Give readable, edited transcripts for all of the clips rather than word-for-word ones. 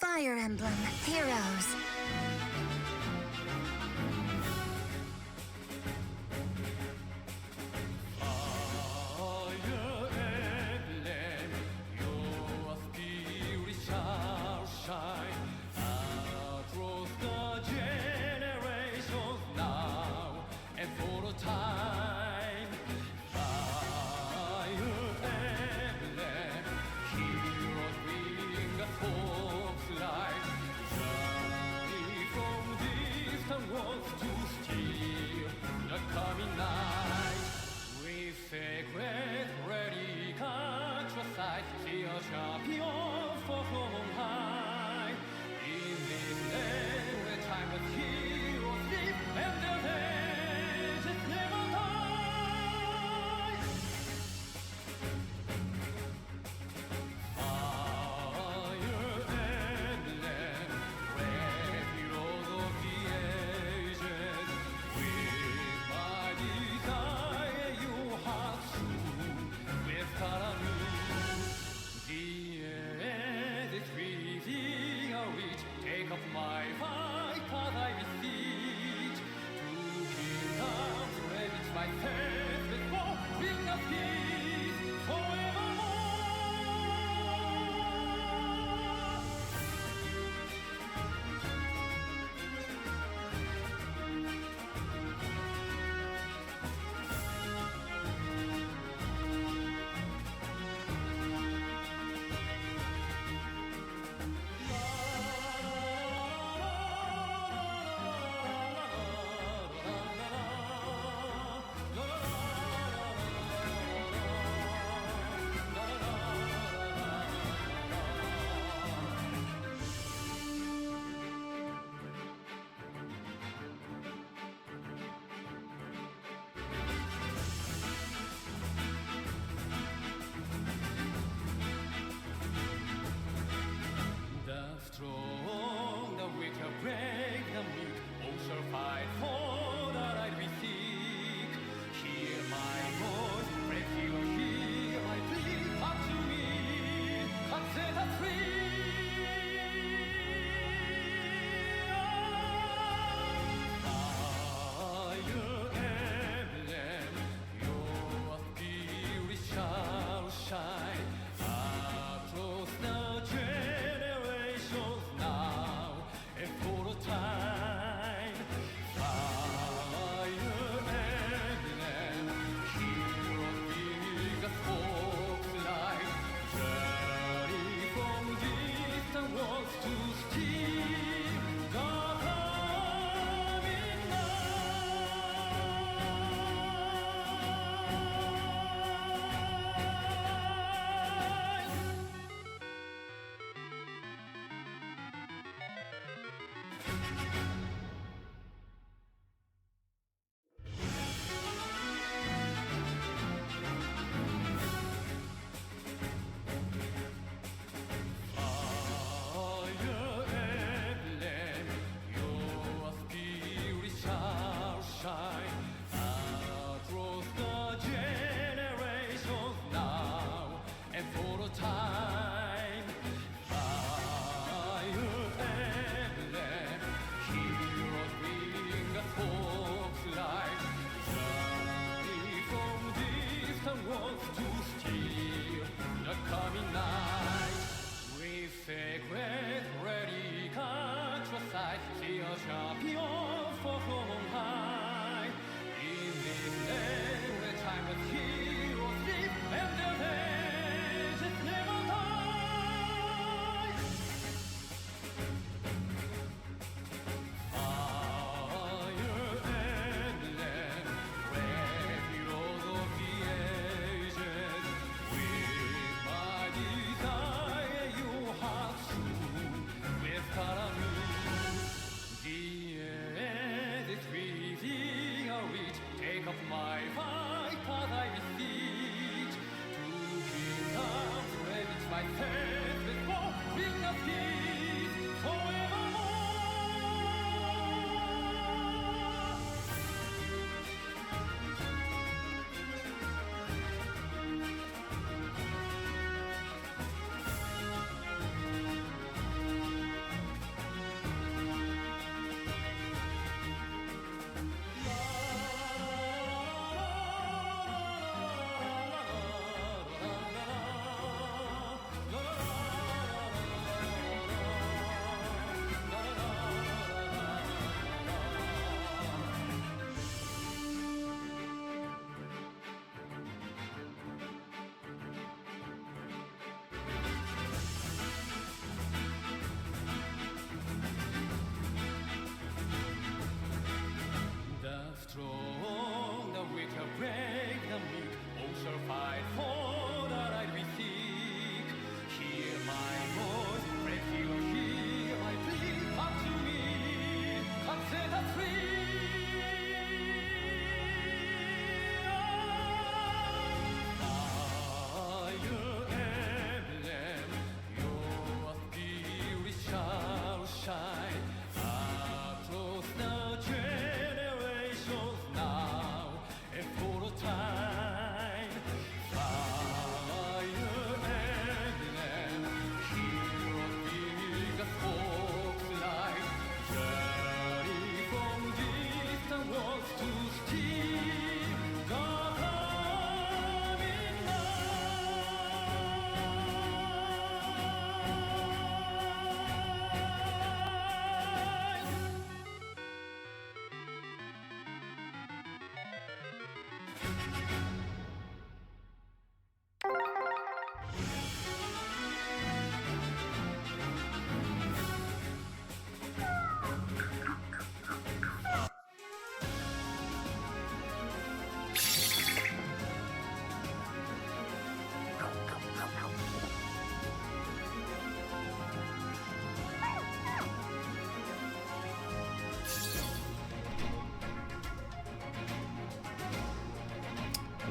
Fire Emblem Heroes. Coming night, with sacred ready, catch your sight, see a champion for from on high. In this day, where timeless heroes live, and their ages never die. Fire Emblem, red heroes of the ages. Take up my fight as I beseech. To kingdoms ravage my faith before bring us peace forevermore. Strong, the weak shall break the meek, all shall fight for the right we seek. Hear my voice, pray hear my plea, come to me, come set us free. Fire Emblem, your spirit shall shine across the for a time. Fire Emblem, heroes bring us hope light. Journey from distant worlds to steal the coming shine across the generations now and for a time. Fire Emblem, heroes bring us hope's light. Journey from distant worlds to steal the coming night. With sacred ready, catch your sight, see a champion for from on high. In this day where timeless heroes live and their ages never die. Fire Emblem, red heroes of the ages. With my desire your heart soon with color the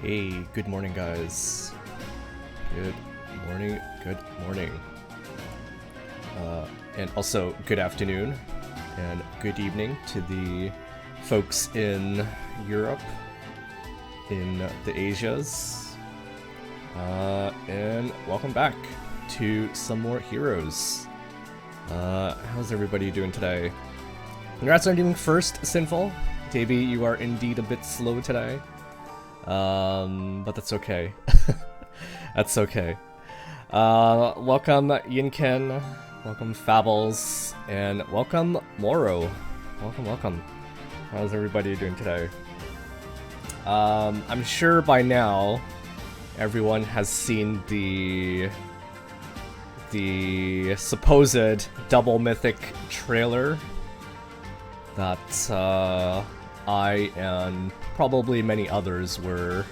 Hey, good morning, guys. Good morning, and also good afternoon and good evening to the folks in Europe, in the Asias, and welcome back to some more Heroes. How's everybody doing today? Congrats on doing first, Sinful. Davey, you are indeed a bit slow today. But that's okay. That's okay. Welcome Yinken, welcome Fables, and welcome Moro. Welcome. How's everybody doing today? I'm sure by now everyone has seen the supposed double mythic trailer that I and probably many others were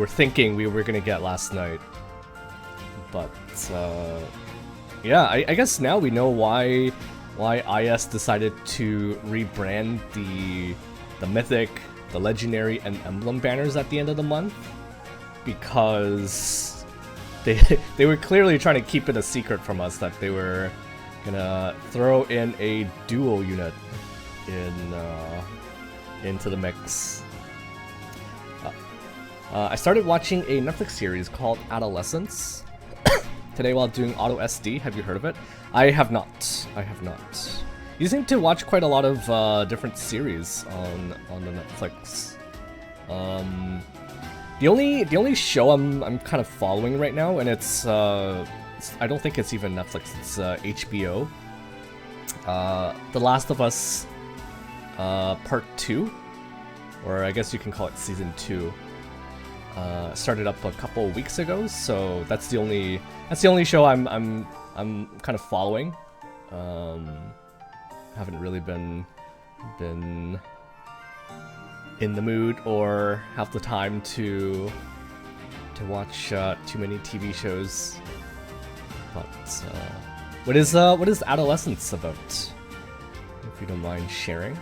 thinking we were gonna get last night. But yeah, I guess now we know why IS decided to rebrand the mythic, the legendary, and emblem banners at the end of the month, because they were clearly trying to keep it a secret from us that they were gonna throw in a duo unit into the mix. I started watching a Netflix series called Adolescence today while doing Auto SD. Have you heard of it? I have not. You seem to watch quite a lot of different series on the Netflix. The only show I'm kind of following right now, and it's I don't think it's even Netflix. It's HBO. The Last of Us Part 2, or I guess you can call it Season 2. Started up a couple weeks ago, so that's the only show I'm kind of following. Haven't really been in the mood or have the time to watch too many TV shows. But what is Adolescence about? If you don't mind sharing.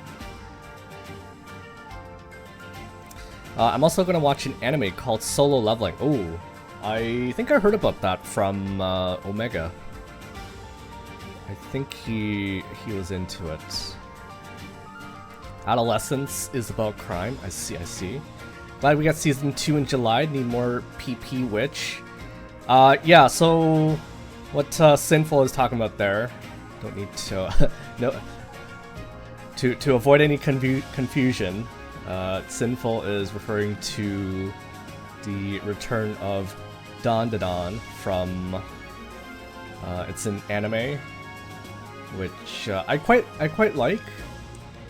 I'm also gonna watch an anime called Solo Leveling. Oh, I think I heard about that from Omega. I think he was into it. Adolescence is about crime. I see. Glad we got season 2 in July. Need more PP Witch. Yeah. So what Sinful is talking about there? Don't need to no. To avoid any confusion. Sinful is referring to the return of Dan from it's an anime which I quite like,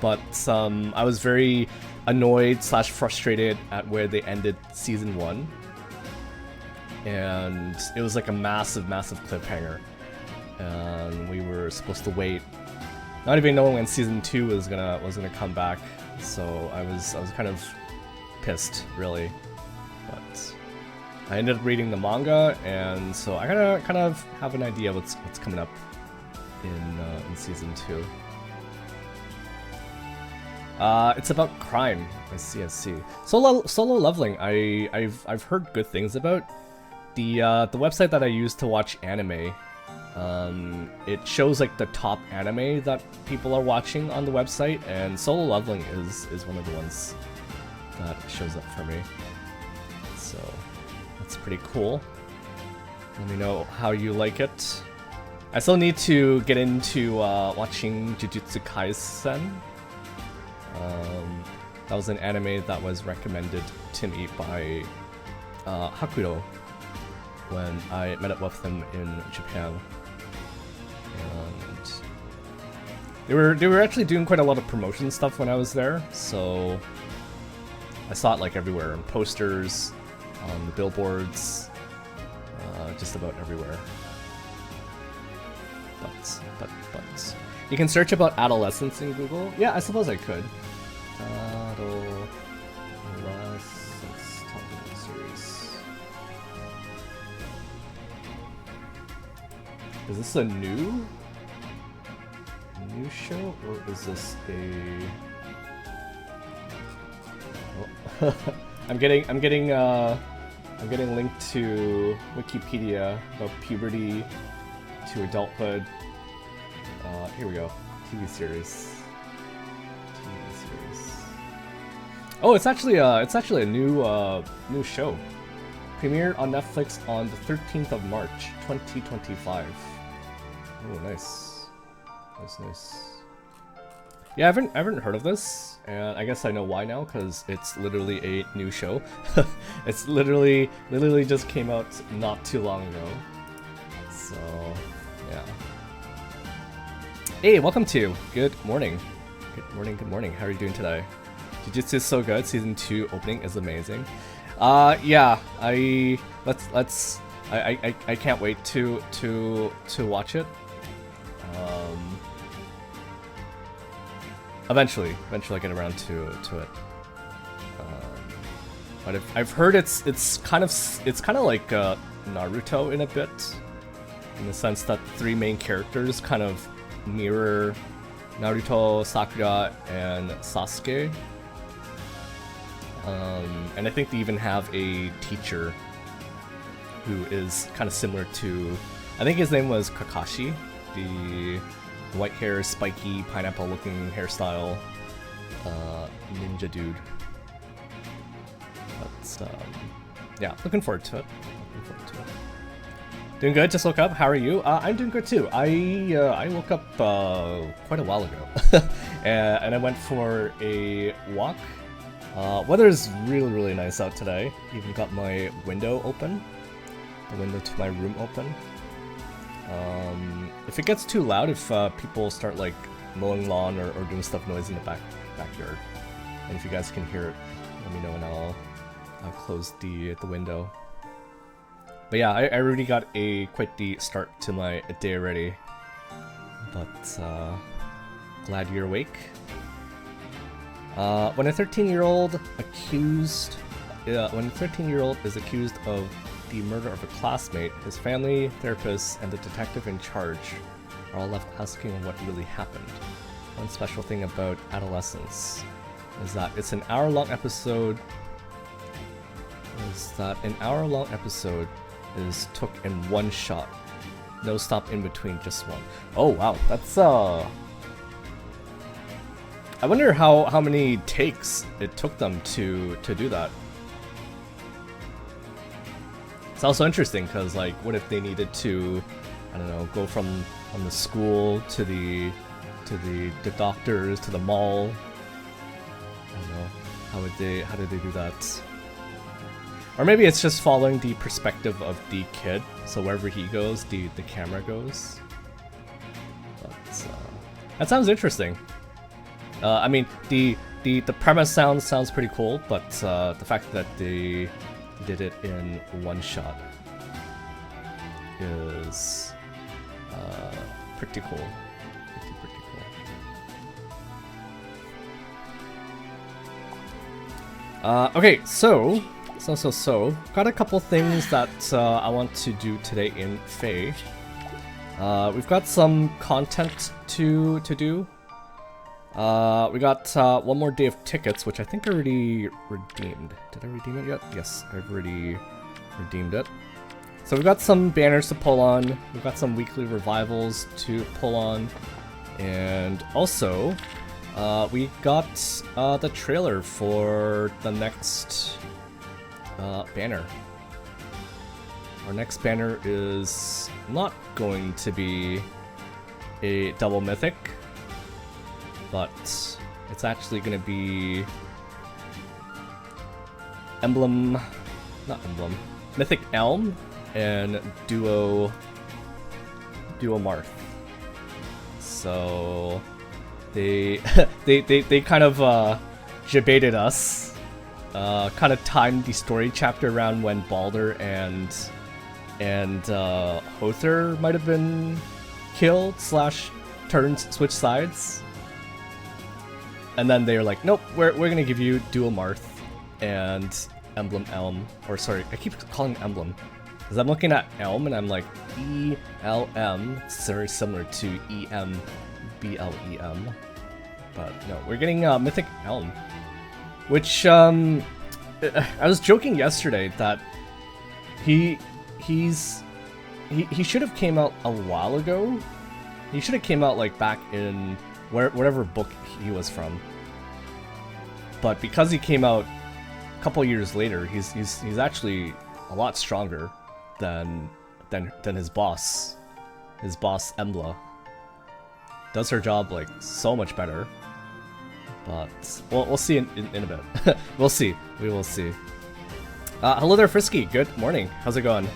but I was very annoyed / frustrated at where they ended season 1, and it was like a massive cliffhanger, and we were supposed to wait, not even knowing when season 2 was gonna come back. So I was kind of pissed, really, but I ended up reading the manga, and so I kind of have an idea what's coming up in season 2. It's about crime. I see. Solo Leveling. I've heard good things about the website that I use to watch anime. It shows like the top anime that people are watching on the website, and Solo Leveling is one of the ones that shows up for me. So that's pretty cool. Let me know how you like it. I still need to get into watching Jujutsu Kaisen. That was an anime that was recommended to me by Hakudo when I met up with him in Japan. And they were actually doing quite a lot of promotion stuff when I was there, so I saw it like everywhere, in posters, on the billboards, just about everywhere. But you can search about Adolescence in Google. Yeah, I suppose I could. Adolescence television series. Is this a new show, or is this a... I'm getting linked to Wikipedia about puberty to adulthood. Here we go. TV series. Oh, it's actually a new show. Premiered on Netflix on the 13th of March, 2025. Oh, nice. Nice. Yeah, I haven't heard of this, and I guess I know why now, because it's literally a new show. It's literally just came out not too long ago. So, yeah. Hey, welcome to. Good morning. Good morning. How are you doing today? Jujutsu is so good. Season 2 opening is amazing. Yeah, I can't wait to watch it. Eventually I get around to it. But I've heard it's kind of like Naruto in a bit, in the sense that the three main characters kind of mirror Naruto, Sakura, and Sasuke. And I think they even have a teacher who is kind of similar to, I think his name was Kakashi, the white hair, spiky, pineapple-looking hairstyle ninja dude. But yeah, looking forward to it. Doing good. Just woke up. How are you? I'm doing good too. I woke up quite a while ago, and I went for a walk. Weather is really nice out today. Even got my window open, the window to my room open. If it gets too loud, if people start like mowing lawn or doing stuff noise in the backyard, and if you guys can hear it, let me know and I'll close the window. But yeah, I already got quite the start to my day already. But glad you're awake. When a 13-year-old is accused of the murder of a classmate, his family, therapist, and the detective in charge are all left asking what really happened. One special thing about adolescence is that an hour-long episode is took in one shot. No stop in between, just one. Oh wow, that's I wonder how many takes it took them to do that. It's also interesting because, like, what if they needed to, I don't know, go from the school to the doctors to the mall? I don't know. How did they do that? Or maybe it's just following the perspective of the kid, so wherever he goes, the camera goes. But that sounds interesting. I mean, the premise sounds pretty cool, but the fact that they did it in one shot is pretty cool. Pretty cool. Okay, so got a couple things that I want to do today in FEH. We've got some content to do. We got one more day of tickets, which I think I already redeemed. Did I redeem it yet? Yes, I've already redeemed it. So we've got some banners to pull on. We've got some weekly revivals to pull on. And also, we got the trailer for the next banner. Our next banner is not going to be a double mythic, but it's actually going to be Mythic Elm and Duo Marth. So they kind of debated us. Kind of timed the story chapter around when Balder and Hother might have been killed / turned switch sides. And then they're like, nope, we're gonna give you Dual Marth and Emblem Elm. Or sorry, I keep calling it Emblem. Because I'm looking at Elm and I'm like, ELM. It's very similar to EMBLEM. But no, we're getting Mythic Elm. Which, I was joking yesterday that he should have came out a while ago. He should have came out like back in whatever book he was from. But because he came out a couple years later, he's actually a lot stronger than his boss. His boss Embla does her job like so much better. But we'll see in a bit. We'll see. We will see. Hello there, Frisky. Good morning. How's it going?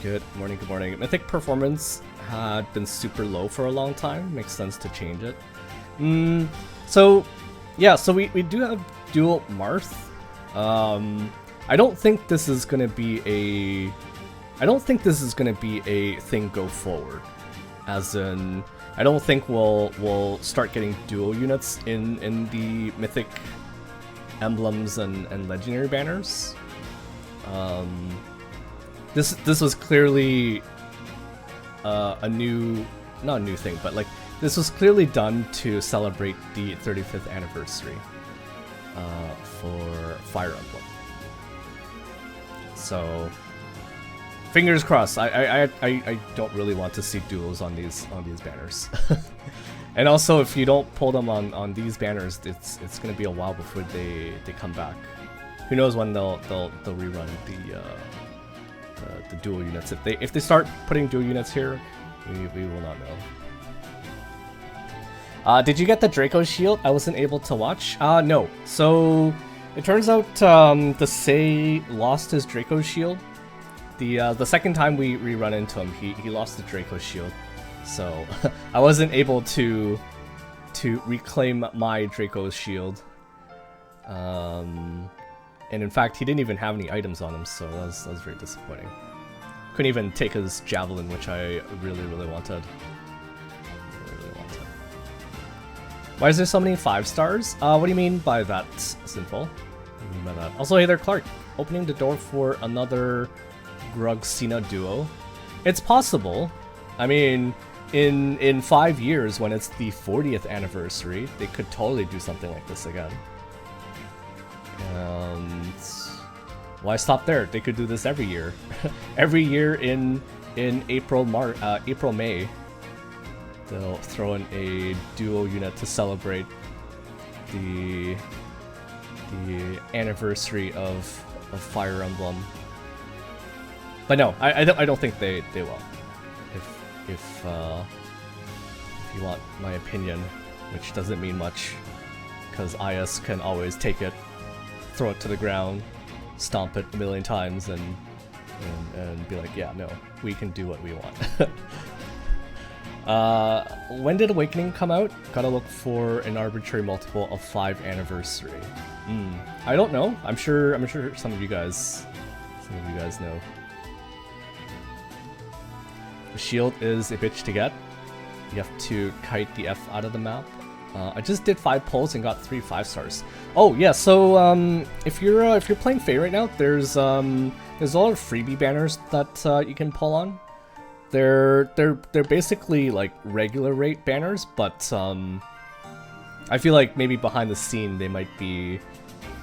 Good morning. Good morning. Mythic performance had been super low for a long time. Makes sense to change it. So yeah. So we do have dual Marth. I don't think this is gonna be a. I don't think this is gonna be a thing go forward. As in, I don't think we'll start getting dual units in the mythic emblems and legendary banners. This was clearly not a new thing, but like this was clearly done to celebrate the 35th anniversary for Fire Emblem. So fingers crossed. I don't really want to see duels on these banners. And also, if you don't pull them on these banners, it's gonna be a while before they come back. Who knows when they'll rerun the dual units. If they start putting dual units here, we will not know. Did you get the Draco shield? I wasn't able to watch. No. So it turns out the Sei lost his Draco shield. The second time we run into him, he lost the Draco shield, so I wasn't able to reclaim my Draco shield. And in fact, he didn't even have any items on him, so that was very disappointing. Couldn't even take his javelin, which I really wanted. Why is there so many 5 stars? What do you mean by that, Sinful? What do you mean by that? Also, hey there, Clark. Opening the door for another Grug-Cena duo. It's possible. I mean, in 5 years, when it's the 40th anniversary, they could totally do something like this again. And why stop there? They could do this every year. Every year in April, May, they'll throw in a duo unit to celebrate the anniversary of Fire Emblem. But no, I don't think they will. If you want my opinion, which doesn't mean much, because IS can always take it, throw it to the ground, stomp it a million times, and be like, yeah, no, we can do what we want. When did Awakening come out? Gotta look for an arbitrary multiple of 5 anniversary. I don't know. I'm sure some of you guys know. The shield is a bitch to get. You have to kite the F out of the map. I just did 5 pulls and got 3 5 stars. Oh yeah, so if you're playing Fae right now, there's a lot of freebie banners that you can pull on. They're basically like regular rate banners, but I feel like maybe behind the scene they might be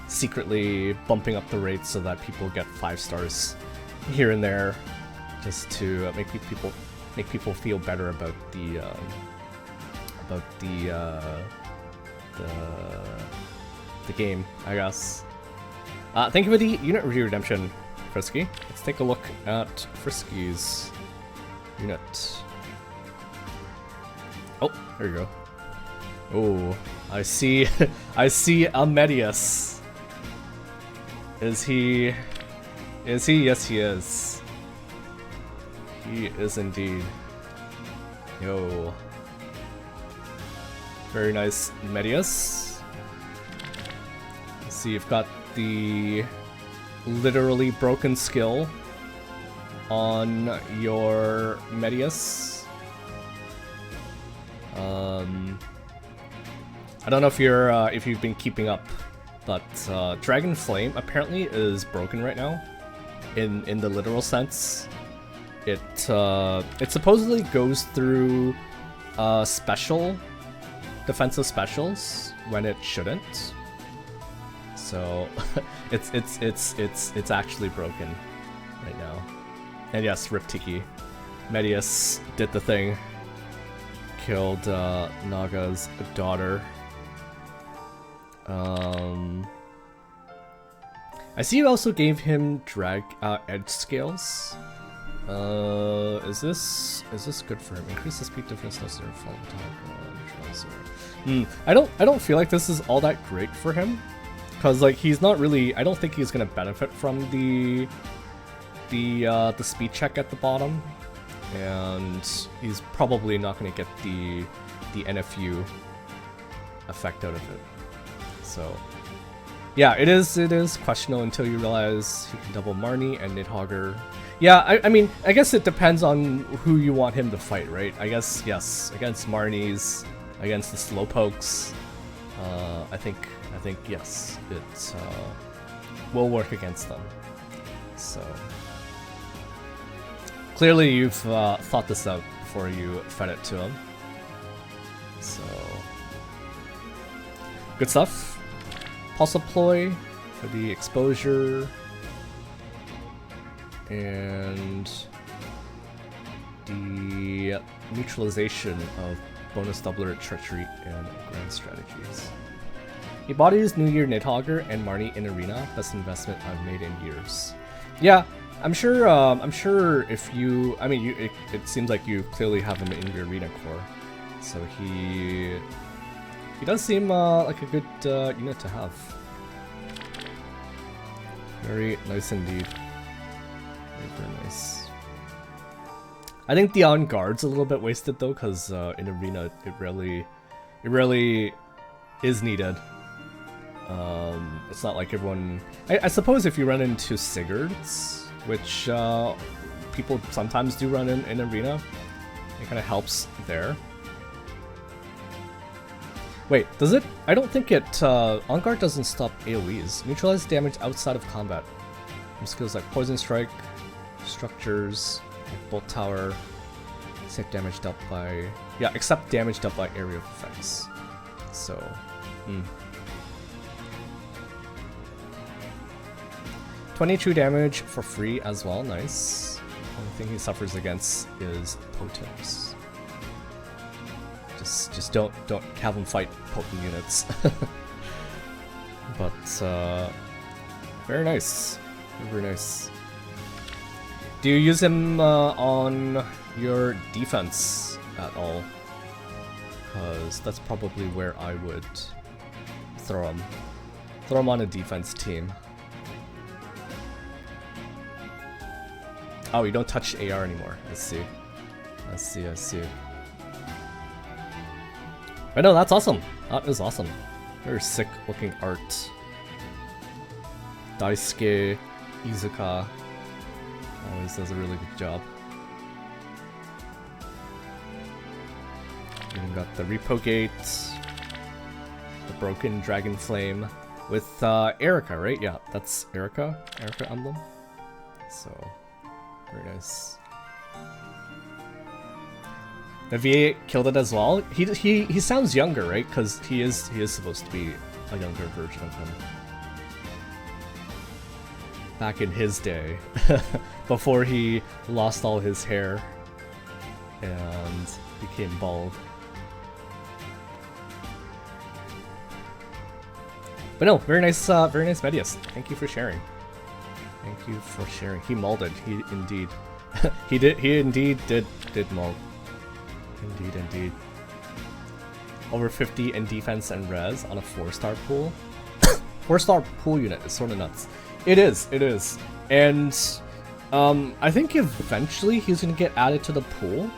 secretly bumping up the rates so that people get 5 stars here and there, just to make people feel better about the game, I guess. Thank you for the unit review redemption, Frisky. Let's take a look at Frisky's unit. Oh, there you go. Oh, I see. I see Amedius. Is he? Yes, he is. He is indeed. Yo. Very nice, Medius. Let's see, you've got the literally broken skill on your Medius. I don't know if you've been keeping up, but Dragon Flame apparently is broken right now, in the literal sense. It supposedly goes through special defensive specials when it shouldn't. So it's actually broken right now. And yes, Rip Tiki. Medius did the thing. Killed Naga's daughter. I see you also gave him drag edge scales. Is this good for him? Increase the speed difference necessary for I don't feel like this is all that great for him, cause like he's not really. I don't think he's gonna benefit from the speed check at the bottom, and he's probably not gonna get the NFU effect out of it. So yeah, it is questionable until you realize he can double Marnie and Nidhogger. Yeah, I mean, I guess it depends on who you want him to fight, right? I guess, yes, against Marnies, against the Slowpokes, I think yes, it will work against them. So clearly you've thought this out before you fed it to him. So good stuff. Pulsaploy for the exposure. And the neutralization of bonus doubler, treachery, and grand strategies. He bought his New Year Nidhogger and Marnie in Arena. Best investment I've made in years. Yeah, I'm sure. If you, I mean, it seems like you clearly have him in your Arena core, so he does seem like a good unit to have. Very nice indeed. Very nice. I think the on guard's a little bit wasted though, because in Arena it rarely is needed. It's not like everyone. I suppose if you run into Sigurds, which people sometimes do run in Arena, it kind of helps there. Wait, does it? I don't think it. On guard doesn't stop AoEs. Neutralize damage outside of combat. From skills like Poison Strike, Structures, like Bolt Tower, except damage dealt by... Yeah, except damage dealt by area of effects. So, 22 damage for free as well, nice. Only thing he suffers against is Potems. Just don't have him fight potent units. But, very nice. Very nice. Do you use him on your defense at all? Because that's probably where I would throw him. Throw him on a defense team. Oh, you don't touch AR anymore. I see. I see, I see. But no, that's awesome. That is awesome. Very sick looking art. Daisuke Izuka always does a really good job. Even got the Repo Gate, the Broken Dragon Flame with Erica, right? Yeah, that's Erica emblem. So very nice. The V8 killed it as well. He sounds younger, right? Because he is supposed to be a younger version of him. Back in his day, before he lost all his hair and became bald. But no, very nice Medius. Thank you for sharing. Thank you for sharing. He molded. He indeed. He indeed did mold. Indeed. Over 50 in defense and res on a 4-star pool. 4-star pool unit is sort of nuts. It is. And I think eventually he's gonna get added to the pool.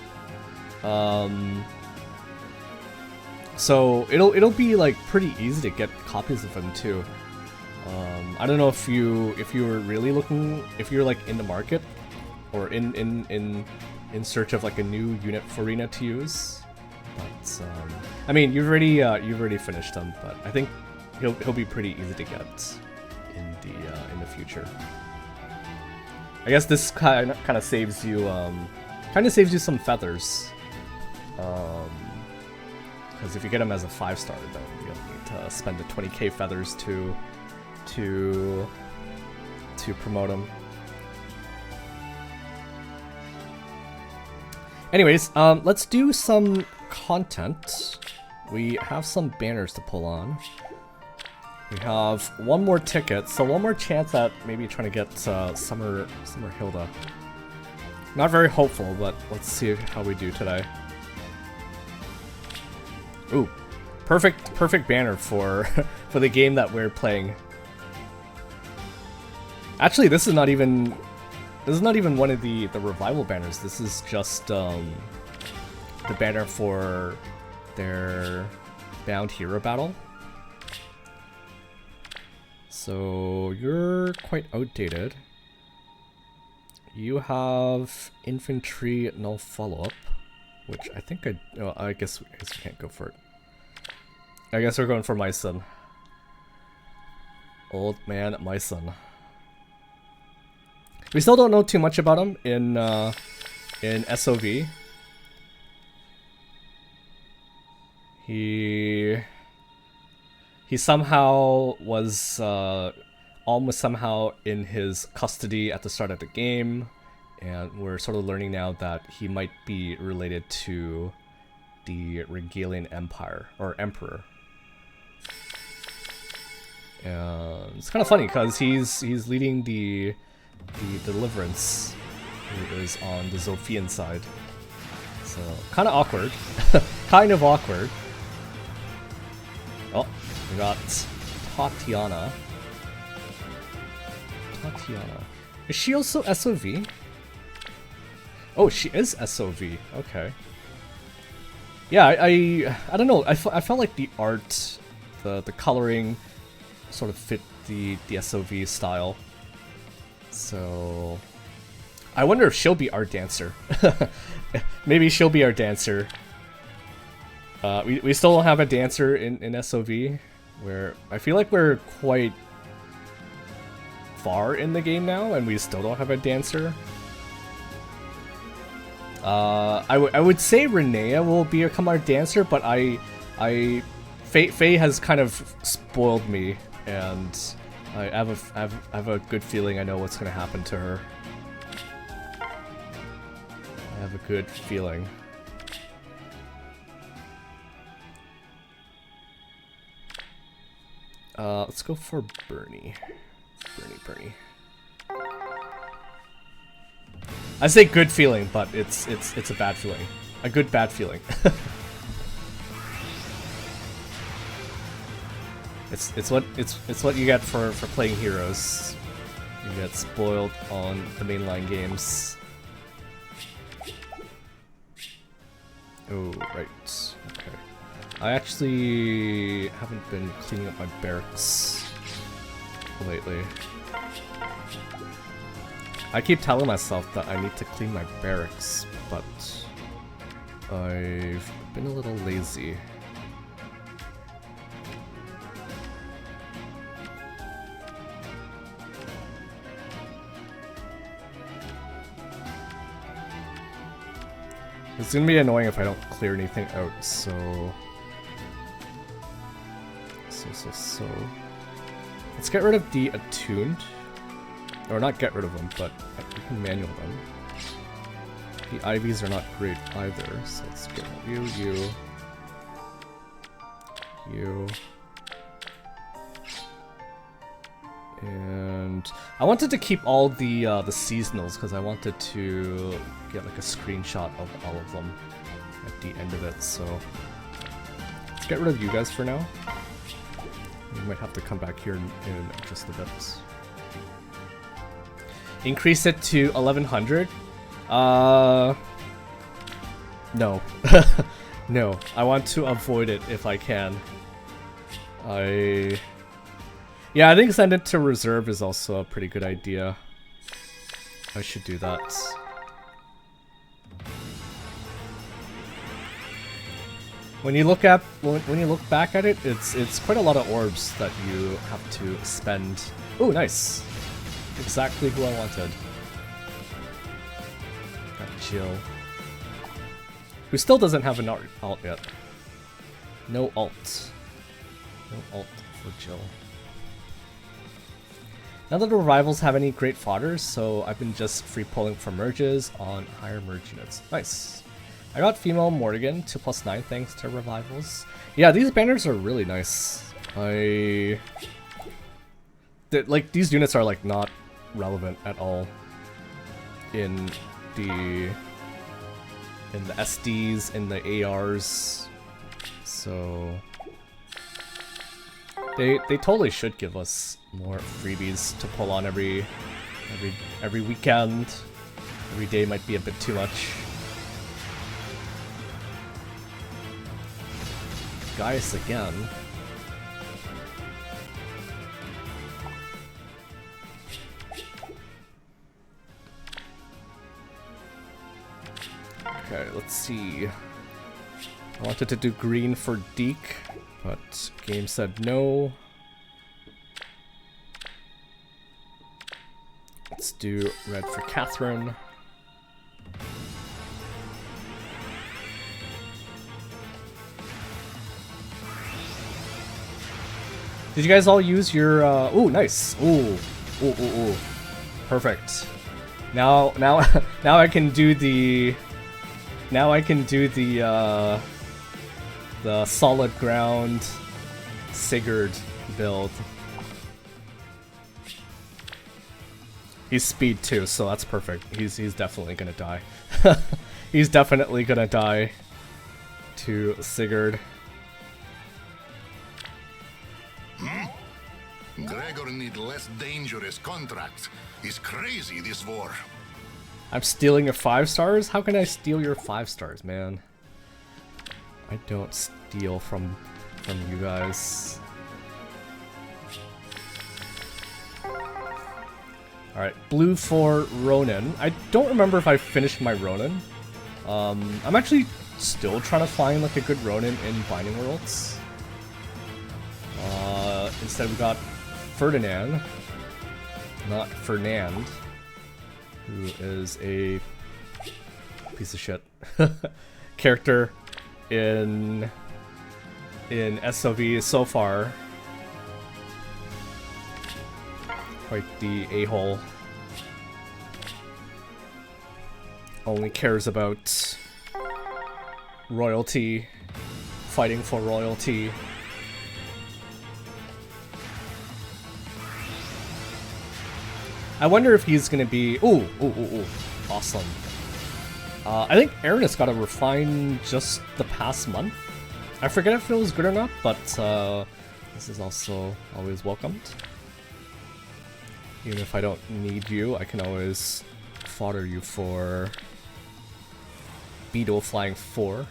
So it'll be like pretty easy to get copies of him too. I don't know if you were really looking, if you're like in the market or in search of like a new unit for Arena to use. But I mean, you've already finished him, but I think he'll be pretty easy to get in the future. I guess this kind of saves you some feathers. Because if you get him as a 5-star, then you'll need to spend the 20k feathers to to promote him. Anyways, let's do some content. We have some banners to pull on. We have one more ticket, so one more chance at maybe trying to get Summer Hilda. Not very hopeful, but let's see how we do today. Ooh, perfect banner for for the game that we're playing. Actually, this is not even one of the revival banners. This is just the banner for their Bound Hero battle. So you're quite outdated. You have infantry no follow-up, which I think I guess we can't go for it. I guess we're going for my son. Old man, my son. We still don't know too much about him in SOV. He somehow was almost somehow in his custody at the start of the game, and we're sort of learning now that he might be related to the Regalian Empire or Emperor. And it's kind of funny because he's leading the Deliverance, who is on the Zophian side. So kind of awkward, kind of awkward. Oh, we got Tatiana. Is she also SOV? Oh, she is SOV. Okay. Yeah, I don't know. I felt like the art, the coloring, sort of fit the SOV style. So I wonder if she'll be our dancer. Maybe she'll be our dancer. We still don't have a dancer in SOV, where I feel like we're quite far in the game now, and we still don't have a dancer. I would say Renea will become our dancer, but Faye has kind of spoiled me, and I have a good feeling I know what's gonna happen to her. I have a good feeling. Let's go for Bernie. Bernie. I say good feeling, but it's a bad feeling. A good bad feeling. It's what you get for playing Heroes. You get spoiled on the mainline games. Oh, right. Okay. I actually haven't been cleaning up my barracks lately. I keep telling myself that I need to clean my barracks, but I've been a little lazy. It's gonna be annoying if I don't clear anything out, so... Let's get rid of the attuned. Or not get rid of them, but we can manual them. The IVs are not great either, so let's get you. And I wanted to keep all the seasonals because I wanted to get like a screenshot of all of them at the end of it. So let's get rid of you guys for now. We might have to come back here in just a bit. Increase it to 1100. No. No, I want to avoid it if I can. Yeah, I think send it to reserve is also a pretty good idea. I should do that. When you look back at it, it's quite a lot of orbs that you have to spend. Oh, nice. Exactly who I wanted. Got Jill. Who still doesn't have an alt yet. No alt. No alt for Jill. None of the revivals have any great fodder, so I've been just free pulling for merges on higher merge units. Nice. I got female Morrigan 2+9 thanks to revivals. Yeah, these banners are really nice. Like, these units are like not relevant at all in the SDs, in the ARs. So they totally should give us more freebies to pull on every weekend. Every day might be a bit too much. Guys again. Okay, let's see. I wanted to do green for Deke, but game said no. Let's do red for Catherine. Did you guys all use your, ooh, nice. Ooh. Perfect. Now I can do the solid ground Sigurd build. He's speed too, so that's perfect. He's definitely gonna die. He's definitely gonna die to Sigurd. Gregor need less dangerous contracts. He's crazy, this war. I'm stealing your 5 stars? How can I steal your 5 stars, man? I don't steal from you guys. Alright, blue for Ronin. I don't remember if I finished my Ronin. I'm actually still trying to find like a good Ronin in Binding Worlds. Instead we got Ferdinand, not Fernand, who is a piece of shit character in SOV so far. Quite the a-hole. Only cares about royalty, fighting for royalty. I wonder if he's gonna be... Ooh, awesome. I think Aaron has got a refine just the past month. I forget if it was good or not, but this is also always welcomed. Even if I don't need you, I can always fodder you for Beetle flying 4.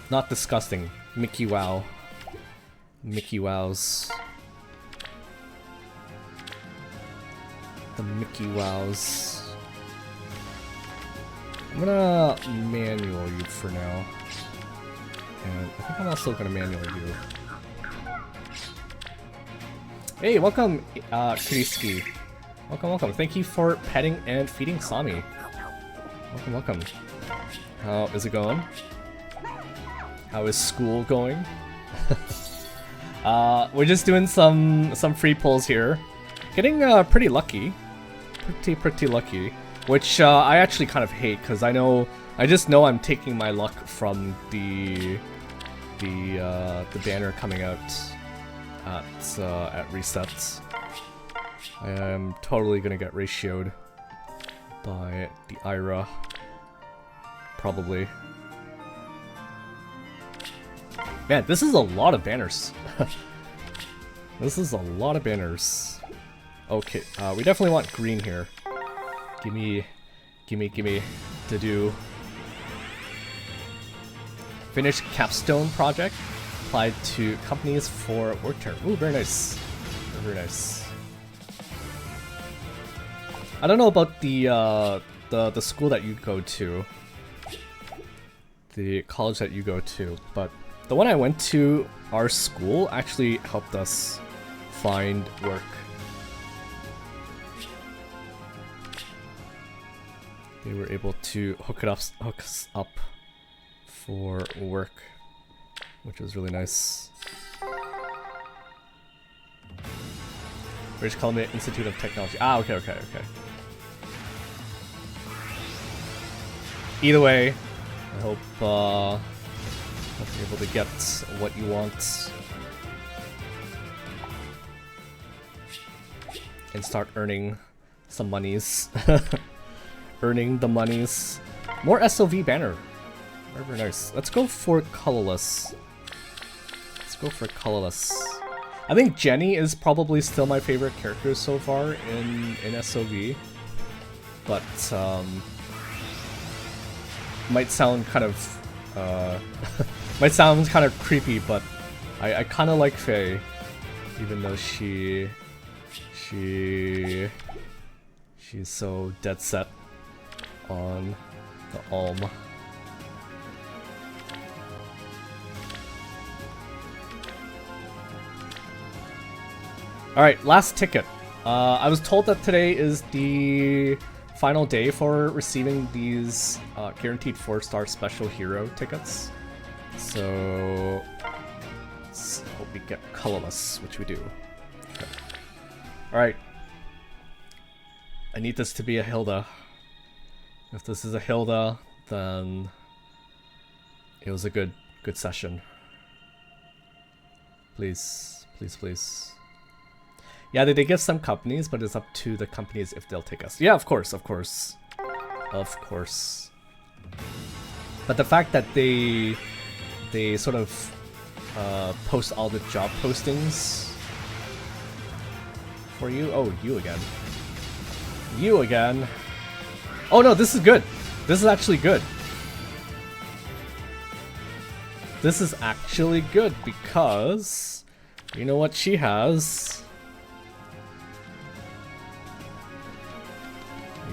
Not disgusting. Mickey Wow. Mickey Wows. The Mickey Wows. I'm gonna manual you for now. And I think I'm also gonna manual you. Hey, welcome, Frisky. Welcome. Thank you for petting and feeding Sami. Welcome. How is it going? How is school going? We're just doing some free pulls here. Getting pretty lucky. Pretty lucky. Which I actually kind of hate, because I just know I'm taking my luck from the banner coming out at resets. I am totally gonna get ratioed by the Ira. Probably. Man, this is a lot of banners. This is a lot of banners. Okay, we definitely want green here. Gimme to do. Finish capstone project. Applied to companies for work term. Ooh, very nice. Very nice. I don't know about the school that you go to. The college that you go to, but the one I went to, our school actually helped us find work. They were able to hook us up for work, which was really nice. British Columbia Institute of Technology. Ah, okay. Either way, I hope you're able to get what you want and start earning some monies. Earning the monies. More SOV banner. Very nice. Let's go for colorless. I think Jenny is probably still my favorite character so far in SOV, but might sound kind of creepy, but I kind of like Faye, even though she's so dead set on the Ulm. Alright, last ticket. I was told that today is the final day for receiving these guaranteed 4-star special hero tickets. So let's hope we get colorless, which we do. Okay. Alright. I need this to be a Hilda. If this is a Hilda, then it was a good session. Please. Yeah, they give some companies, but it's up to the companies if they'll take us. Yeah, of course. But the fact that they sort of post all the job postings for you. Oh, you again. Oh no, this is good. This is actually good. This is actually good because you know what she has?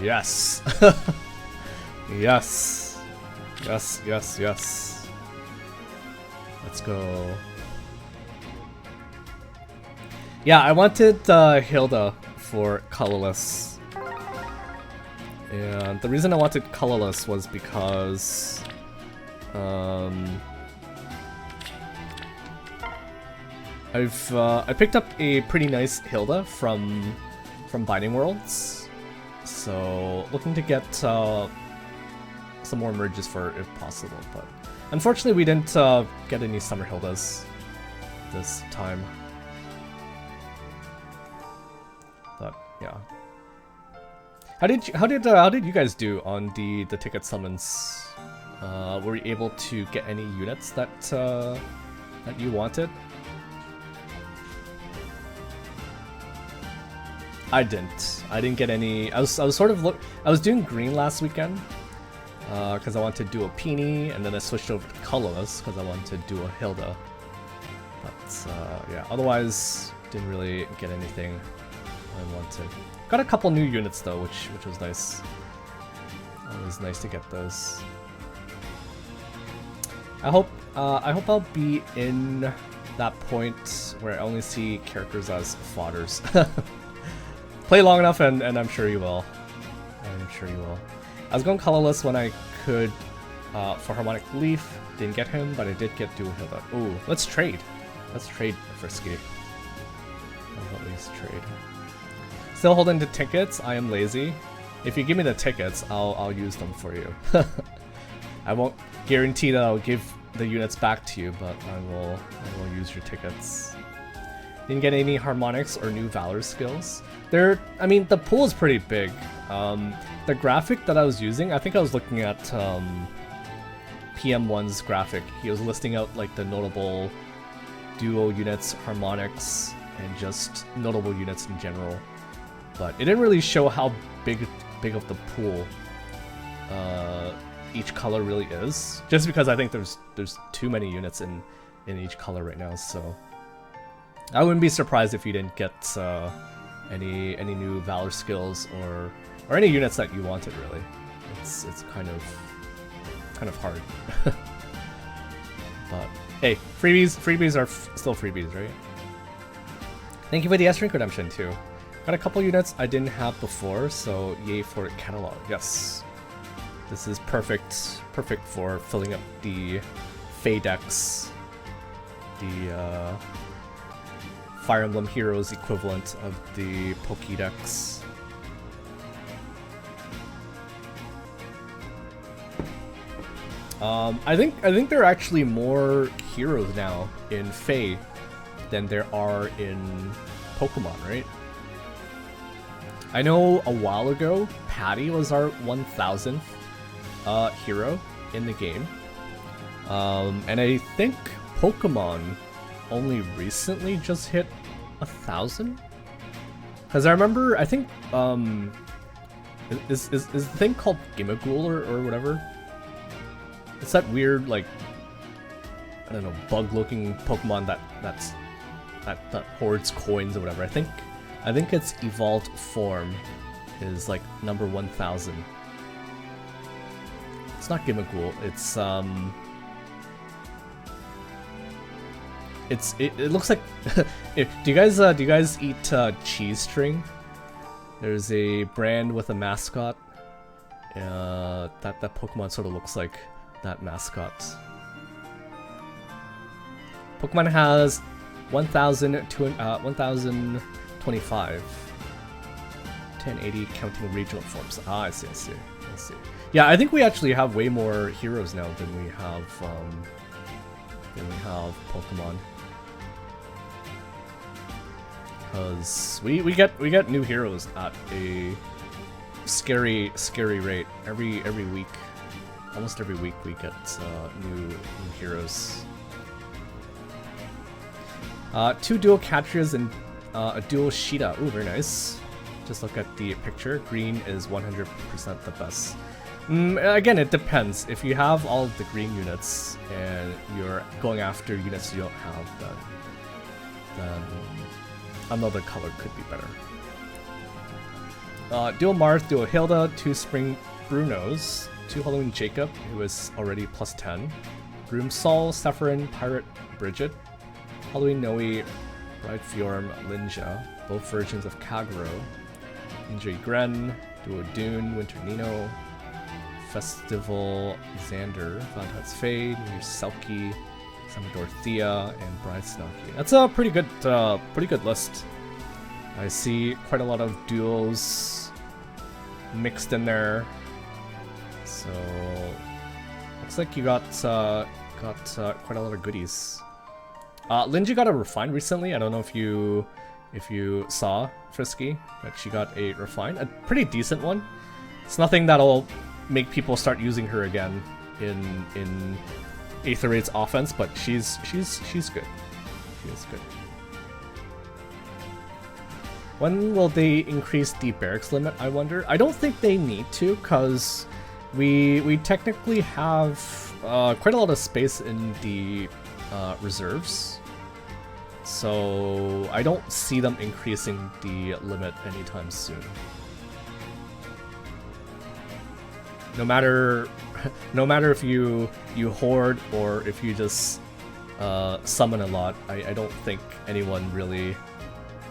Yes. Yes. Let's go. Yeah, I wanted Hilda for colorless. And the reason I wanted colorless was because I picked up a pretty nice Hilda from Binding Worlds, so looking to get some more merges for it if possible. But unfortunately, we didn't get any summer Hildas this time. But yeah, how did you guys do on the ticket summons? Were you able to get any units that you wanted? I didn't get any. I was doing green last weekend because I wanted to do a Peony, and then I switched over to colorless because I wanted to do a Hilda. But yeah, otherwise didn't really get anything I wanted. Got a couple new units though, which was nice. Always nice to get those. I hope I'll be in that point where I only see characters as fodders. Play long enough and I'm sure you will. I was going colorless when I could for Harmonic Leaf. Didn't get him, but I did get Dual Hilda. Ooh, let's trade. Let's trade Frisky. I'll at least trade. Still holding the tickets. I am lazy. If you give me the tickets, I'll use them for you. I won't guarantee that I'll give the units back to you, but I will use your tickets. Didn't get any harmonics or new valor skills. I mean, the pool is pretty big. The graphic that I was using, I think I was looking at PM1's graphic. He was listing out like the notable duo units, harmonics, and just notable units in general. But it didn't really show how big of the pool each color really is. Just because I think there's too many units in each color right now, so I wouldn't be surprised if you didn't get any new valor skills or any units that you wanted really. It's kind of hard. But hey, freebies are still freebies, right? Thank you for the S-Rank redemption too. Got a couple units I didn't have before, so yay for catalog. Yes, this is perfect for filling up the Faye decks. The Fire Emblem Heroes equivalent of the Pokédex. I think there are actually more heroes now in FEH than there are in Pokemon, right? I know a while ago, Patty was our 1000th hero in the game. And I think Pokemon only recently just hit 1,000? Because I remember, I think, is the thing called Gimmighoul or whatever? It's that weird, like, I don't know, bug-looking Pokemon that hoards coins or whatever. I think its evolved form is like number 1000. It's not Gimmighoul. It looks like. Do you guys eat cheese string? There's a brand with a mascot. That Pokemon sort of looks like that mascot. Pokemon has 1,025. 1080 counting regional forms. Ah, I see. Yeah, I think we actually have way more heroes now than we have Pokemon. Because we get new heroes at a scary rate every week. Almost every week we get new heroes. 2 dual Catrias and a dual Sheeta. Ooh, very nice. Just look at the picture. Green is 100% the best. Again, it depends. If you have all of the green units and you're going after units you don't have, then another color could be better. Dual Marth, dual Hilda, 2 Spring Brunos, 2 Halloween Jacob, who is already +10, Groom Sol, Sephirin, Pirate Bridget, Halloween Noe, Bride Fjorm, Linja, both versions of Kagero, Injury Gren, Duo Dune, Winter Nino, Festival Xander, Valentine's Fade, New Selkie, Summer Dorothea, and Bride Snarky. That's a pretty good list. I see quite a lot of duels mixed in there. So looks like you got quite a lot of goodies. Linji got a refine recently. I don't know if you saw, Frisky, but she got a refine, a pretty decent one. It's nothing that'll make people start using her again in Aether Raids offense, but she's good. She is good. When will they increase the barracks limit, I wonder? I don't think they need to, because we technically have quite a lot of space in the reserves. So I don't see them increasing the limit anytime soon. No matter if you hoard or if you just summon a lot, I don't think anyone really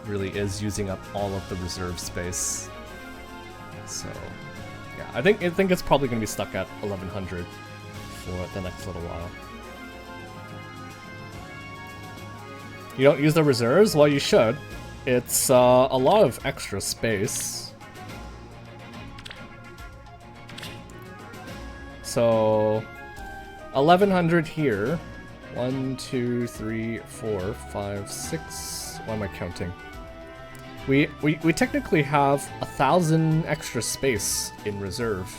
is using up all of the reserve space. So yeah, I think it's probably going to be stuck at 1100 for the next little while. You don't use the reserves? Well, you should. It's a lot of extra space. So 1100 here. 1, 2, 3, 4, 5, 6. Why am I counting? We technically have 1,000 extra space in reserve.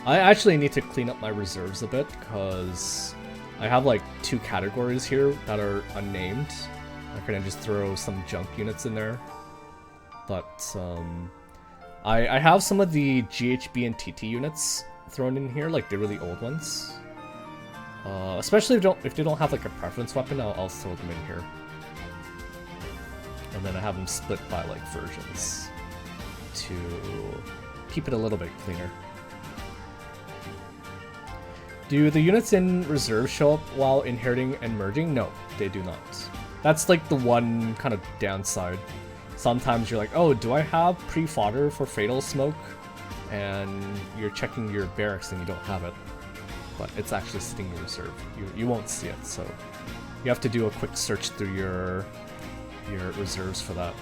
I actually need to clean up my reserves a bit because I have like 2 categories here that are unnamed. I'm gonna just throw some junk units in there. But I have some of the GHB and TT units thrown in here, like the really old ones. Especially if they don't have like a preference weapon, I'll throw them in here. And then I have them split by like versions to keep it a little bit cleaner. Do the units in reserve show up while inheriting and merging? No, they do not. That's like the one kind of downside. Sometimes you're like, oh, do I have pre-fodder for Fatal Smoke? And you're checking your barracks and you don't have it. but it's actually sitting in reserve. You won't see it, so you have to do a quick search through your reserves for that.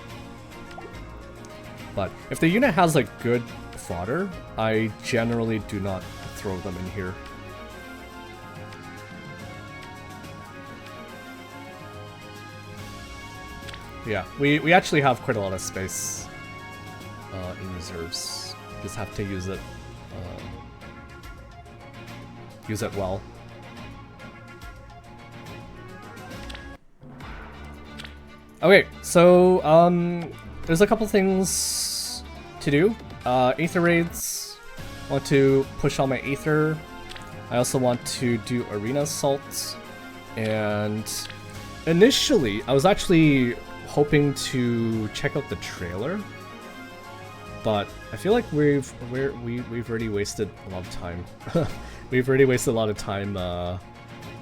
But if the unit has like good fodder, I generally do not throw them in here. Yeah, we actually have quite a lot of space in reserves. Just have to use it well. Okay, so there's a couple things to do. Aether Raids. I want to push all my Aether. I also want to do Arena Assault. And initially, I was actually hoping to check out the trailer, but I feel like we've already wasted a lot of time. We've already wasted a lot of time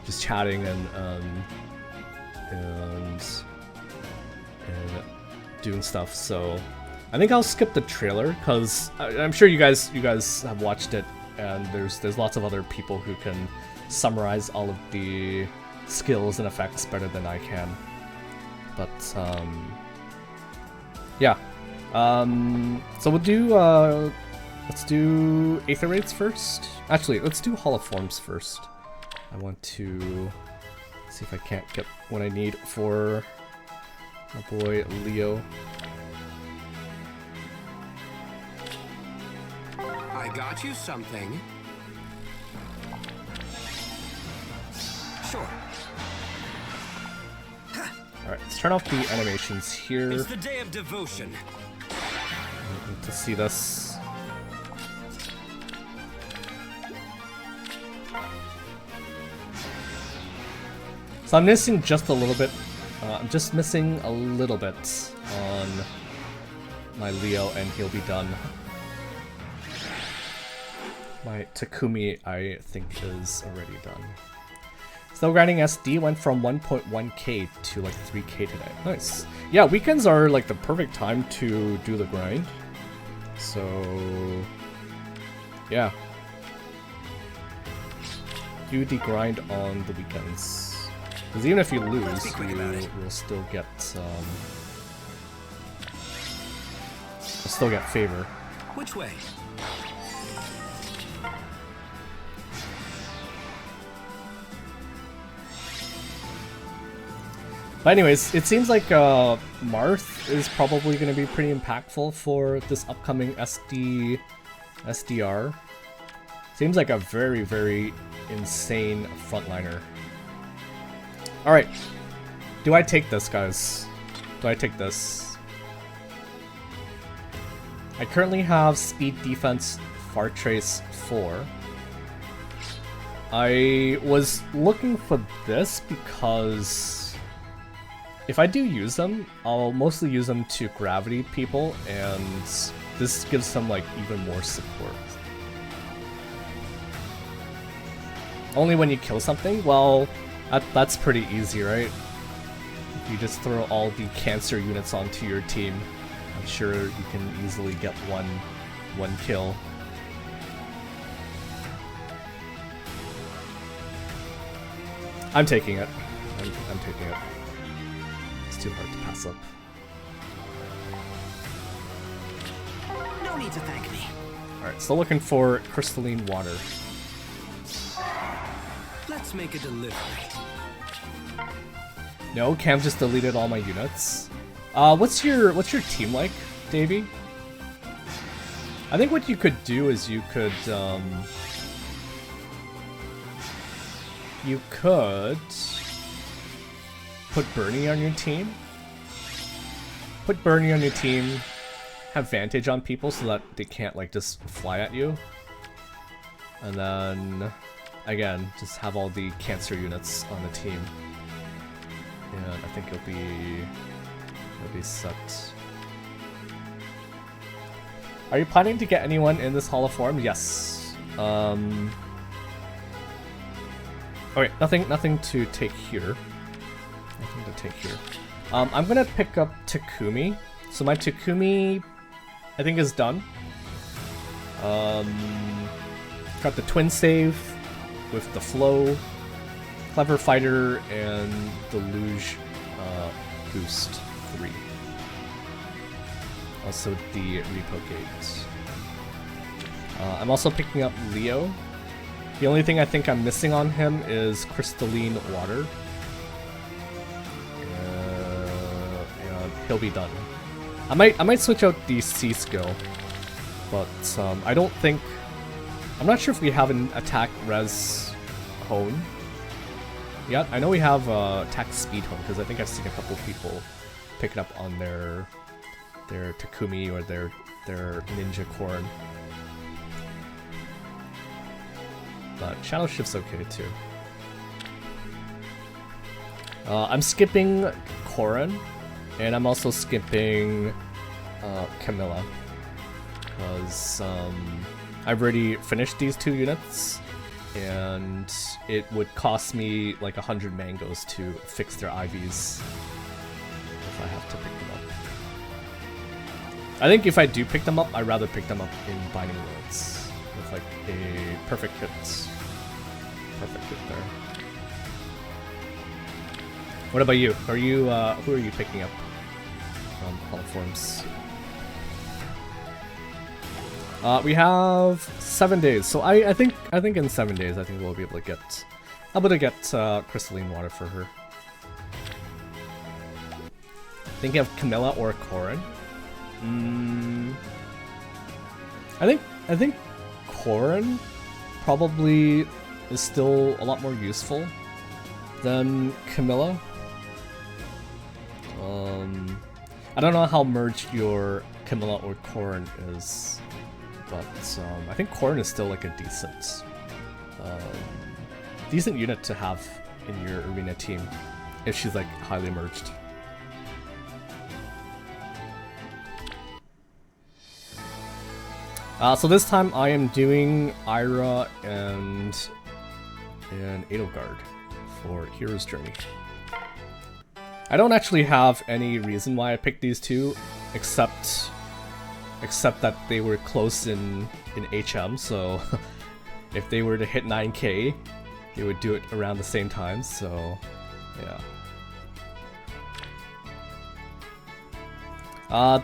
just chatting and doing stuff. So I think I'll skip the trailer because I'm sure you guys have watched it, and there's lots of other people who can summarize all of the skills and effects better than I can. But yeah. So we'll do let's do Aether Raids first. Actually, let's do Hall of Forms first. I want to see if I can't get what I need for my boy Leo. I got you something. Sure. Alright, let's turn off the animations here. It's the day of devotion. I need to see this. So I'm missing just a little bit. I'm just missing a little bit on my Leo, and he'll be done. My Takumi, I think, is already done. Snow grinding SD went from 1.1k to like 3k today. Nice. Yeah, weekends are like the perfect time to do the grind. So yeah, do the grind on the weekends. Because even if you lose, you will still get favor. Which way? But anyways, it seems like Marth is probably going to be pretty impactful for this upcoming SDR. Seems like a very, very insane frontliner. Alright. Do I take this, guys? Do I take this? I currently have Speed Defense Far Trace 4. I was looking for this because if I do use them, I'll mostly use them to gravity people, and this gives them like even more support. Only when you kill something? Well, that's pretty easy, right? You just throw all the cancer units onto your team. I'm sure you can easily get one kill. I'm taking it. I'm taking it. It's too hard to pass up. No need to thank me. Alright, still looking for crystalline water. Let's make a delivery. No, Cam just deleted all my units. What's your team like, Davey? I think what you could do is you could put Bernie on your team. Put Bernie on your team. Have Vantage on people so that they can't like just fly at you. And then again, just have all the cancer units on the team. And I think it'll be set. Are you planning to get anyone in this Hall of Form? Yes. Okay, nothing to take here. Nothing to take here. I'm gonna pick up Takumi. So my Takumi, I think, is done. Got the twin save. with the Flow, Clever Fighter, and the Luge Boost 3. Also the Repo Gate. I'm also picking up Leo. The only thing I think I'm missing on him is Crystalline Water. And he'll be done. I might switch out the C skill, but I don't think. I'm not sure if we have an attack res hone. Yeah, I know we have attack speed hone because I think I've seen a couple people pick it up on their Takumi or their Ninja Corn. But Shadow Shift's okay too. I'm skipping Korin, and I'm also skipping Camilla because I've already finished these 2 units, and it would cost me like 100 mangoes to fix their IVs if I have to pick them up. I think if I do pick them up, I'd rather pick them up in Binding Worlds with like a perfect hit. Perfect hit there. What about you? Are you who are you picking up from platforms? We have 7 days, so I think in 7 days I think we'll be able to get Crystalline Water for her. Think of Camilla or Korin. I think Korin probably is still a lot more useful than Camilla. I don't know how merged your Camilla or Korin is, but I think Korin is still like a decent unit to have in your arena team if she's like highly merged. So this time I am doing Ira and Edelgard for Hero's Journey. I don't actually have any reason why I picked these two, except that they were close in HM, so if they were to hit 9k, they would do it around the same time, so yeah.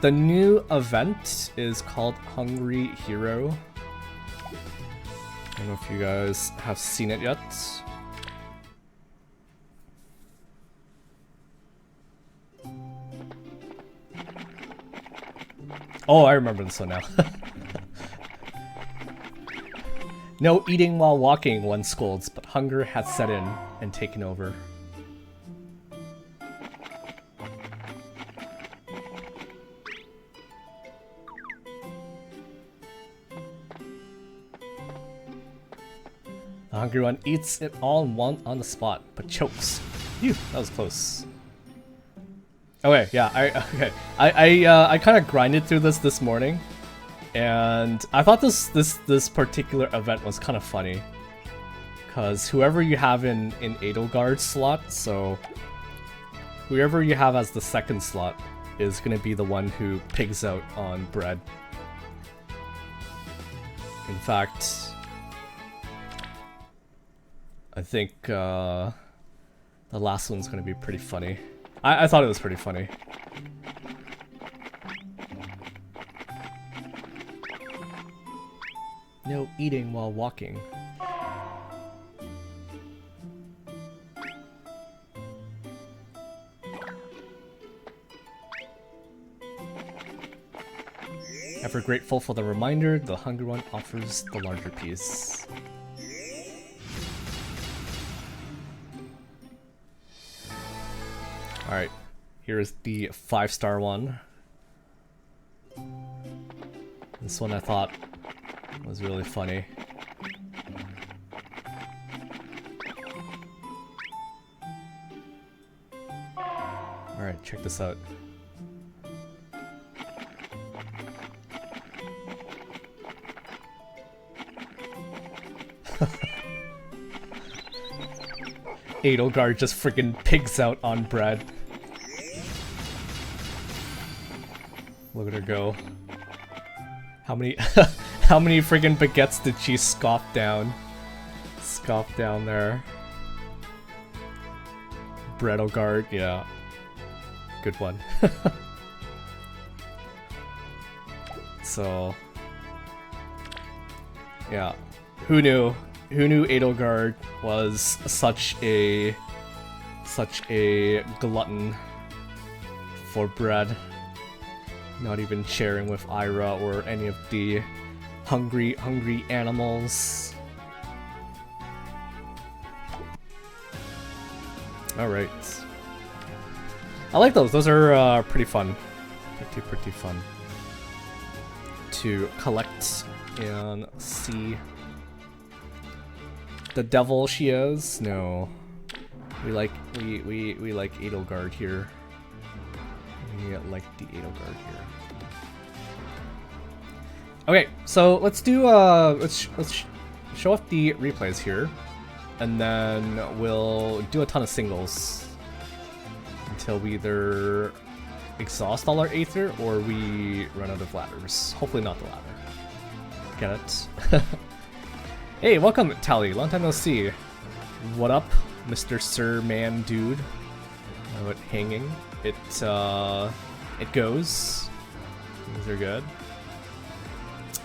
The new event is called Hungry Hero. I don't know if you guys have seen it yet. Oh, I remember this one now. No eating while walking, one scolds, but hunger has set in and taken over. The hungry one eats it all in one on the spot, but chokes. Phew, that was close. Okay, yeah, I kind of grinded through this morning, and I thought this particular event was kind of funny, cause whoever you have in Edelgard's slot, so whoever you have as the second slot is gonna be the one who pigs out on bread. In fact, I think the last one's gonna be pretty funny. I thought it was pretty funny. No eating while walking. Ever grateful for the reminder, the hungry one offers the larger piece. Alright, here's the 5-star one. This one I thought was really funny. Alright, check this out. Edelgard just freaking pigs out on bread. Look at her go. How many how many friggin' baguettes did she scoff down? Scoff down there. Brettelgard, yeah. Good one. So, yeah. Who knew? Who knew Edelgard was such a glutton for bread? Not even sharing with Ira or any of the hungry animals. Alright. I like those. Those are pretty fun. Pretty fun to collect and see. The devil she is? No. We like Edelgard here. We like the Edelgard here. Okay, so let's do let's show off the replays here, and then we'll do a ton of singles until we either exhaust all our Aether or we run out of ladders. Hopefully not the ladder. Get it? Hey, welcome Tally. Long time no see. What up, Mr. Sir Man Dude? How about hanging? It goes. Things are good.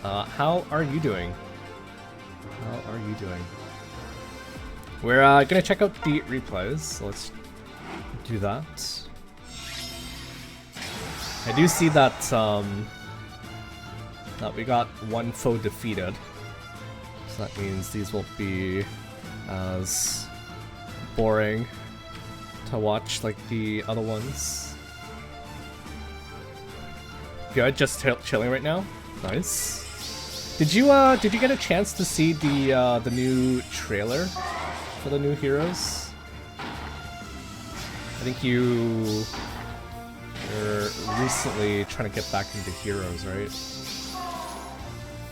How are you doing? How are you doing? We're gonna check out the replays, so let's do that. I do see that that we got one foe defeated, so that means these won't be as boring to watch like the other ones. Good, just chilling right now. Nice. Did you get a chance to see the new trailer for the new Heroes? I think you're recently trying to get back into Heroes, right?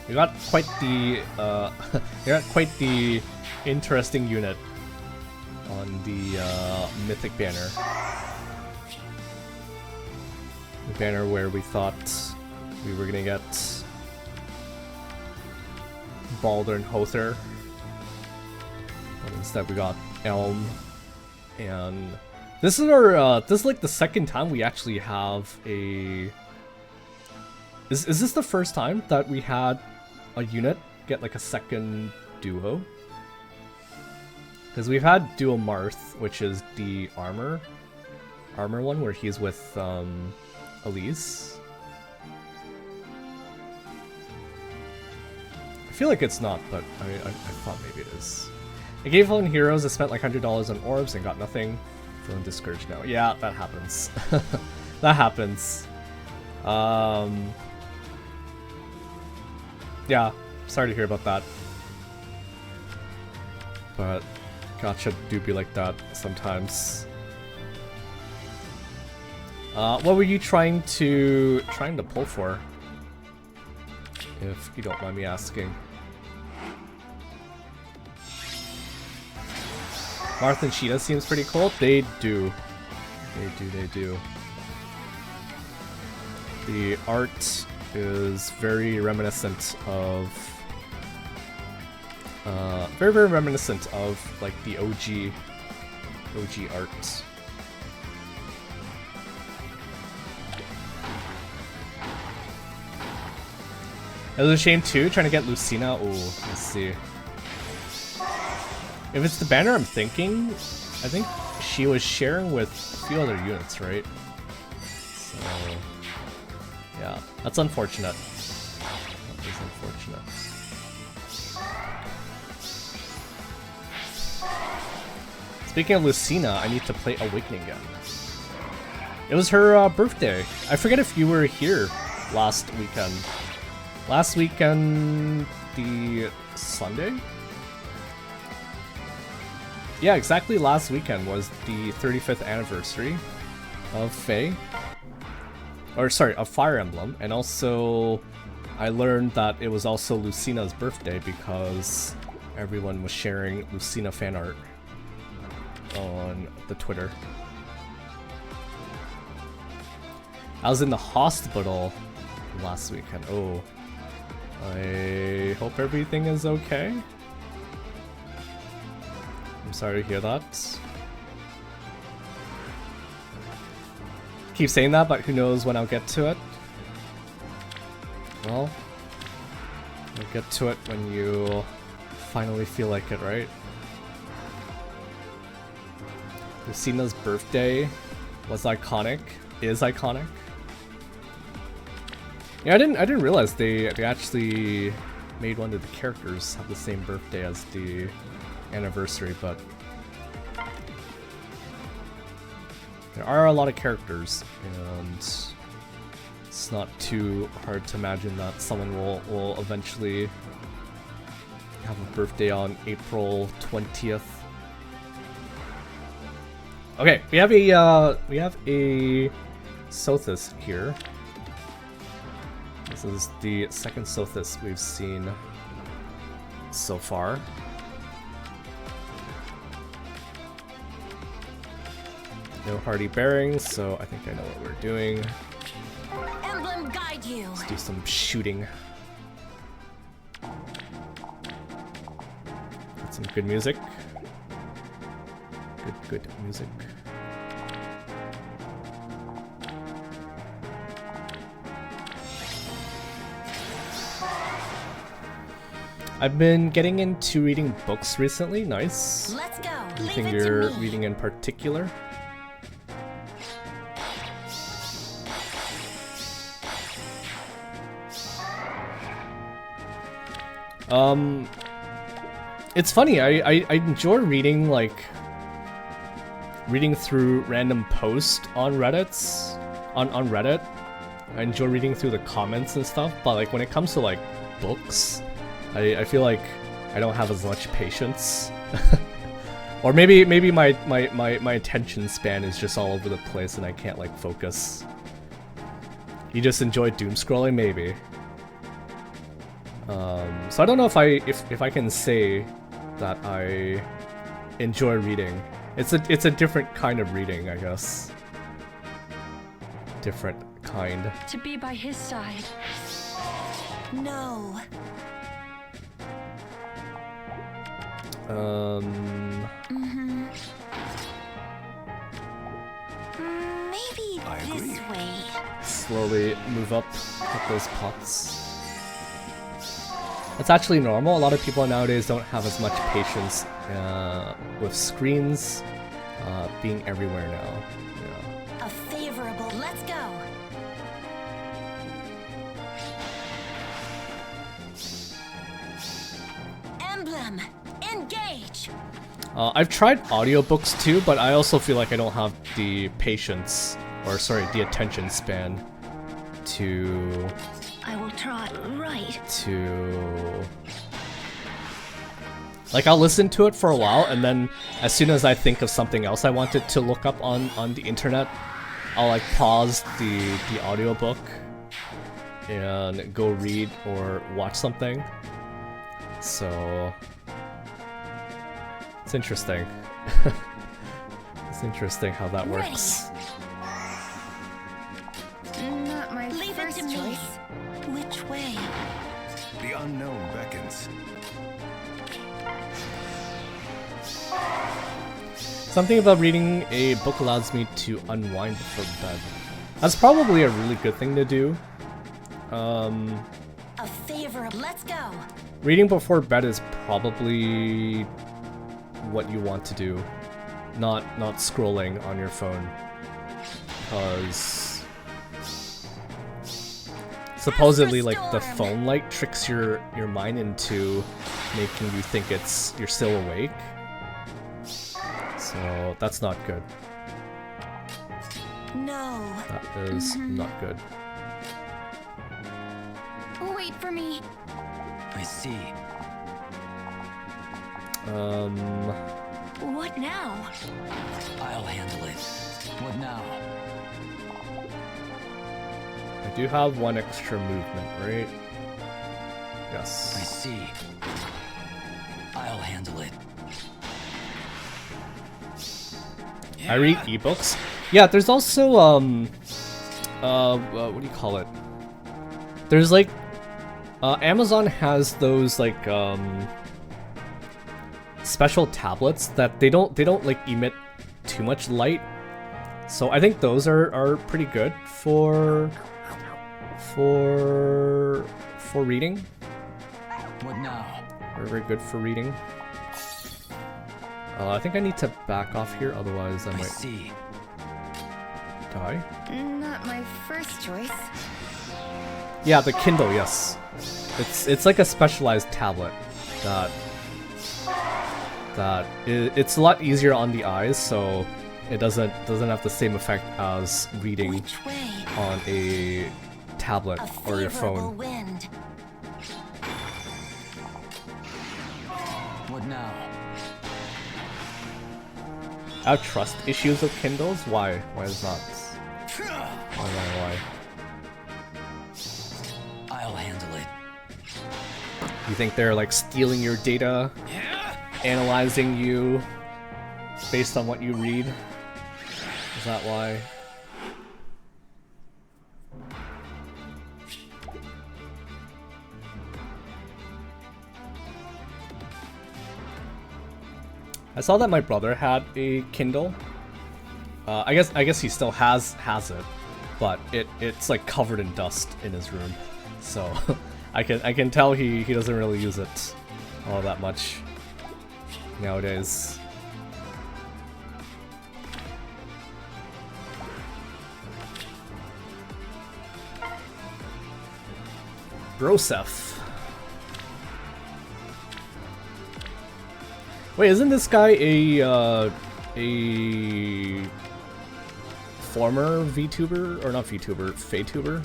You got quite the you got quite the interesting unit on the Mythic banner. The banner where we thought we were gonna get Balder and Hother, but instead we got Elm, and this is our this is like the second time we actually have a. Is this the first time that we had a unit get like a second duo? Because we've had Duo Marth, which is the armor one where he's with Elise. I feel like it's not, but I thought maybe it is. I gave on Heroes, I spent like $100 on orbs and got nothing. Feeling discouraged now. Yeah, that happens. That happens. Yeah, sorry to hear about that. But gotcha do be like that sometimes. What were you trying to pull for? If you don't mind me asking. Marth and Sheeta seems pretty cool. They do. They do. The art is very reminiscent of very reminiscent of like the OG art. It was a shame too, trying to get Lucina. Oh, let's see. If it's the banner I'm thinking, I think she was sharing with a few other units, right? So, yeah, that's unfortunate. That is unfortunate. Speaking of Lucina, I need to play Awakening again. It was her birthday. I forget if you were here last weekend. Last weekend, the Sunday? Yeah, exactly last weekend was the 35th anniversary of Fae. Or sorry, of Fire Emblem. And also, I learned that it was also Lucina's birthday because everyone was sharing Lucina fan art on the Twitter. I was in the hospital last weekend. Oh. I hope everything is okay. I'm sorry to hear that. Keep saying that, but who knows when I'll get to it. Well, you'll get to it when you finally feel like it, right? Lucina's birthday was iconic. Is iconic. Yeah, I didn't realize they actually made one of the characters have the same birthday as the anniversary, but there are a lot of characters, and it's not too hard to imagine that someone will eventually have a birthday on April 20th. Okay, we have a Sothis here. This is the second Sothis we've seen so far. No hardy bearings, so I think I know what we're doing. Emblem guide you. Let's do some shooting. Got some good music. Good music. I've been getting into reading books recently. Nice. Let's go. Anything Leave it to you're me. reading in particular? It's funny, I enjoy reading, like, reading through random posts on Reddits, on Reddit. I enjoy reading through the comments and stuff, but like when it comes to like books, I feel like I don't have as much patience. Or maybe my attention span is just all over the place and I can't like focus. You just enjoy doom scrolling, maybe. So I don't know if I can say that I enjoy reading. It's a different kind of reading, I guess. Different kind. To be by his side. No. Maybe this way. Slowly move up with those pots. That's actually normal. A lot of people nowadays don't have as much patience with screens being everywhere now. Yeah. A favorable. Let's go. Emblem, engage. I've tried audiobooks too, but I also feel like I don't have the patience, or sorry, the attention span to I will try right. Like, I'll listen to it for a while, and then as soon as I think of something else I wanted to look up on the internet, I'll like pause the audiobook and go read or watch something. So it's interesting. It's interesting how that works. Not my Leave it first to me. choice. Which way? The unknown beckons. Something about reading a book allows me to unwind before bed. That's probably a really good thing to do. A favorable. Let's go. Reading before bed is probably what you want to do, not scrolling on your phone, because supposedly like the phone light tricks your mind into making you think you're still awake. So that's not good. No. That is not good. Wait for me. I see. What now? I'll handle it. What now? I do have one extra movement, right? I Yes. see. I'll handle it. I read ebooks. Yeah, there's also what do you call it? There's like special tablets that they don't like emit too much light. So I think those are pretty good for reading. What now? They're very good for reading. I think I need to back off here, otherwise I I might see. die. Not my first choice. Yeah, the Kindle, yes. It's like a specialized tablet it's a lot easier on the eyes, so it doesn't have the same effect as reading Which way? on a tablet A or your favorable phone. wind. What now? I have trust issues with Kindles. Why? Why is that? Why? I'll handle it. You think they're like stealing your data, analyzing you based on what you read? Is that why? I saw that my brother had a Kindle. I guess he still has it, but it's like covered in dust in his room. So I can tell he doesn't really use it all that much nowadays. Broseph. Wait, isn't this guy a former VTuber, or not VTuber, FEHtuber?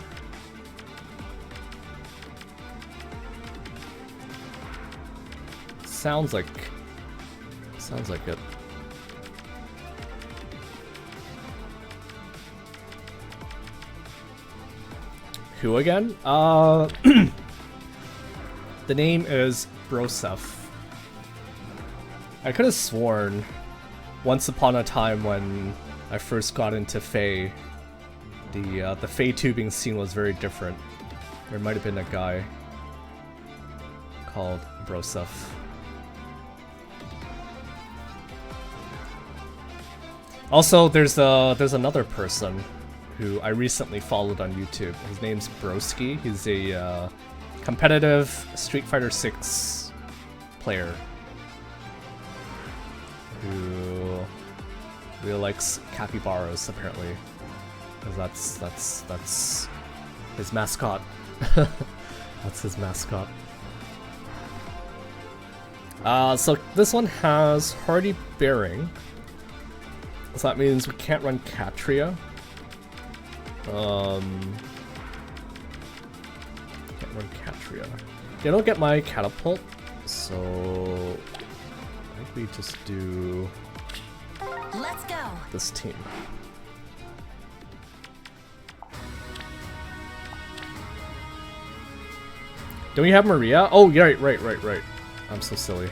Sounds like it. Who again? The name is Broseph. I could have sworn once upon a time when I first got into Fae, the Fae tubing scene was very different. There might have been a guy called Broseph. Also, there's another person who I recently followed on YouTube. His name's Frisky. He's a competitive Street Fighter 6 player who really likes capybaras, apparently, because that's his mascot. That's his mascot. So this one has Hardy Bearing, so that means we can't run Catria. Can't run Catria. They don't get my catapult, so I think we just do Let's go. this team. Don't we have Maria? Oh, yeah, right. I'm so silly.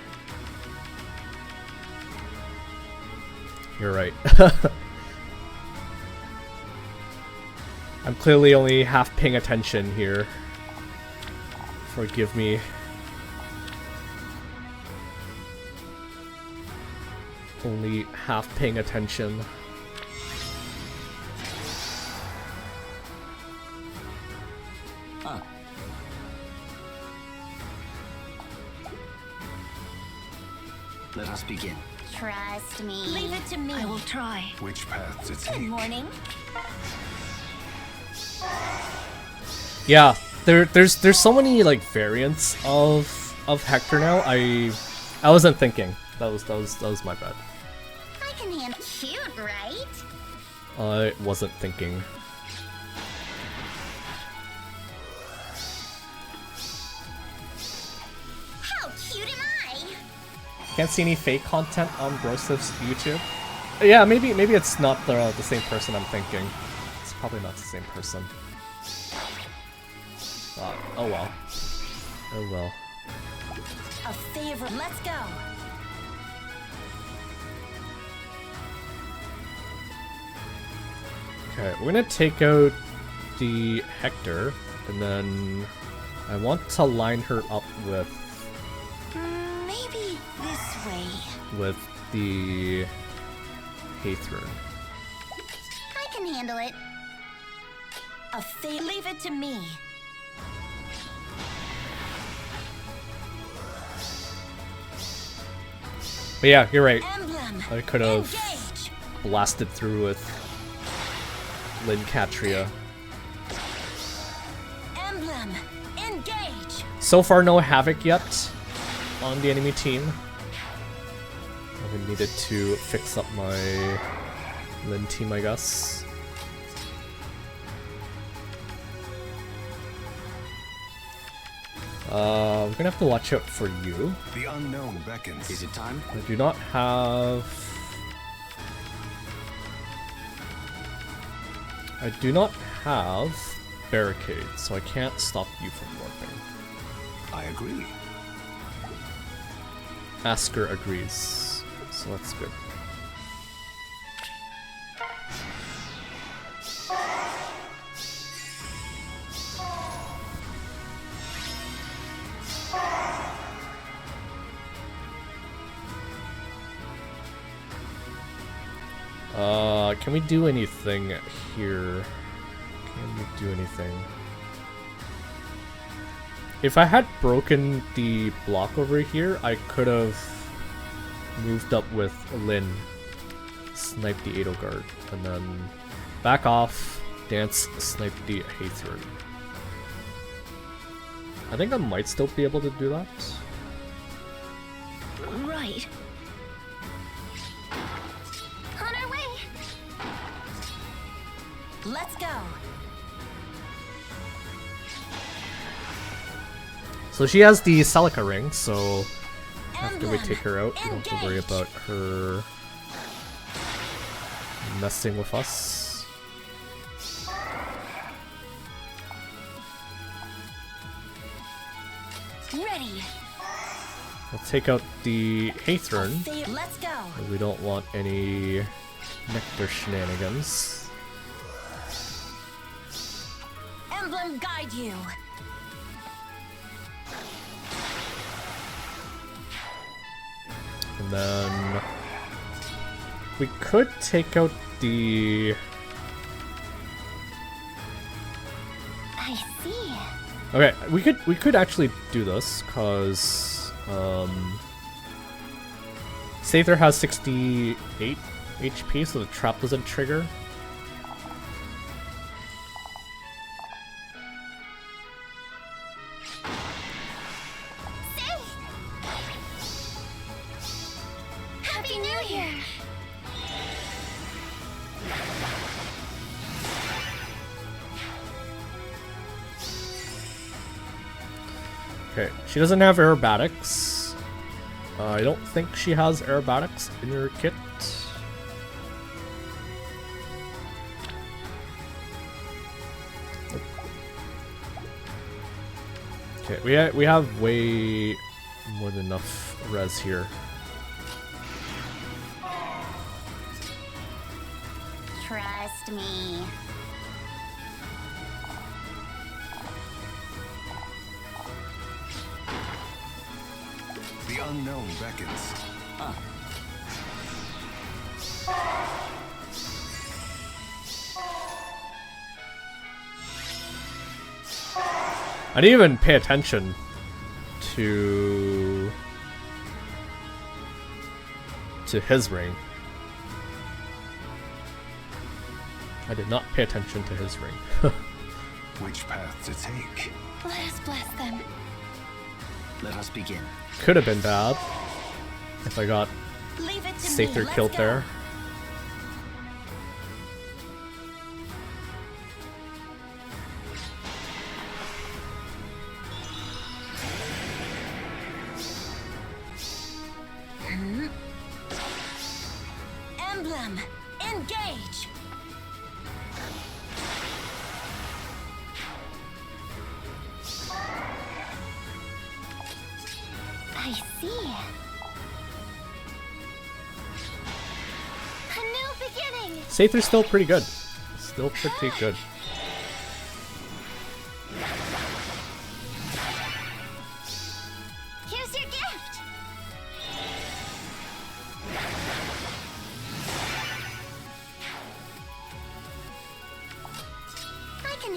You're right. I'm clearly only half paying attention here. Forgive me. Only half paying attention. Huh. Let us begin. Trust me. Leave it to me. I will try. Which path to Good take? morning. Yeah, there's so many like variants of Hector now. I wasn't thinking. That was my bad. I can handle cute, right? I wasn't thinking. How cute am I? Can't see any fake content on Broseph's YouTube. Yeah, maybe it's not the same person I'm thinking. It's probably not the same person. Oh well. Oh well. A favor. Let's go. Okay, we're gonna take out the Hector, and then I want to line her up with Maybe this way. with the Aether. I can handle it. Leave it to me. But yeah, you're right. Emblem. I could have Engage. blasted through with Lincatria. Emblem. Engage. So far, no Havoc yet on the enemy team. I needed to fix up my Lin team, I guess. We're gonna have to watch out for you. The unknown beckons. Is it time? I do not have... I do not have barricade, so I can't stop you from warping. I agree. Asker agrees, so that's good. Can we do anything here? Can we do anything? If I had broken the block over here, I could have moved up with Lin, snipe the Edelgard, and then back off, dance, snipe the Aether. I think I might still be able to do that. Right. On our way. Let's go. So she has the Celica ring, so after we Emblem. take her out, we don't have to worry Engage. about her messing with us. Ready. We'll take out the Aether. Let's go. We don't want any nectar shenanigans. Emblem guide you. And then we could take out the... I see. Okay, we could actually do this, cause Aether has 68 HP, so the trap doesn't trigger. Happy New Year. Okay, she doesn't have aerobatics. I don't think she has aerobatics in her kit. Okay, we have way more than enough res here. Trust me. The unknown beckons. I didn't even pay attention to his ring. I did not pay attention to his ring. Which path to take? Let us bless them. Let us begin. Could have been bad if I got Leave it to me. Aether Let's killed go. there. Emblem. Engage. I see. A new beginning. Aether's still pretty good. Still pretty good. Here's your gift.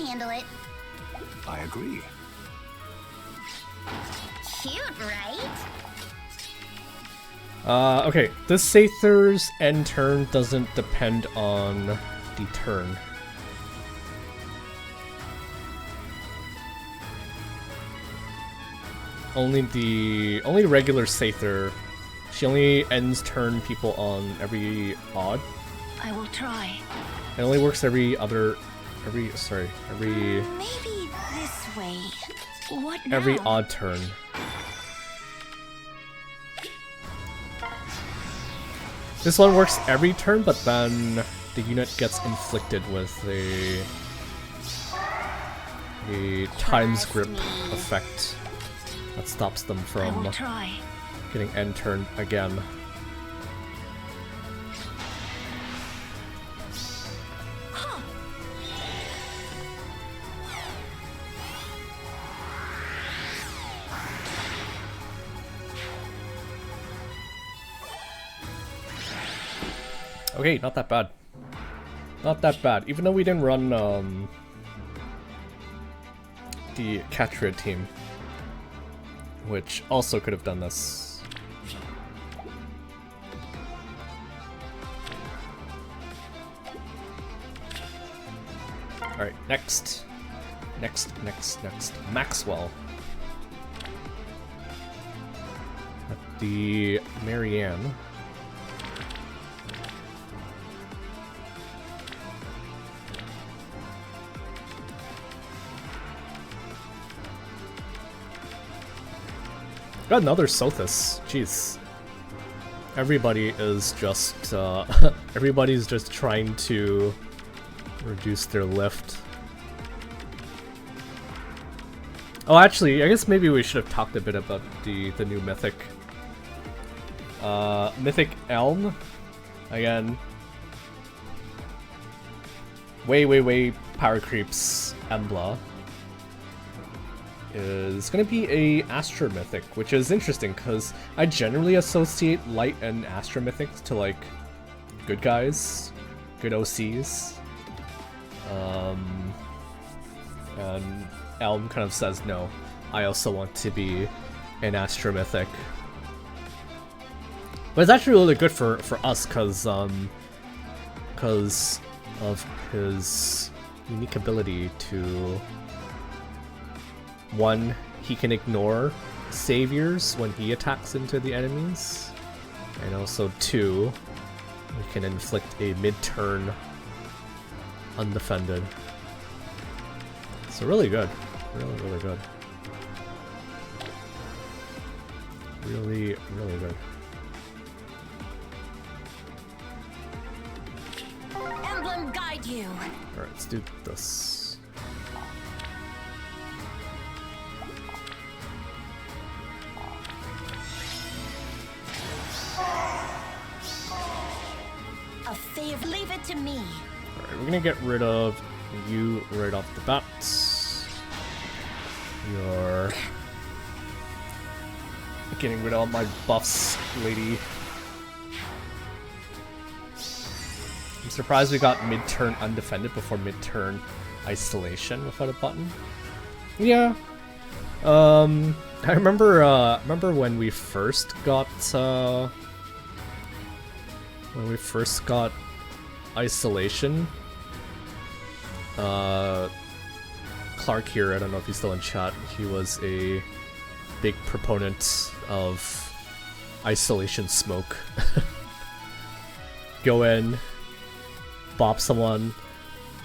handle it. I agree. Cute, right? Okay, this Aether's end turn doesn't depend on the turn. Only the regular Aether, she only ends turn people on every odd. I will try. It only works every Maybe this way. What now? every odd turn. This one works every turn, but then the unit gets inflicted with a times grip effect that stops them I from will try. getting end turn again. Okay, not that bad. Not that bad. Even though we didn't run the Catria team, which also could have done this. Alright, next. Next. Maxwell. At the Marianne. Got another Sothis. Jeez. Everybody is just everybody's just trying to reduce their lift. Oh, actually, I guess maybe we should have talked a bit about the new mythic. Mythic Elm. Again. Way power creeps Embla. Is gonna be a Astra Mythic, which is interesting because I generally associate Light and Astra Mythics to like good guys, good OCs. And Elm kind of says no, I also want to be an Astra Mythic. But it's actually really good for us because of his unique ability to. One, he can ignore saviors when he attacks into the enemies, and also two, he can inflict a mid-turn undefended. So really good. Really good. Really good. Emblem guide you. Alright, let's do this. A fave, leave it to me. Alright, we're gonna get rid of you right off the bat. You're getting rid of all my buffs, lady. I'm surprised we got mid-turn undefended before mid-turn isolation without a button. Yeah. I remember when we first got isolation. Clark here, I don't know if he's still in chat, he was a big proponent of isolation smoke. Go in, bop someone,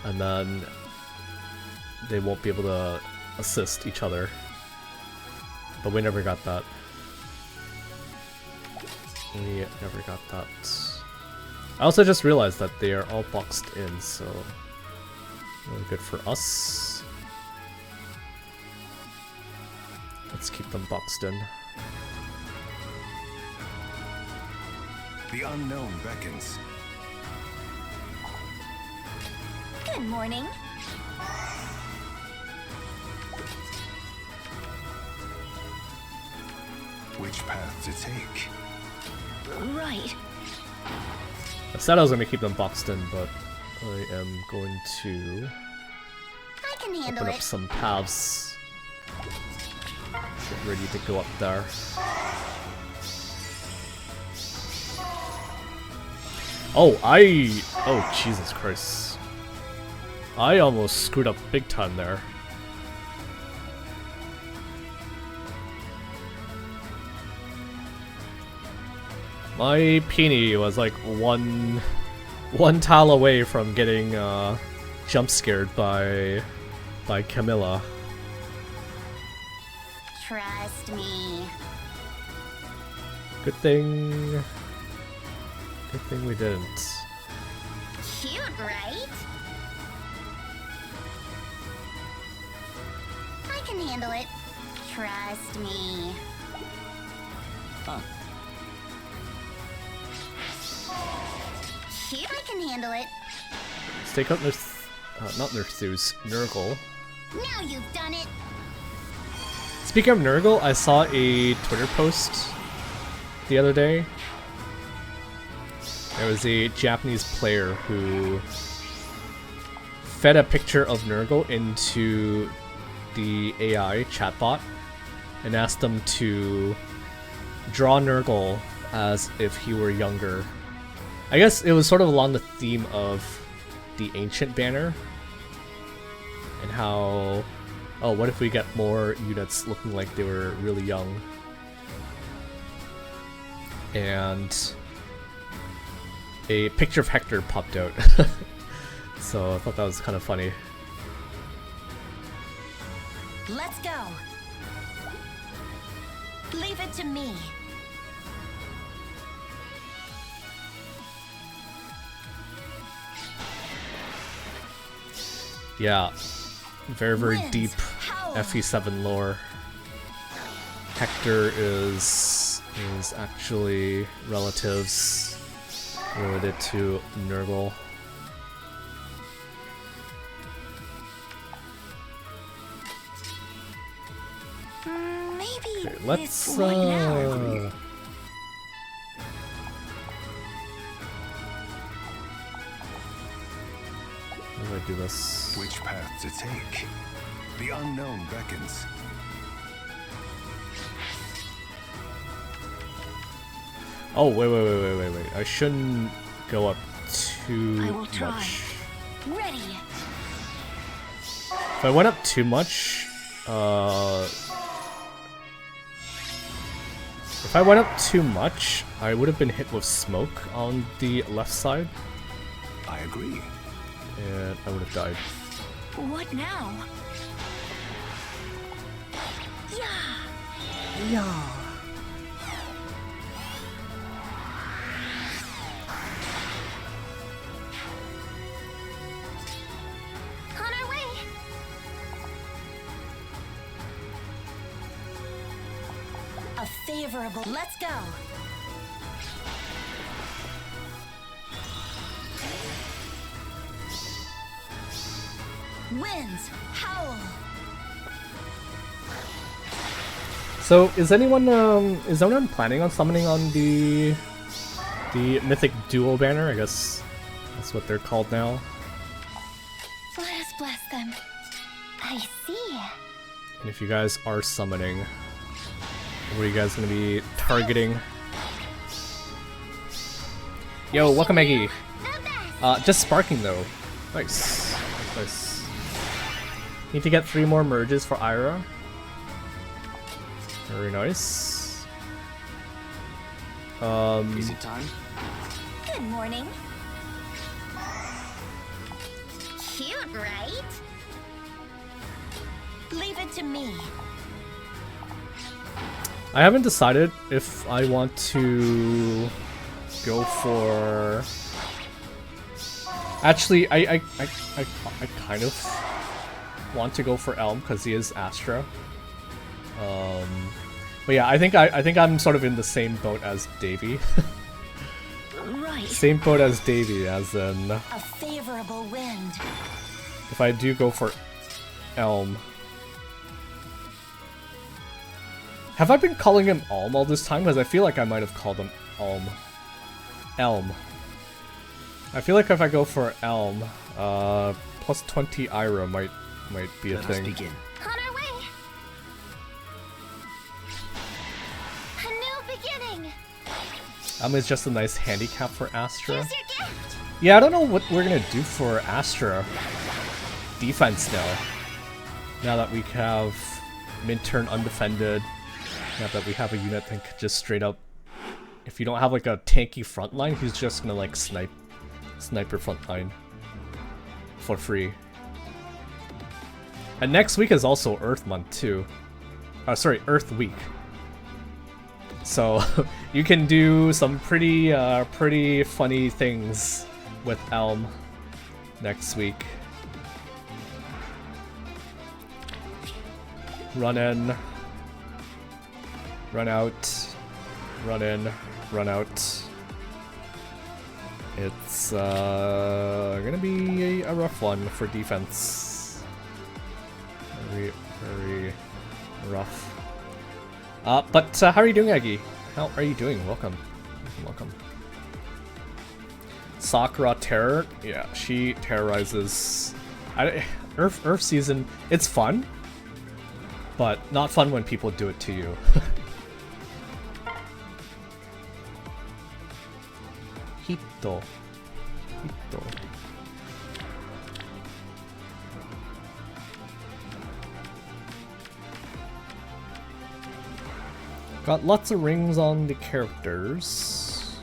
and then they won't be able to assist each other. But we never got that. We never got that. I also just realized that they are all boxed in, so really good for us. Let's keep them boxed in. The unknown beckons. Good morning. Which path to take? Right. I said I was going to keep them boxed in, but I am going to... I can handle open up it. some paths. Get ready to go up there. Oh, Jesus Christ. I almost screwed up big time there. My peony was like one tile away from getting jump scared by Camilla. Trust me. Good thing we didn't. Cute, right? I can handle it. Trust me. Cute, I can handle it. Let's take out not Nurthus, Nurgle. Now you've done it. Speaking of Nurgle, I saw a Twitter post the other day. There was a Japanese player who fed a picture of Nurgle into the AI chatbot and asked them to draw Nurgle as if he were younger. I guess it was sort of along the theme of the ancient banner and how, oh, what if we get more units looking like they were really young? And a picture of Hector popped out. So I thought that was kind of funny. Let's go. Leave it to me. Yeah, very Winds, deep howl. FE7 lore. Hector is actually relatives related to Nurgle. Maybe Okay, let's this way now. how do I do this? Which path to take? The unknown beckons. Oh, wait. I shouldn't go up too I will try. much. Ready. If I went up too much, I would have been hit with smoke on the left side, I agree. and I would have died. What now? Yeah. On our way. A favorable. Let's go. Winds, howl. So is anyone planning on summoning on the mythic duo banner? I guess that's what they're called now. Let us bless them. I see. And if you guys are summoning, what are you guys gonna be targeting? Yo, welcome Maggie. Just sparking though. Nice. Need to get 3 more merges for Ira. Very nice. Is it time? Good morning. Cute, right? Leave it to me. I haven't decided if I want to go for. Actually, I kind of want to go for Elm because he is Astra. But yeah, I think I'm sort of in the same boat as Davey. Right. Same boat as Davey, as in A favorable wind. if I do go for Elm. Have I been calling him Elm all this time? Because I feel like I might have called him Elm. I feel like if I go for Elm, plus 20 Ira might might be a Let us thing. begin. On our way. A new beginning. It's just a nice handicap for Astra. Here's your gift. Yeah, I don't know what we're gonna do for Astra defense now. Now that we have mid-turn undefended, now that we have a unit that could just straight up, if you don't have like a tanky front line, he's just gonna like sniper front line for free. And next week is also Earth Month too. Sorry, Earth Week. So you can do some pretty funny things with Elm next week. Run in, run out, run in, run out. It's gonna be a rough one for defense. Very rough. But how are you doing, Aggie? How are you doing? Welcome. Welcome. Sakura Terror. Yeah, she terrorizes. Earth season. It's fun, but not fun when people do it to you. Hito. Got lots of rings on the characters.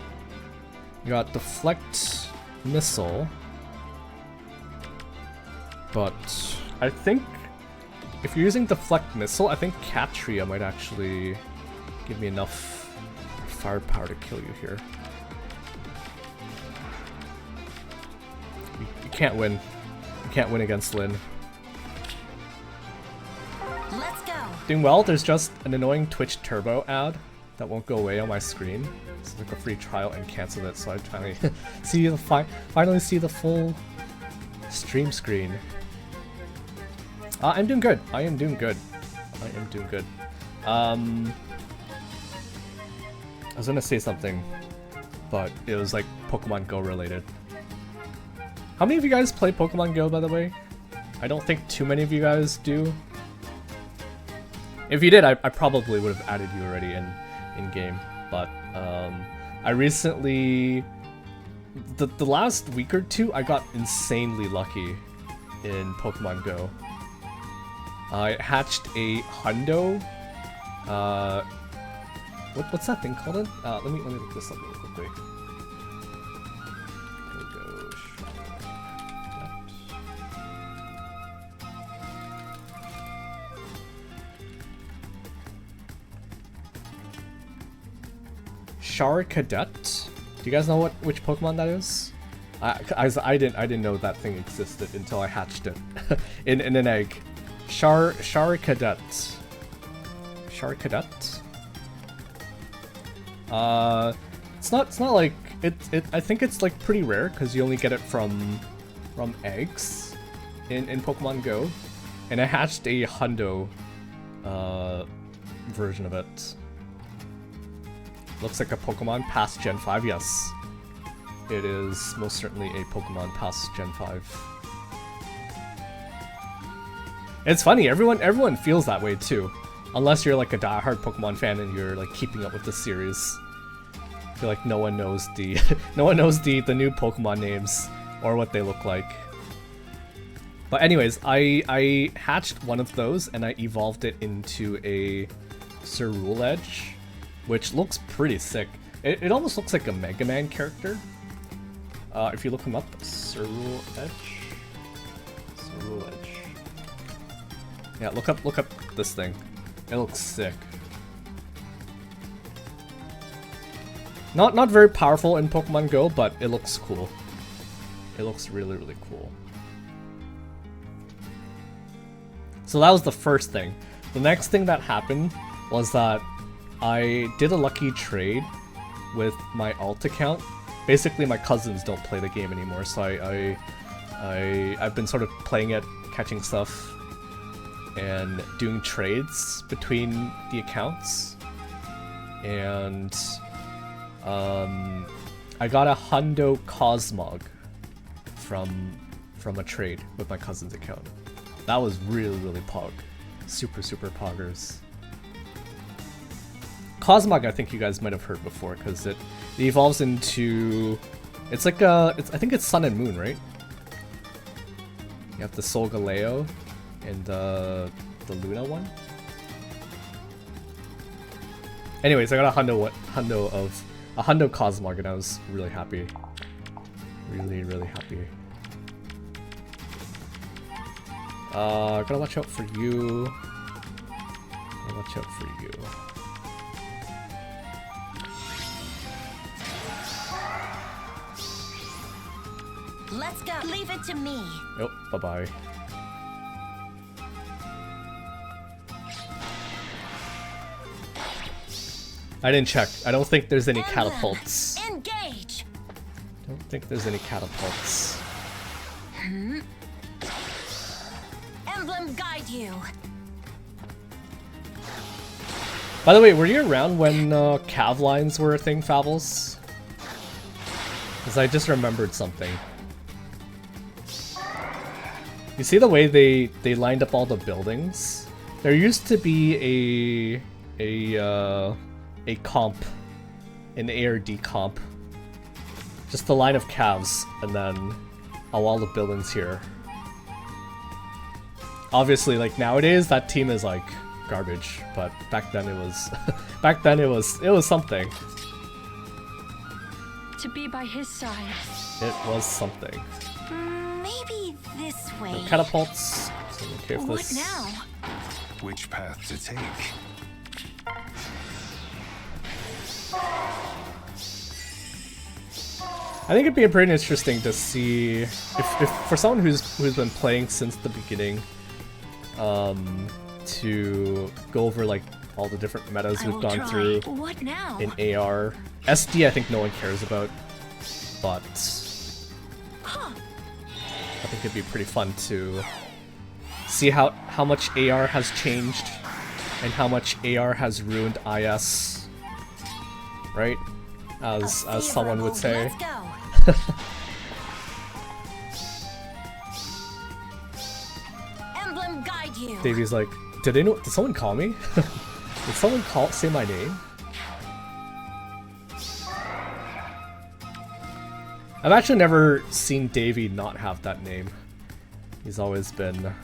You got Deflect Missile. But I think if you're using Deflect Missile, I think Katria might actually give me enough firepower to kill you here. You can't win. You can't win against Lyn. Let's go. Doing well, there's just an annoying Twitch Turbo ad that won't go away on my screen. It's like a free trial and cancel it, so I finally finally see the full stream screen. I'm doing good. I am doing good. I was gonna say something, but it was like Pokemon Go related. How many of you guys play Pokemon Go, by the way? I don't think too many of you guys do. If you did, I probably would have added you already in game. But I recently, the last week or two, I got insanely lucky in Pokemon Go. I hatched a hundo. What's that thing called? Let me look this up real quickly. Char Cadet. Do you guys know which Pokemon that is? I didn't know that thing existed until I hatched it in an egg. Char Cadet. Char Cadet. It's not like it. I think it's like pretty rare because you only get it from eggs in Pokemon Go, and I hatched a hundo version of it. Looks like a Pokemon past Gen 5, yes. It is most certainly a Pokemon past Gen 5. It's funny, everyone feels that way too. Unless you're like a diehard Pokemon fan and you're like keeping up with the series. I feel like no one knows the the new Pokemon names or what they look like. But anyways, I hatched one of those and I evolved it into a Ceruledge, which looks pretty sick. It almost looks like a Mega Man character. If you look him up, Ceruledge. Yeah, look up this thing. It looks sick. Not very powerful in Pokemon Go, but it looks cool. It looks really cool. So that was the first thing. The next thing that happened was that I did a lucky trade with my alt account. Basically, my cousins don't play the game anymore, so I've been sort of playing it, catching stuff, and doing trades between the accounts. And I got a Hundo Cosmog from a trade with my cousin's account. That was really, really pog. Super, super poggers. Cosmog, I think you guys might have heard before, because it evolves into... It's like I think it's Sun and Moon, right? You have the Solgaleo and the Luna one. Anyways, I got a hundo Cosmog, and I was really happy. Really, really happy. Gotta watch out for you. Gotta watch out for you. Let's go. Leave it to me. Oh, bye-bye. I didn't check. I don't think there's any catapults. Engage. Don't think there's any catapults. Emblem guide you. By the way, were you around when cav lines were a thing, Fabbles? Because I just remembered something. You see the way they lined up all the buildings? There used to be a comp, an ARD comp. Just the line of calves, and then all the buildings here. Obviously, like nowadays, that team is like garbage, but back then it was, it was something. To be by his side. It was something. Maybe this way. No catapults. So okay with What this. now? Which path to take? I think it'd be pretty interesting to see if for someone who's been playing since the beginning, to go over like all the different metas we've gone through What now? in AR. SD I think no one cares about, but I think it'd be pretty fun to see how much AR has changed and how much AR has ruined IS, right? As someone would say. Let's go. Emblem guide you. Davey's like, did someone call me? Did someone say my name? I've actually never seen Davey not have that name. He's always been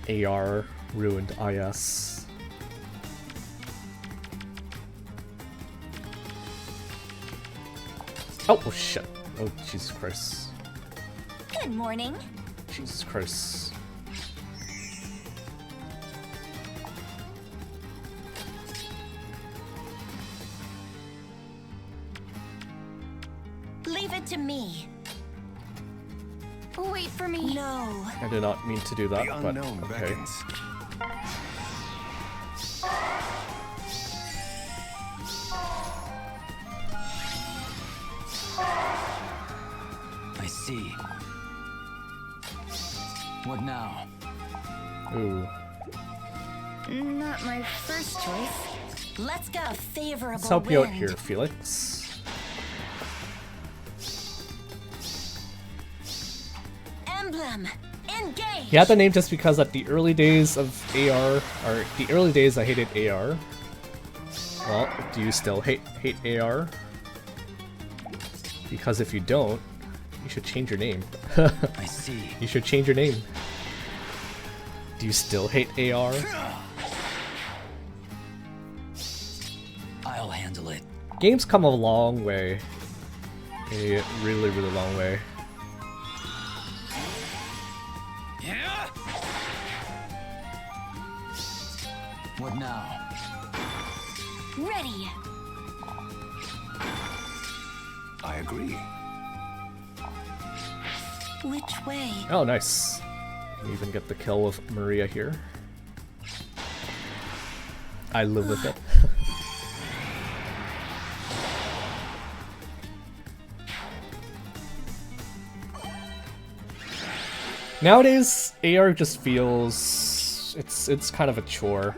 AR ruined IS. Oh shit. Oh Jesus Christ. Good morning. Jesus Christ. Leave it to me. Wait for me. No. I did not mean to do that, The but unknown okay. beckons. I see. What now? Ooh. Not my first choice. Let's go. Favorable Let's help you out wind. here, Felix. Emblem, engage. He had the name just because at the early days of AR, or the early days I hated AR. Well, do you still hate AR? Because if you don't, you should change your name. I see. You should change your name. Do you still hate AR? I'll handle it. Game's come a long way. A really, really long way. Yeah. What now? Ready. I agree. Which way? Oh, nice. You even get the kill with Maria here. I live with it. Nowadays, AR just feels it's kind of a chore.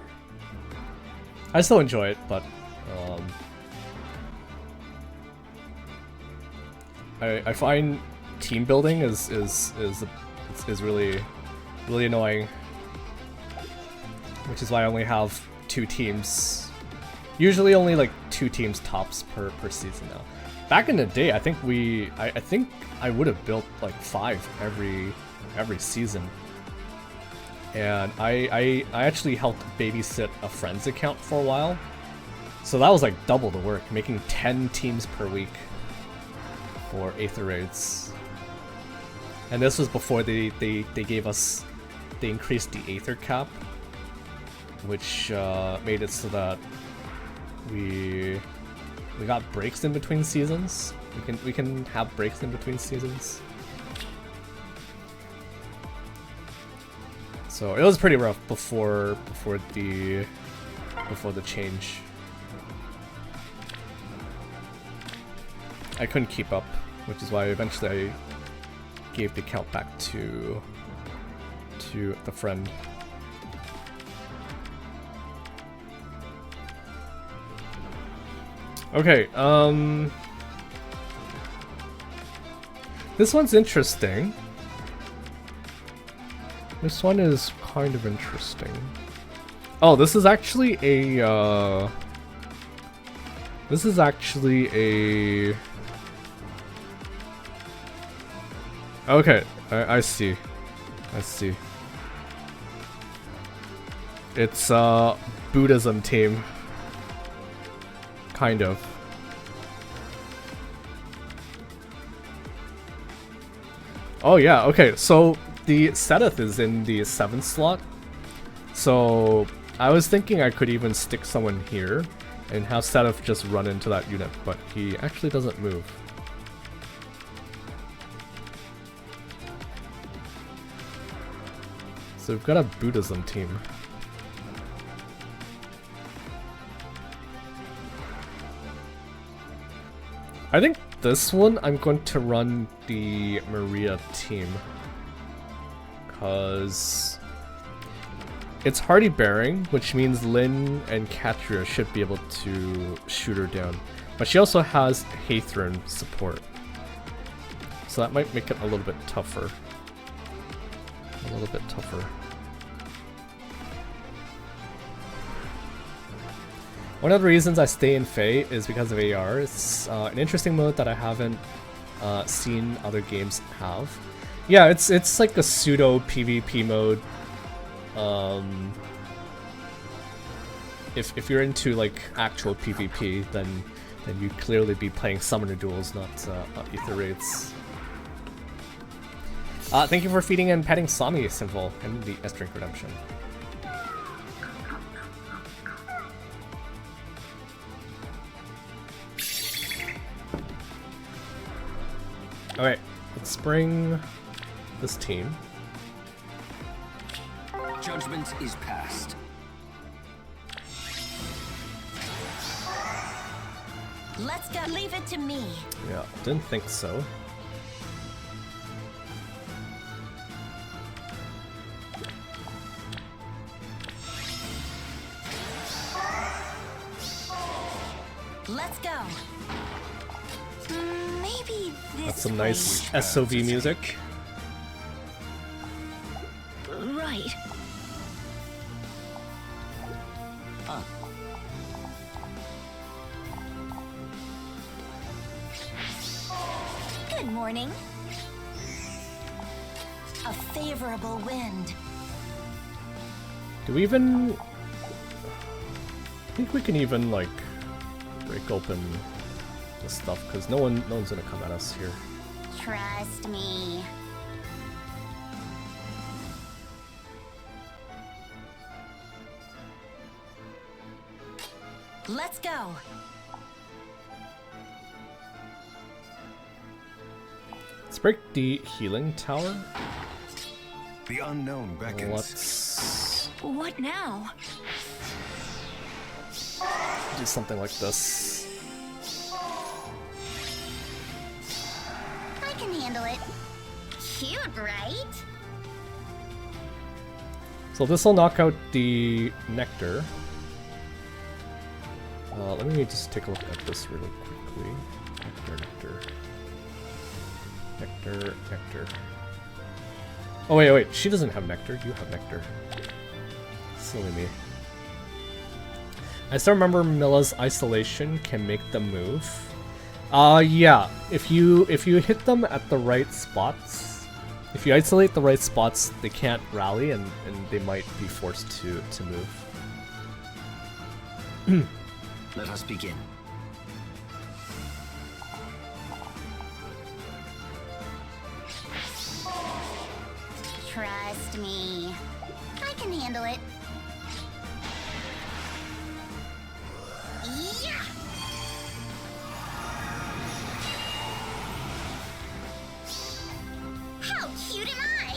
I still enjoy it, but I find team building is really annoying. Which is why I only have 2 teams. Usually only like 2 teams tops per season now. Back in the day, I think I would have built like 5 every season. And I actually helped babysit a friend's account for a while. So that was like double the work, making 10 teams per week for Aether Raids. And this was before they increased the Aether cap, which made it so that we got breaks in between seasons. We can have breaks in between seasons. So it was pretty rough before the change. I couldn't keep up, which is why eventually I gave the account back to the friend. Okay, this one's interesting. This one is kind of interesting. Oh, this is actually a, okay, I see. It's a Buddhism team. Kind of. Oh yeah, okay, so the Sethith is in the 7th slot. So I was thinking I could even stick someone here and have Sethith just run into that unit, but he actually doesn't move. So we've got a Buddhism team. I think this one I'm going to run the Maria team, because it's Hardy Bearing, which means Lynn and Katria should be able to shoot her down, but she also has Hathran support, so that might make it a little bit tougher. One of the reasons I stay in Fae is because of AR. It's an interesting mode that I haven't seen other games have. Yeah, it's like a pseudo PvP mode. If you're into like actual PvP, then you'd clearly be playing Summoner Duels, not Aether Raids. Thank you for feeding and petting Sami, Sinful, and the S-Drink Redemption. Alright, let's bring this team. Judgment is passed. Let's go. Leave it to me. Yeah, didn't think so. Let's go. Maybe this. That's some nice SOV music. Right. Good morning. A favorable wind. Do we even... I think we can even, like, break open the stuff, because no one's gonna come at us here. Trust me. Let's go. Let's break the healing tower. The unknown beckons. Let's What now? do something like this. I can handle it. Cute, right? So this will knock out the nectar. Let me just take a look at this really quickly. Nectar. Nectar, nectar. Oh wait, she doesn't have nectar. You have nectar. Silly me. I still remember Milla's isolation can make them move. Yeah. If you hit them at the right spots, if you isolate the right spots, they can't rally and they might be forced to move. Let us begin. Trust me. I can handle it. Yeah! How cute am I?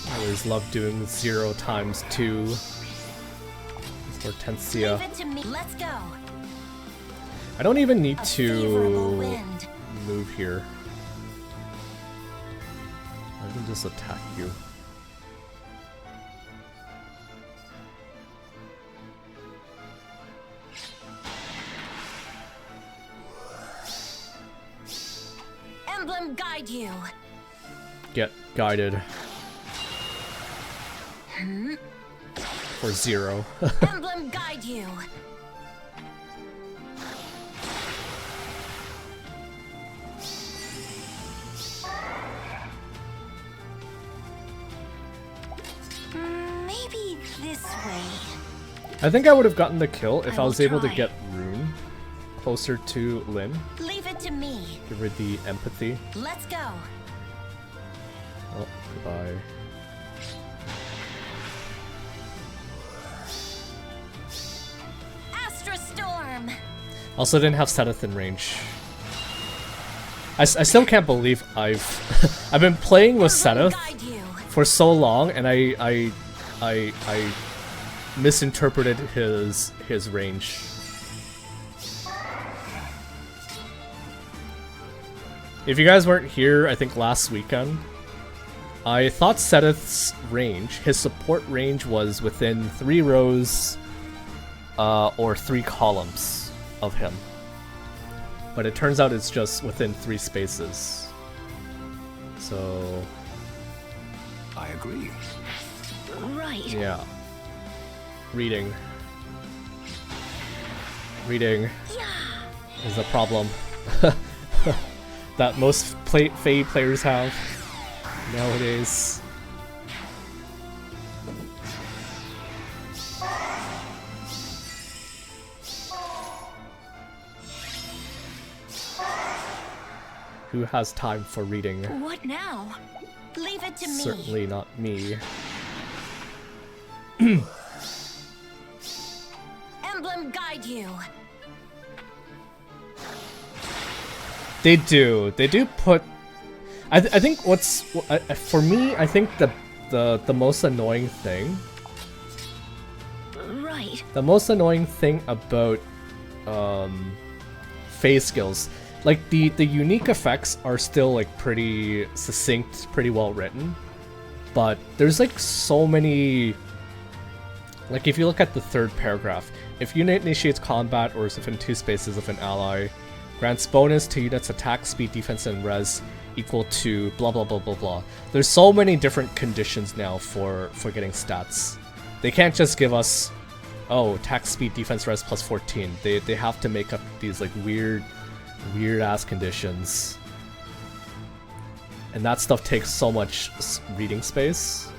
I always love doing 0 times 2. Hortensia. Leave it to me. Let's go. I don't even need A favorable to wind. move here. I can just attack you. Emblem guide you. Get guided. For 0. Emblem guide you. Maybe this way. I think I would have gotten the kill if I will was able to try. get Rune closer to Lin. Leave it to me. Give her the empathy. Let's go. Oh, goodbye. Astra Storm. Also didn't have Sethith in range. I still can't believe I've I've been playing with Emblem Sethith guide you. for so long, and I misinterpreted his range. If you guys weren't here, I think last weekend, I thought Sethith's range, his support range, was within 3 rows or 3 columns of him. But it turns out it's just within 3 spaces. So I agree. Right. yeah. Reading. Reading is a problem that most Fae players have nowadays. Who has time for reading? What now? Leave it to me. Certainly not me. Emblem guide you. They do. They do put. I think what's for me. I think the most annoying thing. Right. The most annoying thing about phase skills, like the unique effects are still like pretty succinct, pretty well written, but there's like so many. Like if you look at the 3rd paragraph, if unit initiates combat or is within 2 spaces of an ally, grants bonus to units' attack, speed, defense, and res equal to blah blah blah blah blah. There's so many different conditions now for getting stats. They can't just give us, oh, attack, speed, defense, res plus 14. They have to make up these like weird ass conditions, and that stuff takes so much reading space,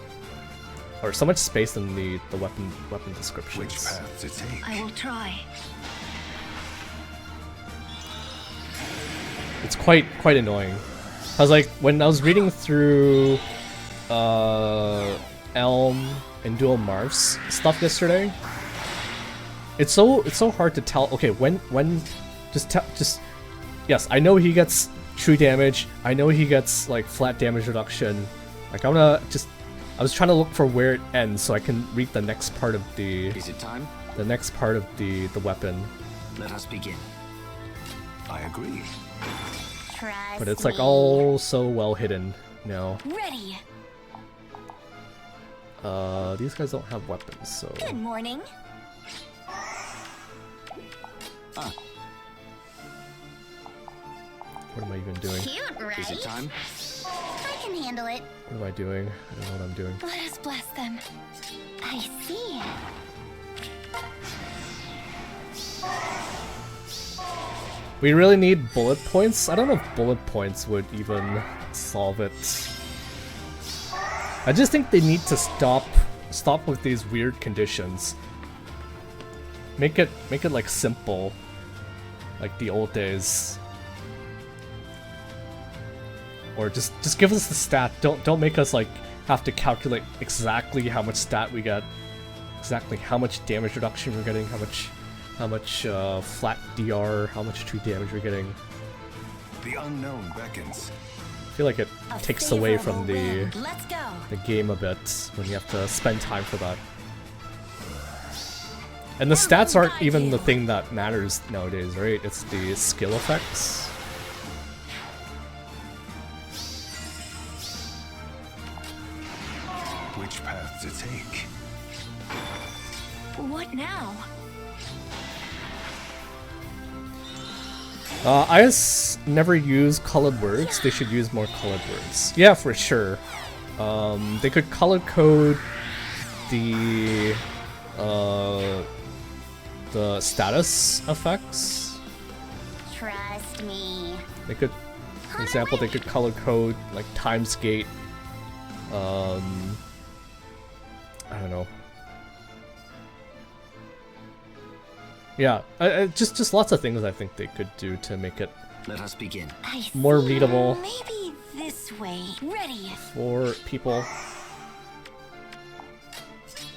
or so much space in the weapon descriptions. Which path to take? I will try. It's quite annoying. I was like, when I was reading through Elm and Dual Marv's stuff yesterday, it's so hard to tell. Okay, when just yes, I know he gets true damage. I know he gets like flat damage reduction. Like I was trying to look for where it ends so I can read the next part of the Is it time? the weapon. Let us begin. I agree. Trust But it's like me. all so well hidden now. Ready. These guys don't have weapons, so Good morning. What am I even doing? Cute, right? Is it time? I can handle it. What am I doing? I don't know what I'm doing. Let us bless them. I see. We really need bullet points? I don't know if bullet points would even solve it. I just think they need to stop with these weird conditions. Make it like simple, like the old days. Or just give us the stat. Don't make us like have to calculate exactly how much stat we get, exactly how much damage reduction we're getting, how much flat DR, how much true damage we're getting. The unknown beckons. I feel like it takes away from the Let's go. game a bit when you have to spend time for that. And the stats aren't even the thing that matters nowadays, right? It's the skill effects. Which path to take? What now? IS never use colored words. They should use more colored words. Yeah, for sure. They could color code the status effects. Trust me. They could, for example, they could color code like times gate. I don't know. Yeah, just lots of things I think they could do to make it Let us begin. I more see. readable Maybe this way. Ready. for people.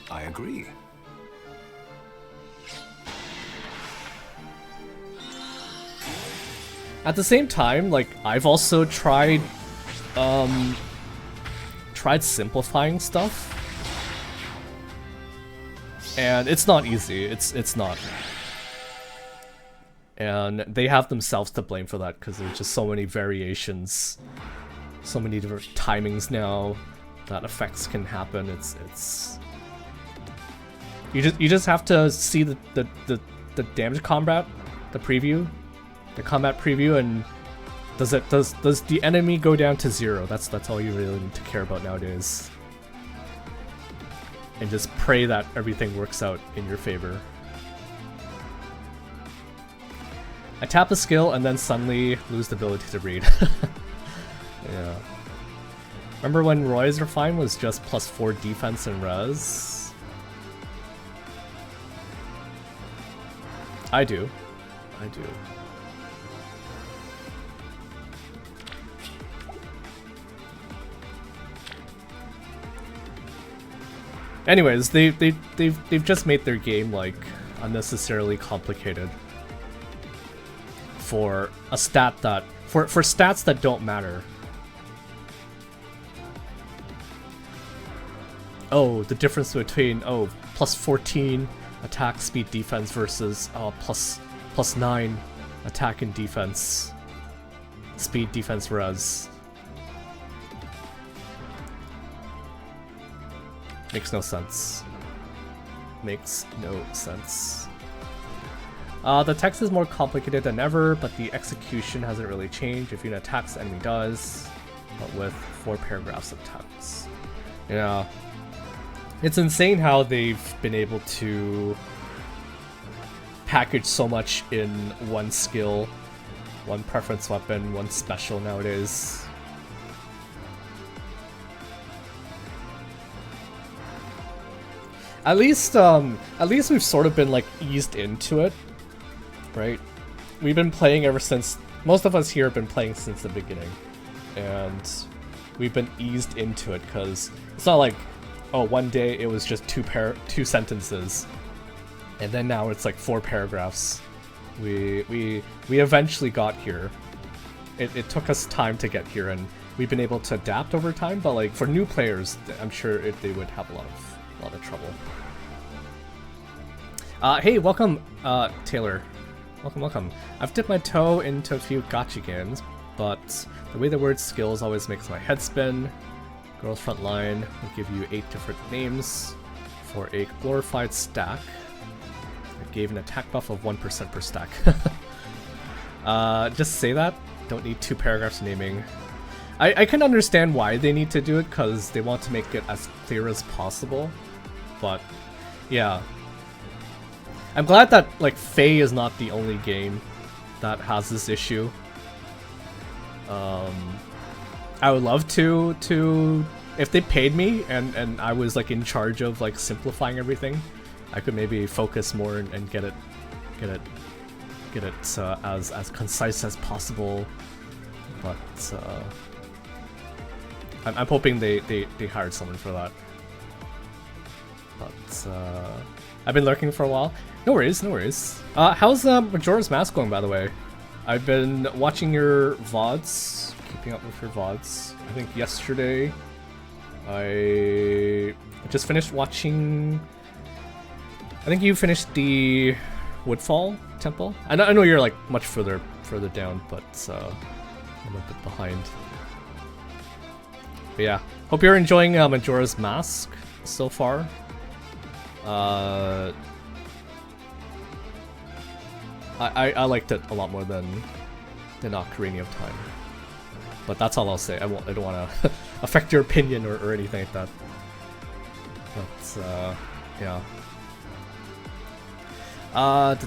I agree. At the same time, like I've also tried simplifying stuff. And it's not easy. It's not. And they have themselves to blame for that because there's just so many variations, so many different timings now that effects can happen. It's you just have to see the damage combat, the combat preview, and does the enemy go down to 0? That's all you really need to care about nowadays. And just pray that everything works out in your favor. I tap a skill and then suddenly lose the ability to read. Yeah. Remember when Roy's Refine was just +4 defense and res? I do. Anyways, they've just made their game like unnecessarily complicated for a stat that for stats that don't matter. Oh, the difference between +14 attack, speed, defense versus +9 attack and defense, speed, defense, res. Makes no sense. Makes no sense. The text is more complicated than ever, but the execution hasn't really changed. If unit attacks, the enemy does, but with 4 paragraphs of text. Yeah. It's insane how they've been able to package so much in one skill, one preference weapon, one special nowadays. At least we've sort of been like eased into it, right? We've been playing ever since. Most of us here have been playing since the beginning, and we've been eased into it because it's not like, oh, one day it was just two sentences, and then now it's like 4 paragraphs. We eventually got here. It took us time to get here, and we've been able to adapt over time. But like for new players, I'm sure they would have a lot of trouble. Hey, welcome, Taylor. Welcome. I've dipped my toe into a few gacha games, but the way the word skills always makes my head spin. Girls Frontline will give you 8 different names for a glorified stack. It gave an attack buff of 1% per stack. Just say that. Don't need 2 paragraphs naming. I can understand why they need to do it, because they want to make it as clear as possible. But, yeah. I'm glad that, like, FEH is not the only game that has this issue. I would love to if they paid me and I was like in charge of like simplifying everything, I could maybe focus more and get it as concise as possible. But I'm hoping they hired someone for that. But I've been lurking for a while. No worries, no worries. How's Majora's Mask going, by the way? I've been watching your VODs, keeping up with your VODs. I think yesterday I just finished watching. I think you finished the Woodfall Temple. I know you're like much further down, but I'm a bit behind. But yeah, hope you're enjoying Majora's Mask so far. I liked it a lot more than Ocarina of Time, but that's all I'll say. I don't want to affect your opinion or anything like that. But yeah. Or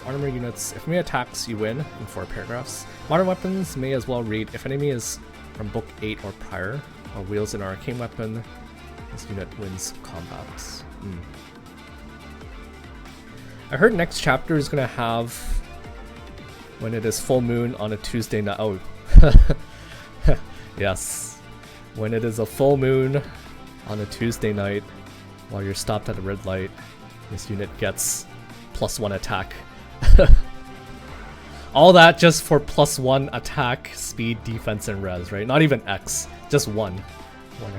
armor units. If enemy attacks, you win in 4 paragraphs. Modern weapons may as well read: if enemy is from book 8 or prior, or wields an arcane weapon, this unit wins combat. I heard next chapter is gonna have when it is full moon on a Tuesday night. Oh, yes. When it is a full moon on a Tuesday night while you're stopped at a red light, this unit gets +1 attack. All that just for +1 attack, speed, defense, and res, right? Not even X, just one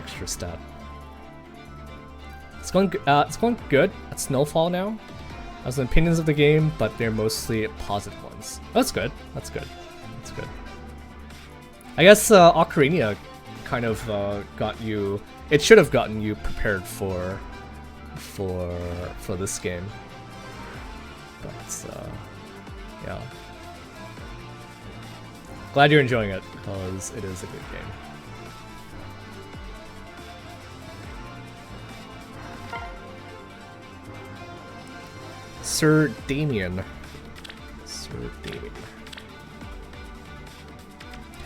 extra stat. It's going good at Snowfall now. I was in opinions of the game, but they're mostly positive ones. That's good. That's good. That's good. I guess Ocarina kind of got you. It should have gotten you prepared for this game. But yeah, glad you're enjoying it because it is a good game. Sir Damian.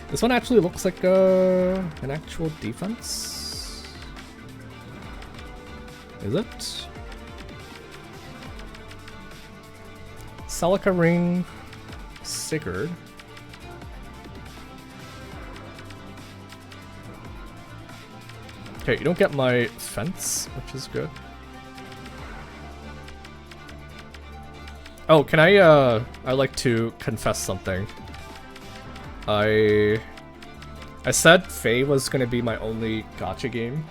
This one actually looks like an actual defense. Is it? Celica Ring, Sigurd. Okay, you don't get my fence, which is good. Oh, can I'd like to confess something. I said FEH was gonna be my only gacha game,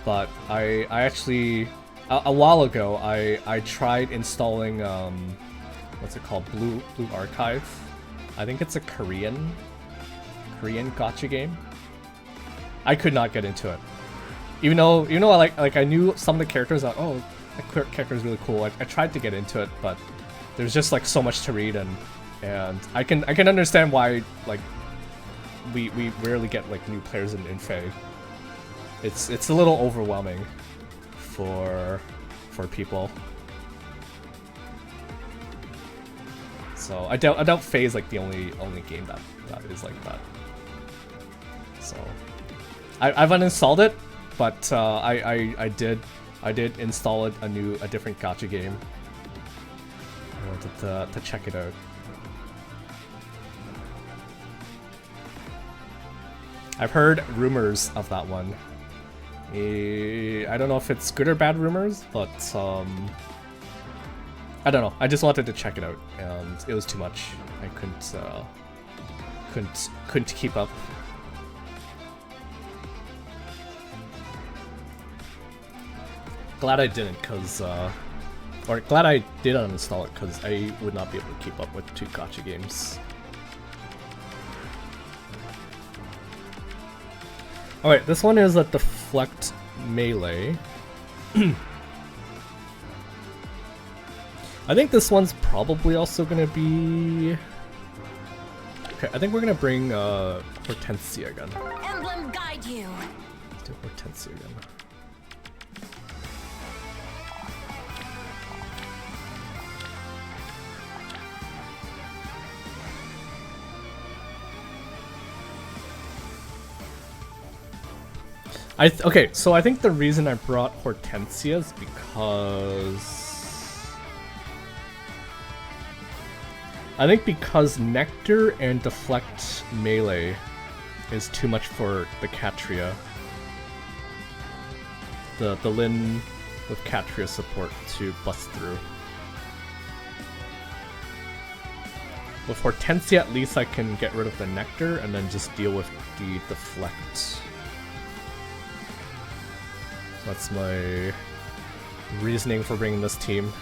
but I actually a while ago I tried installing what's it called, Blue Archive. I think it's a Korean gacha game. I could not get into it, even though I knew some of the characters. Like, oh, that character is really cool. I tried to get into it, but there's just like so much to read, and I can understand why like we rarely get like new players in FEH. It's a little overwhelming for people. So I doubt FEH is like the only game that is like that. So I've uninstalled it, but I did install it a different gacha game. I wanted to check it out. I've heard rumors of that one. I don't know if it's good or bad rumors, but I don't know. I just wanted to check it out, and it was too much. I couldn't keep up. Glad I didn't, or glad I did uninstall it, because I would not be able to keep up with 2 gacha games. Alright, this one is a deflect melee. I think this one's probably also gonna be Okay, I think we're gonna bring Hortensia again. Emblem guide you. Let's do Hortensia again. Okay, so I think the reason I brought Hortensia is because Nectar and Deflect melee is too much for the Catria. The Lin with Catria support to bust through. With Hortensia, at least I can get rid of the Nectar and then just deal with the Deflect. That's my reasoning for bringing this team.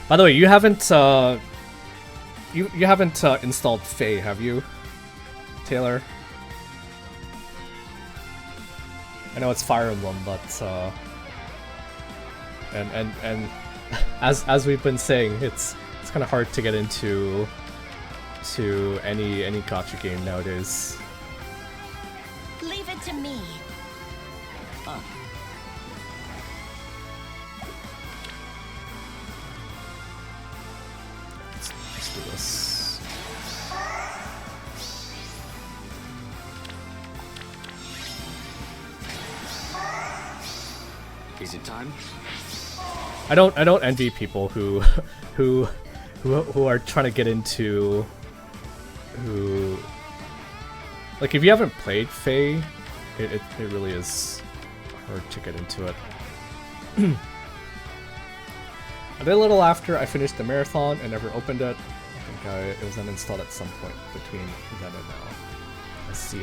By the way, you haven't installed Fae, have you, Taylor? I know it's Fire Emblem, but and as we've been saying, it's kind of hard to get into any gacha game nowadays. Leave it to me. Let's do this. Is it time? I don't envy people who are trying to get into like, if you haven't played Fae, it really is hard to get into it. I did a little after I finished the marathon and never opened it. I think it was uninstalled at some point between then and now. I see.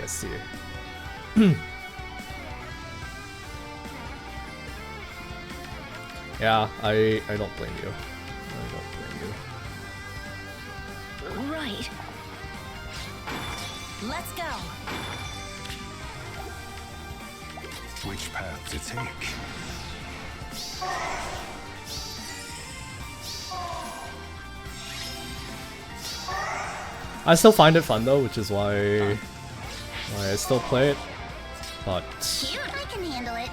Yeah, I don't blame you. Right. Let's go. Which path to take? I still find it fun though, which is why I still play it. But Cute, I can handle it.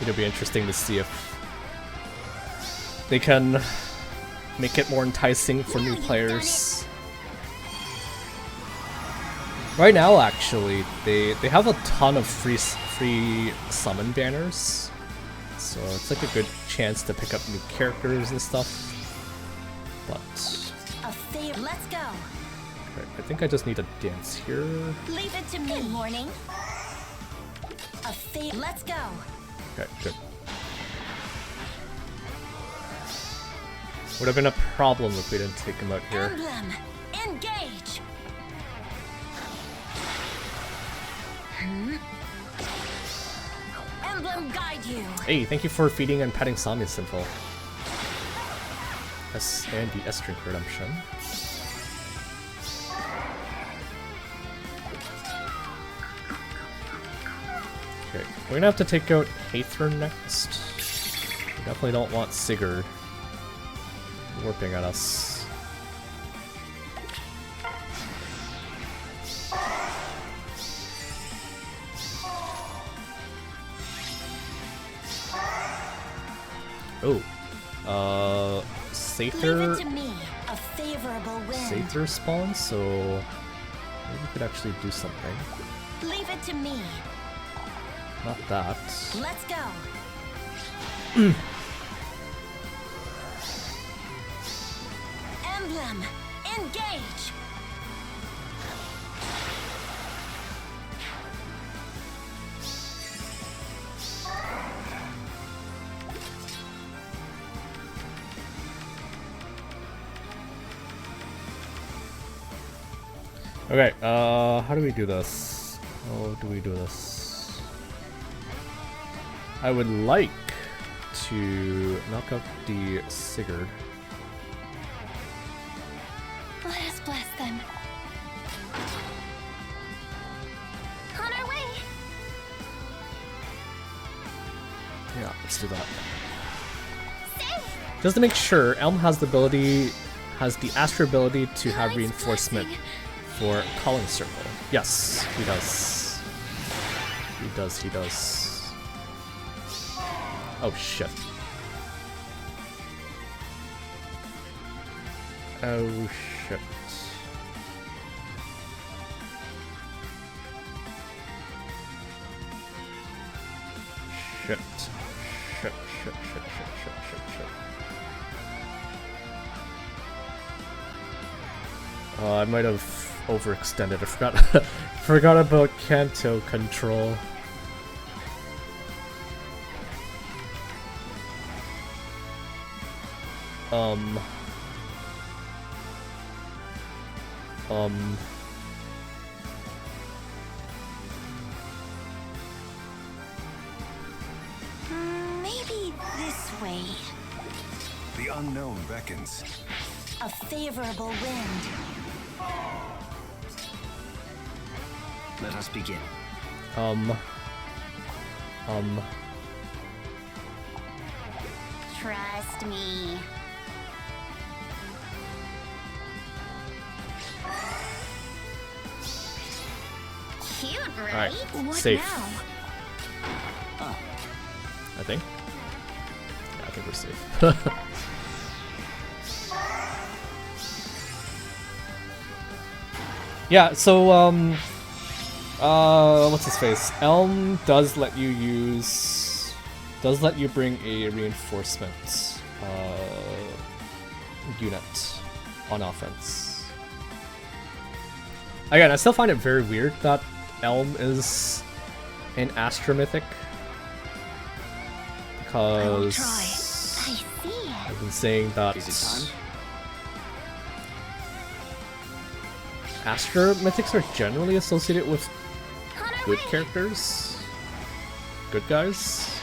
it'll be interesting to see if they can make it more enticing for new players. Right now, actually, they have a ton of free summon banners, so it's like a good chance to pick up new characters and stuff. But Let's go. okay, I think I just need to dance here. Leave it to me. Good morning. Let's go. Okay, good. Would have been a problem if we didn't take him out here. Emblem, engage. Emblem guide you. Hey, thank you for feeding and petting Samia Sinful. And the S-Drink Redemption. Okay, we're gonna have to take out Aether next. We definitely don't want Sigurd warping at us. Oh, Sather. A favorable wind. Sather spawns, so maybe we could actually do something. Leave it to me. Not that. Let's go. Emblem, engage. Okay, how do we do this? How do we do this? I would like to knock out the Sigurd. Let us bless them. On our way. Yeah, Let's do that. Just to make sure, Elm has the Astra ability to have reinforcement for Calling Circle. Yes, he does. He does. Oh shit. Oh shit. Shit. Shit. I might have overextended. I forgot about Kanto control. Maybe this way. The unknown beckons. A favorable wind. Let us begin. Trust me. Cute, right? Alright, What safe. now? I think. Yeah, I think we're safe. Yeah, so what's his face? Elm does let you bring a reinforcement unit on offense. Again, I still find it very weird that Elm is an Astromythic, because I see. I've been saying that Is it time? Astromythics are generally associated with On our good way. characters, good guys.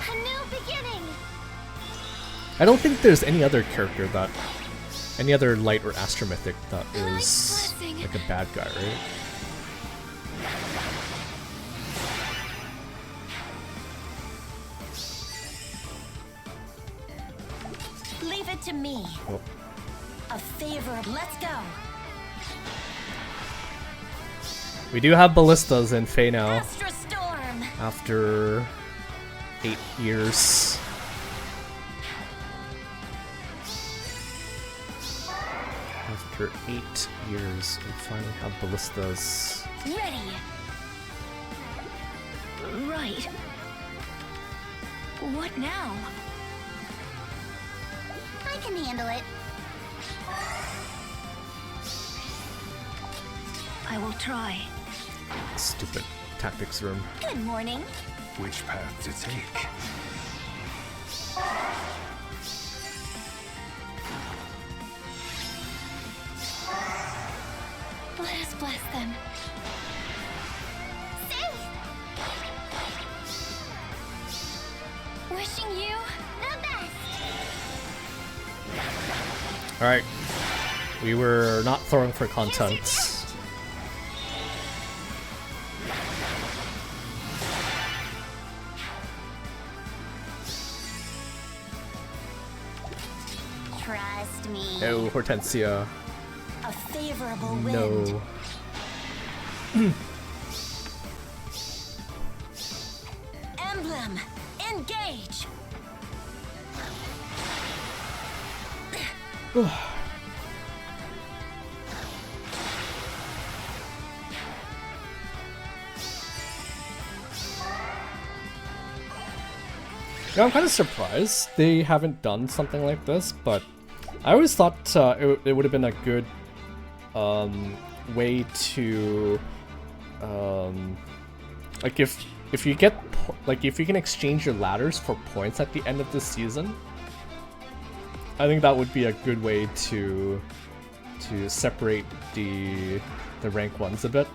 A new beginning. I don't think there's any other character that, any other light or Astromythic that is blessing. like a bad guy, right? Leave it to me. Oh. A favorable. Let's go. We do have ballistas in Fey now Astra Storm. after 8 years. After 8 years, we finally have ballistas. Ready. Right. What now? I can handle it. I will try. Stupid tactics room. Good morning. Which path to take? Let us bless them. Wishing you the best. Alright. We were not throwing for content. Trust me. Oh, Hortensia. A favorable wind. No. Emblem, engage. Yeah, I'm kind of surprised they haven't done something like this, but I always thought it would have been a good way to like if you get if you can exchange your ladders for points at the end of the season. I think that would be a good way to separate the rank ones a bit.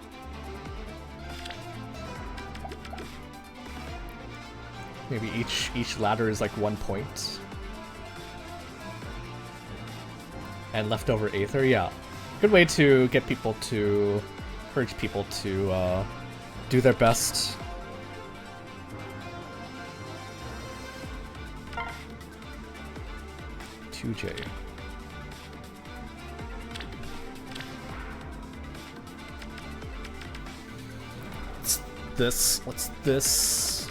Maybe each ladder is like 1 point. And leftover Aether, yeah. Good way to get people to encourage people to do their best. twojay. What's this?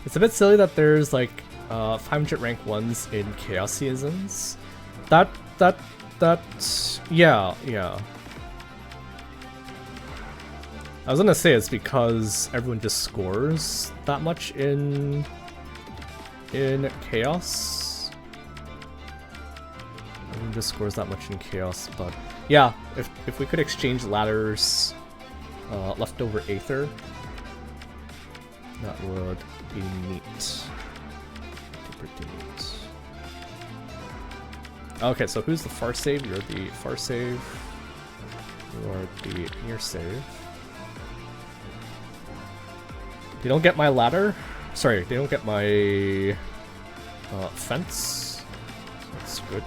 It's a bit silly that there's like 500 rank ones in Chaos Seasons. Yeah. I was gonna say it's because everyone just scores that much in Chaos. Everyone just scores that much in Chaos, but yeah, if we could exchange ladders, leftover Aether, that would be neat. Pretty neat. Okay, so who's the far save? You're the far save. You are the near save. They don't get my ladder. Sorry, they don't get my fence. That's good.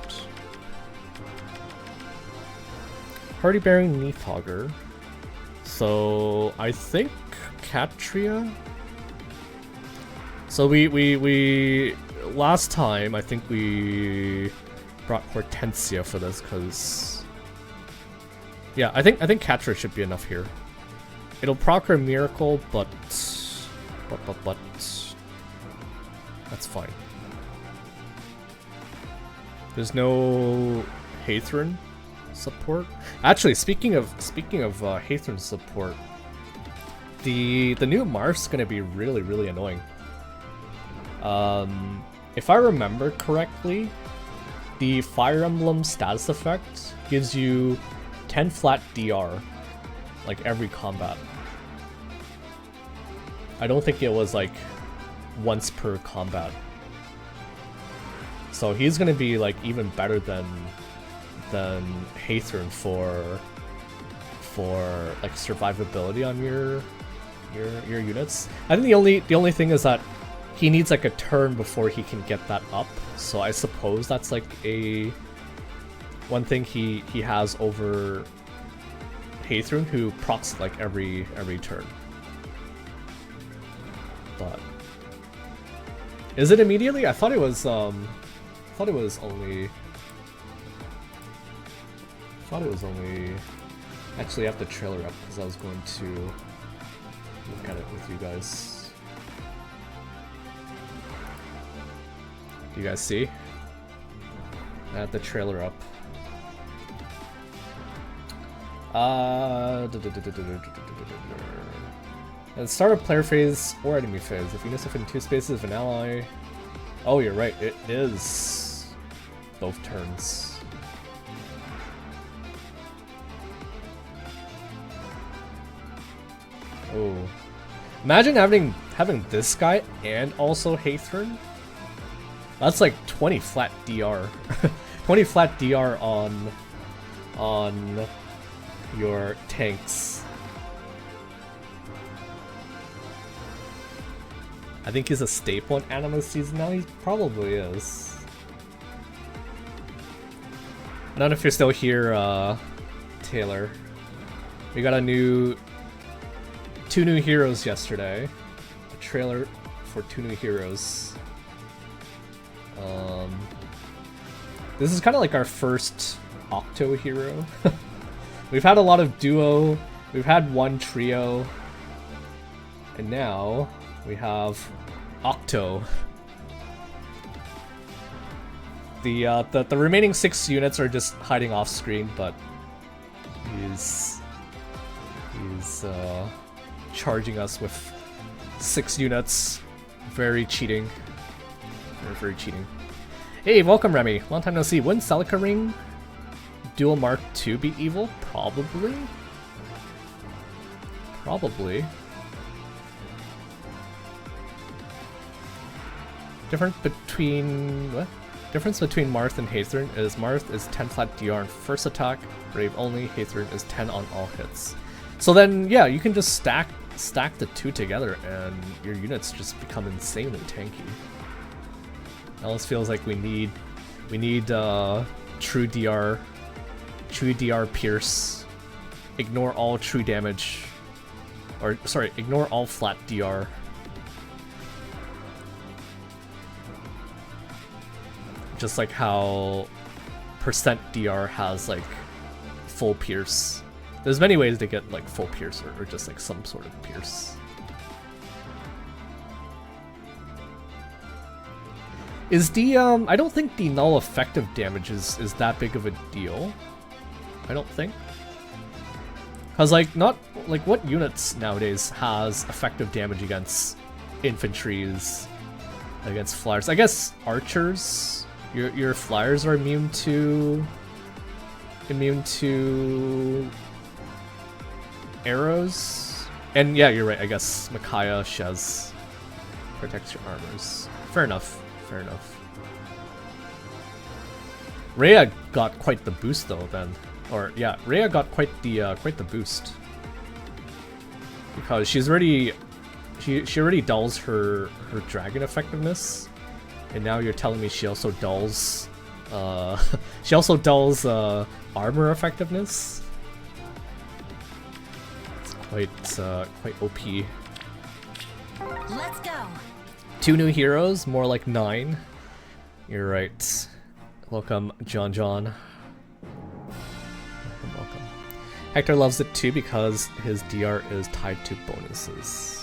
Hardy Bearing Neathogger. So I think Catria. So we last time I think we brought Hortensia for this because yeah, I think Catria should be enough here. It'll proc her Miracle, but that's fine. There's no Hathran support. Actually, speaking of Hathran support, the new Marth's gonna be really annoying. If I remember correctly, the Fire Emblem status effect gives you 10 flat DR, like every combat. I don't think it was like once per combat. So he's gonna be like even better than Hathran for like survivability on your units. I think the only thing is that he needs like a turn before he can get that up. So I suppose that's like one thing he has over Hathran, who procs like every turn. But is it immediately? I thought it was only actually I have the trailer up because I was going to look at it with you guys. Do you guys see? I have the trailer up. At the start of player phase or enemy phase, if units are in 2 spaces of an ally... Oh, you're right, it is both turns. Oh. Imagine having this guy and also Hathran. That's like 20 flat DR. 20 flat DR on your tanks. I think he's a staple in Anima season now. He probably is. I don't know if you're still here, Taylor. We got two new heroes yesterday. A trailer for 2 new heroes. This is kind of like our first Octo hero. We've had a lot of duo. We've had 1 trio. And now we have Octo. The remaining 6 units are just hiding off screen, but he's charging us with 6 units. Very cheating. Very cheating. Hey, welcome Remy. Long time no see. Wouldn't Celica Ring Dual Mark II be evil? Probably. Probably. Difference between Marth and Hathran is Marth is 10 flat DR on first attack, Brave only, Hathran is 10 on all hits. So then, yeah, you can just stack the 2 together and your units just become insanely tanky. It almost feels like we need true DR Pierce, ignore all true damage, or sorry, ignore all flat DR. just like how percent DR has like full pierce. There's many ways to get like full pierce or just like some sort of pierce. Is the I don't think the null effective damage is that big of a deal. I don't think. Cause like not like what units nowadays has effective damage against infantries, against flyers? I guess archers. Your flyers are immune to arrows. And yeah, you're right. I guess Micaiah Shez protects your armors. Fair enough. Fair enough. Rhea got quite the boost though then. Or yeah, Rhea got quite the boost. Because she's already she already dulls her dragon effectiveness. And now you're telling me she also dulls armor effectiveness. It's quite OP. Let's go. 2 new heroes, more like 9. You're right. Welcome, John. Welcome. Hector loves it too because his DR is tied to bonuses.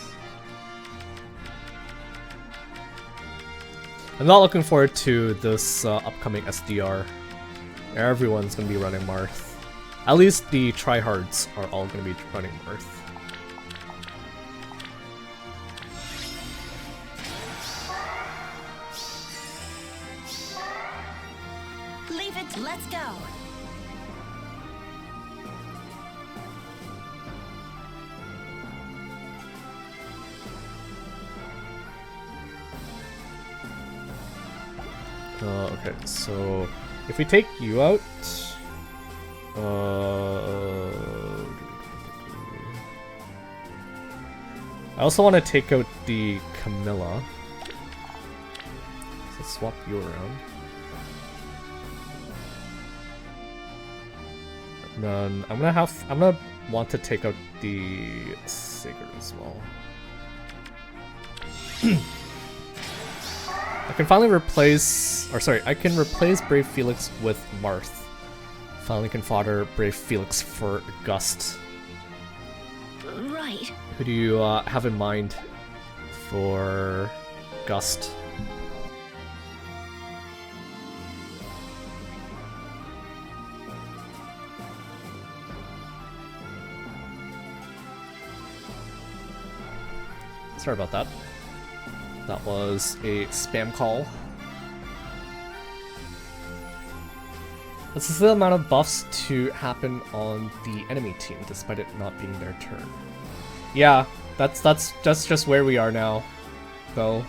I'm not looking forward to this upcoming SDR. Everyone's gonna be running Marth. At least the tryhards are all gonna be running Marth. Leave it. Let's go. Okay, so if we take you out, I also want to take out the Camilla. So swap you around. And then I'm gonna want to take out the Sigurd as well. I can finally I can replace Brave Felix with Marth. Finally can fodder Brave Felix for Gust. Right. Who do you have in mind for Gust? Sorry about that. That was a spam call. This is the amount of buffs to happen on the enemy team, despite it not being their turn. Yeah, that's just where we are now, though.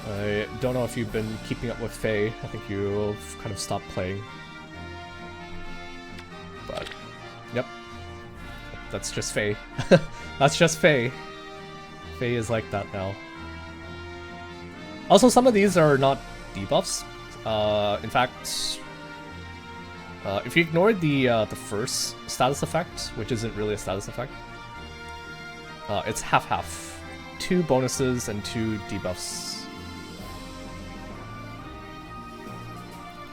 I don't know if you've been keeping up with Faye. I think you've kind of stopped playing. But, yep. That's just Faye. That's just Faye. Faye is like that now. Also, some of these are not debuffs. In fact, if you ignore the first status effect, which isn't really a status effect, it's half-half. 2 bonuses and 2 debuffs.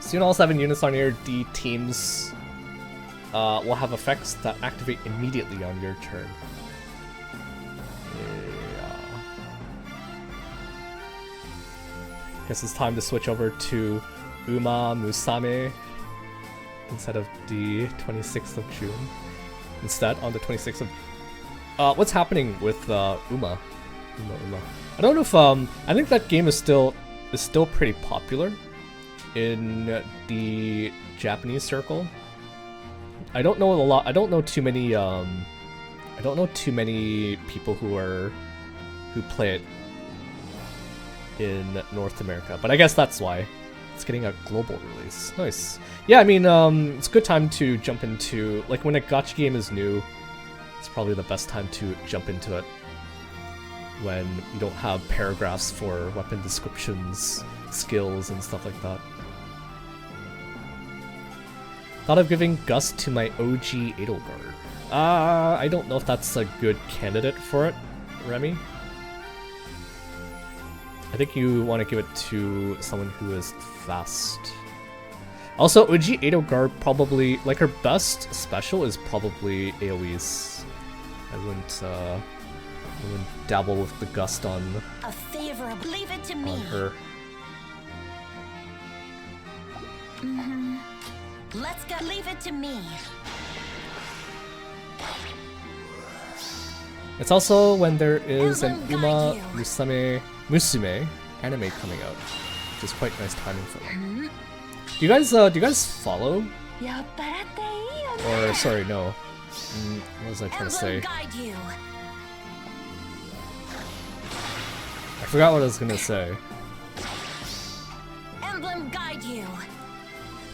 Soon all 7 units on your D teams will have effects that activate immediately on your turn. Guess it's time to switch over to Uma Musame instead of the 26th of June. Instead, on the 26th of... what's happening with Uma? I don't know if... I think that game is still pretty popular in the Japanese circle. I don't know a lot... I don't know too many people who play it in North America, but I guess that's why it's getting a global release. Nice. Yeah, I mean, it's a good time to jump into, like, when a gacha game is new, it's probably the best time to jump into it when you don't have paragraphs for weapon descriptions, skills, and stuff like that. Thought of giving Gust to my OG Edelgard. I don't know if that's a good candidate for it, Remy. I think you want to give it to someone who is fast. Also, Uji Edogar probably, like, her best special is probably AoEs. I wouldn't dabble with the gust on A favorable. Leave it to me. her. Let's go. Leave it to me. It's also when there is an Emblem Uma guide Musume anime coming out, which is quite nice timing for them. Do you guys follow? Or sorry, no. What was I trying to say? Emblem guide you. I forgot what I was gonna say. Emblem guide you.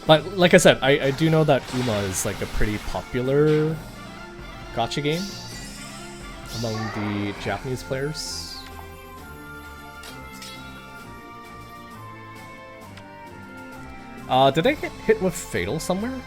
But like I said, I do know that Uma is like a pretty popular gacha game among the Japanese players. Did I get hit with Fatal somewhere?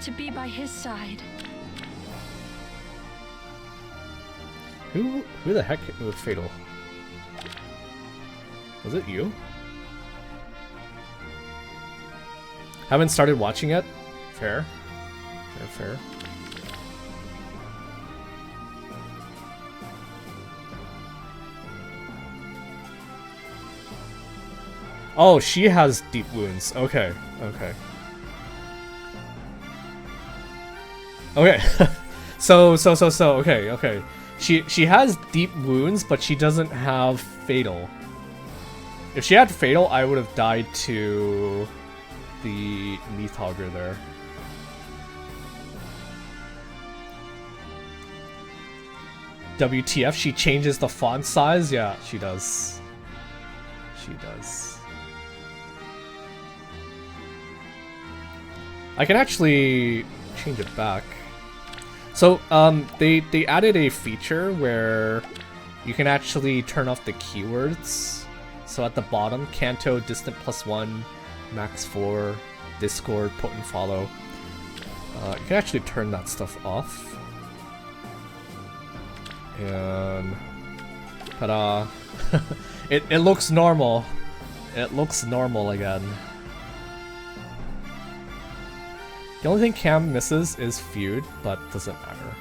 To be by his side. Who the heck hit me with Fatal? Was it you? Haven't started watching yet? Fair. Fair. Oh, she has deep wounds. Okay. Okay. So, okay. She has deep wounds, but she doesn't have Fatal. If she had Fatal, I would have died to the Neathhogger there. WTF, she changes the font size? Yeah, she does. She does. I can actually change it back. So, they added a feature where you can actually turn off the keywords. So at the bottom, Kanto, Distant +1, Max 4, Discord, Potent Follow. You can actually turn that stuff off. And ta-da! it looks normal. It looks normal again. The only thing Cam misses is Feud, but doesn't matter.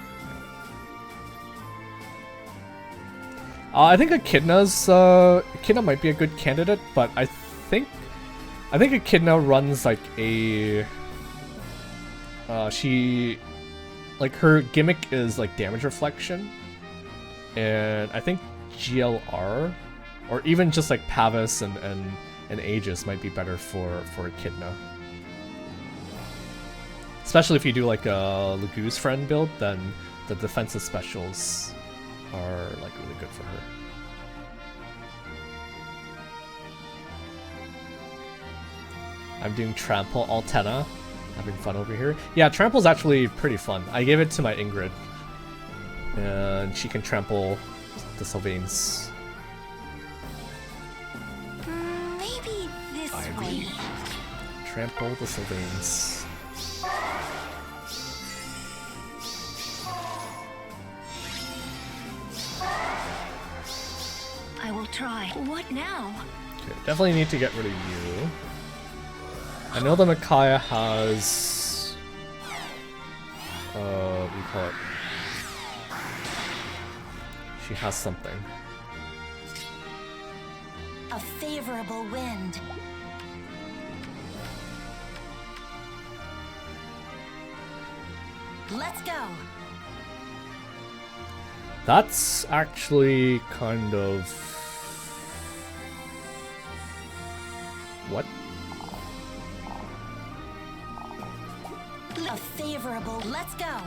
I think Echidna might be a good candidate, but I think Echidna runs like a her gimmick is like damage reflection, and I think GLR or even just like Pavis and Aegis might be better for Echidna. Especially if you do like a Lagoose friend build, then the defensive specials are like really good for her. I'm doing Trample Altena. Having fun over here. Yeah, Trample's actually pretty fun. I gave it to my Ingrid. And she can trample the Sylvains. Maybe this way. Trample the Sylvains. I will try. What now? Okay, definitely need to get rid of you. I know the Micaiah has... what do you call it? She has something. A favorable wind. Let's go. That's actually kind of... What? A favorable. Let's go.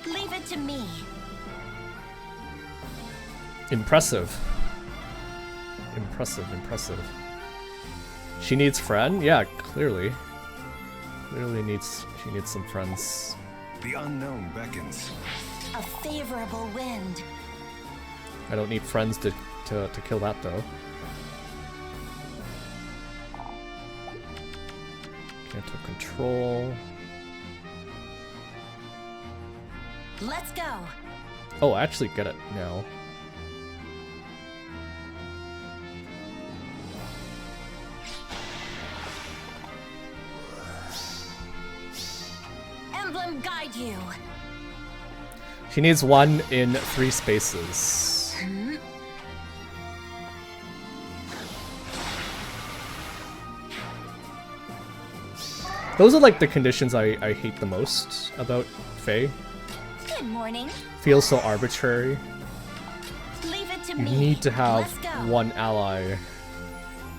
Leave it to me. Impressive. She needs friend? Yeah, clearly. She needs some friends. The unknown beckons. A favorable wind. I don't need friends to kill that though. Canto control. Let's go. Oh, I actually get it now. Emblem guide you. She needs 1 in 3 spaces. Those are like the conditions I hate the most about Fae. Good morning. Feels so arbitrary. Leave it to You me. need to have Let's go. 1 ally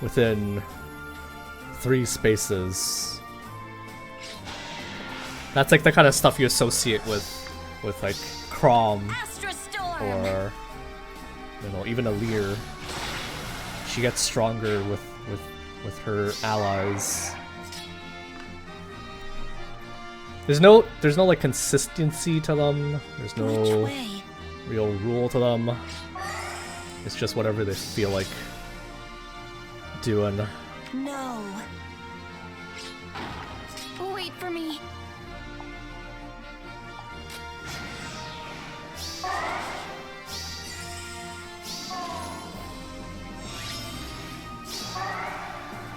within 3 spaces. That's like the kind of stuff you associate with like Crom Astra Storm. or even a Lear. She gets stronger with her allies. There's no like consistency to them. There's Which no way? real rule to them. It's just whatever they feel like doing. No. Wait for me.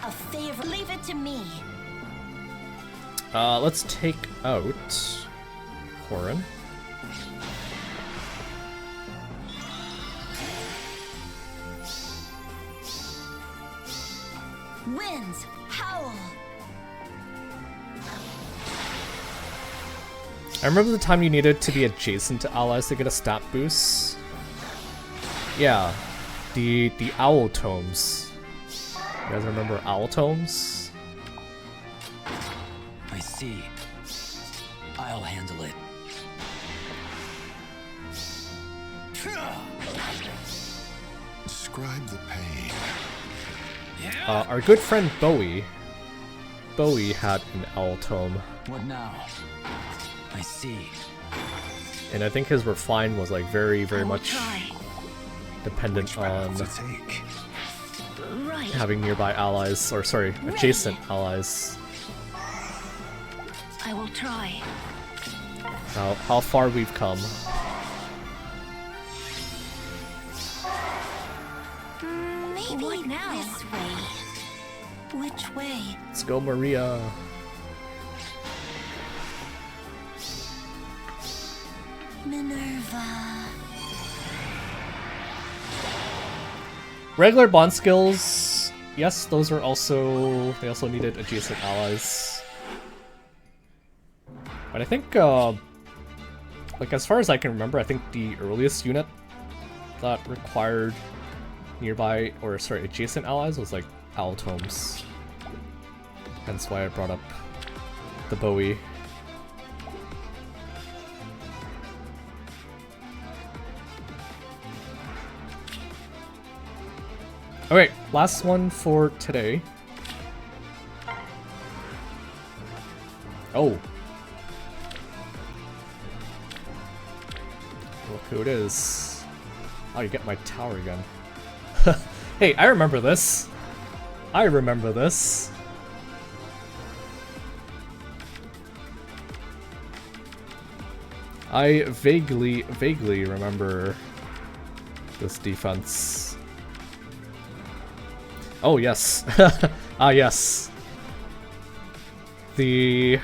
A favor. Leave it to me. Let's take out Horan. Winds, howl. I remember the time you needed to be adjacent to allies to get a stat boost. Yeah, the owl tomes. You guys remember owl tomes? I see. I'll handle it. Describe the pain. Our good friend Bowie had an owl tome, What now? I see. and I think his refine was like very I will much try. dependent on To take. Right. having nearby allies, or sorry, adjacent allies. I will try. How far we've come. Maybe What now? this way. Which way? Let's go, Maria. Minerva. Regular bond skills, yes, those are also, they also needed adjacent allies. But I think, like as far as I can remember, I think the earliest unit that required nearby, or sorry, adjacent allies was like owl tomes. Hence why I brought up the Bowie. Alright, last one for today. Oh. Look who it is. Oh, you get my tower again. Hey, I remember this. I remember this. I vaguely remember this defense. Oh, yes. Ah, yes. The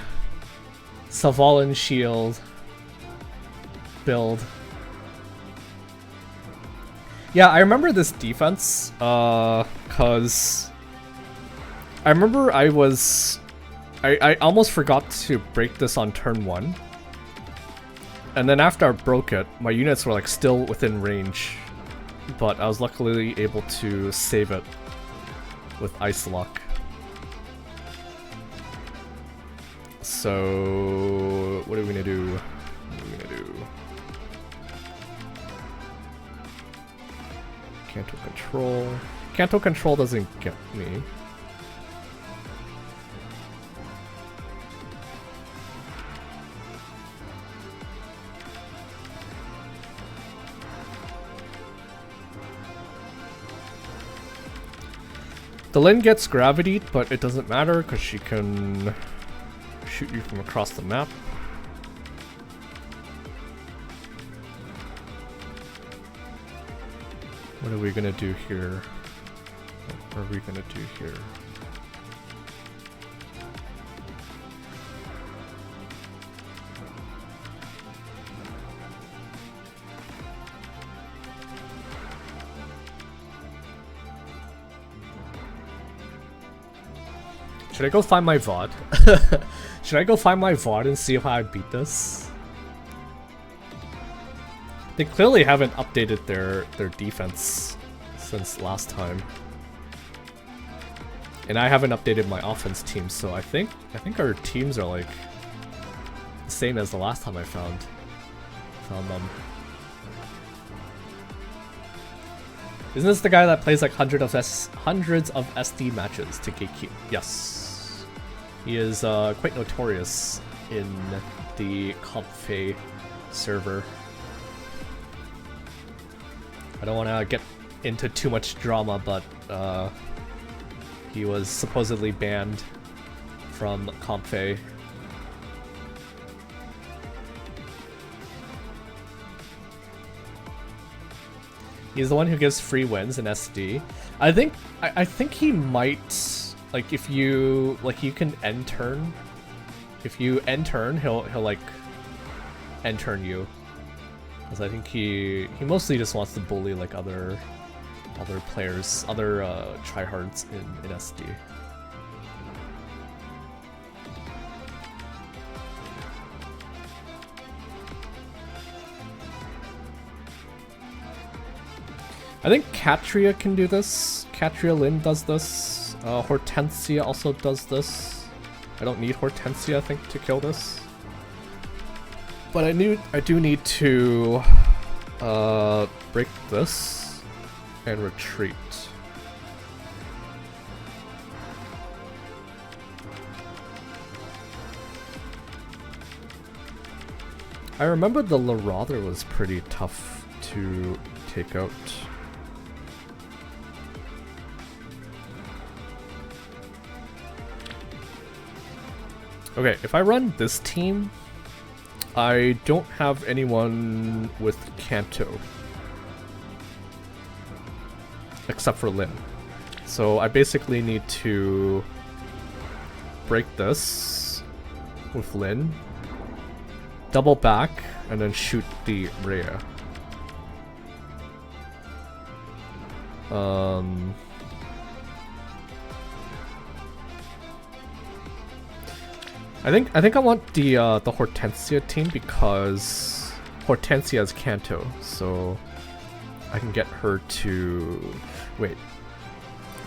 Savalan shield build. Yeah, I remember this defense, cause I remember I almost forgot to break this on turn 1. And then after I broke it, my units were like still within range, but I was luckily able to save it with Ice Lock. So what are we gonna do? What are we gonna do? Canto control. Canto control doesn't get me. The Lin gets gravity, but it doesn't matter because she can shoot you from across the map. What are we gonna do here? What are we gonna do here? Should I go find my VOD? Should I go find my VOD and see how I beat this? They clearly haven't updated their defense since last time. And I haven't updated my offense team, so I think our teams are like the same as the last time I found them. Isn't this the guy that plays like hundreds of SD matches to gatekeep? Yes. He is quite notorious in the Comp.fa server. I don't want to get into too much drama, but he was supposedly banned from Comp.fa. He's the one who gives free wins in SD. I think he might, like, if you you can end turn. If you end turn, he'll like end turn you. Because I think he mostly just wants to bully like other players, other tryhards in SD. I think Katria can do this. Katria Lin does this. Hortensia also does this. I don't need Hortensia, I think, to kill this. But I do need to break this and retreat. I remember the Larother was pretty tough to take out. Okay, if I run this team, I don't have anyone with Kanto. Except for Lin. So I basically need to break this with Lin, double back, and then shoot the Rhea. I think I want the Hortensia team because Hortensia has Kanto, so I can get her to wait.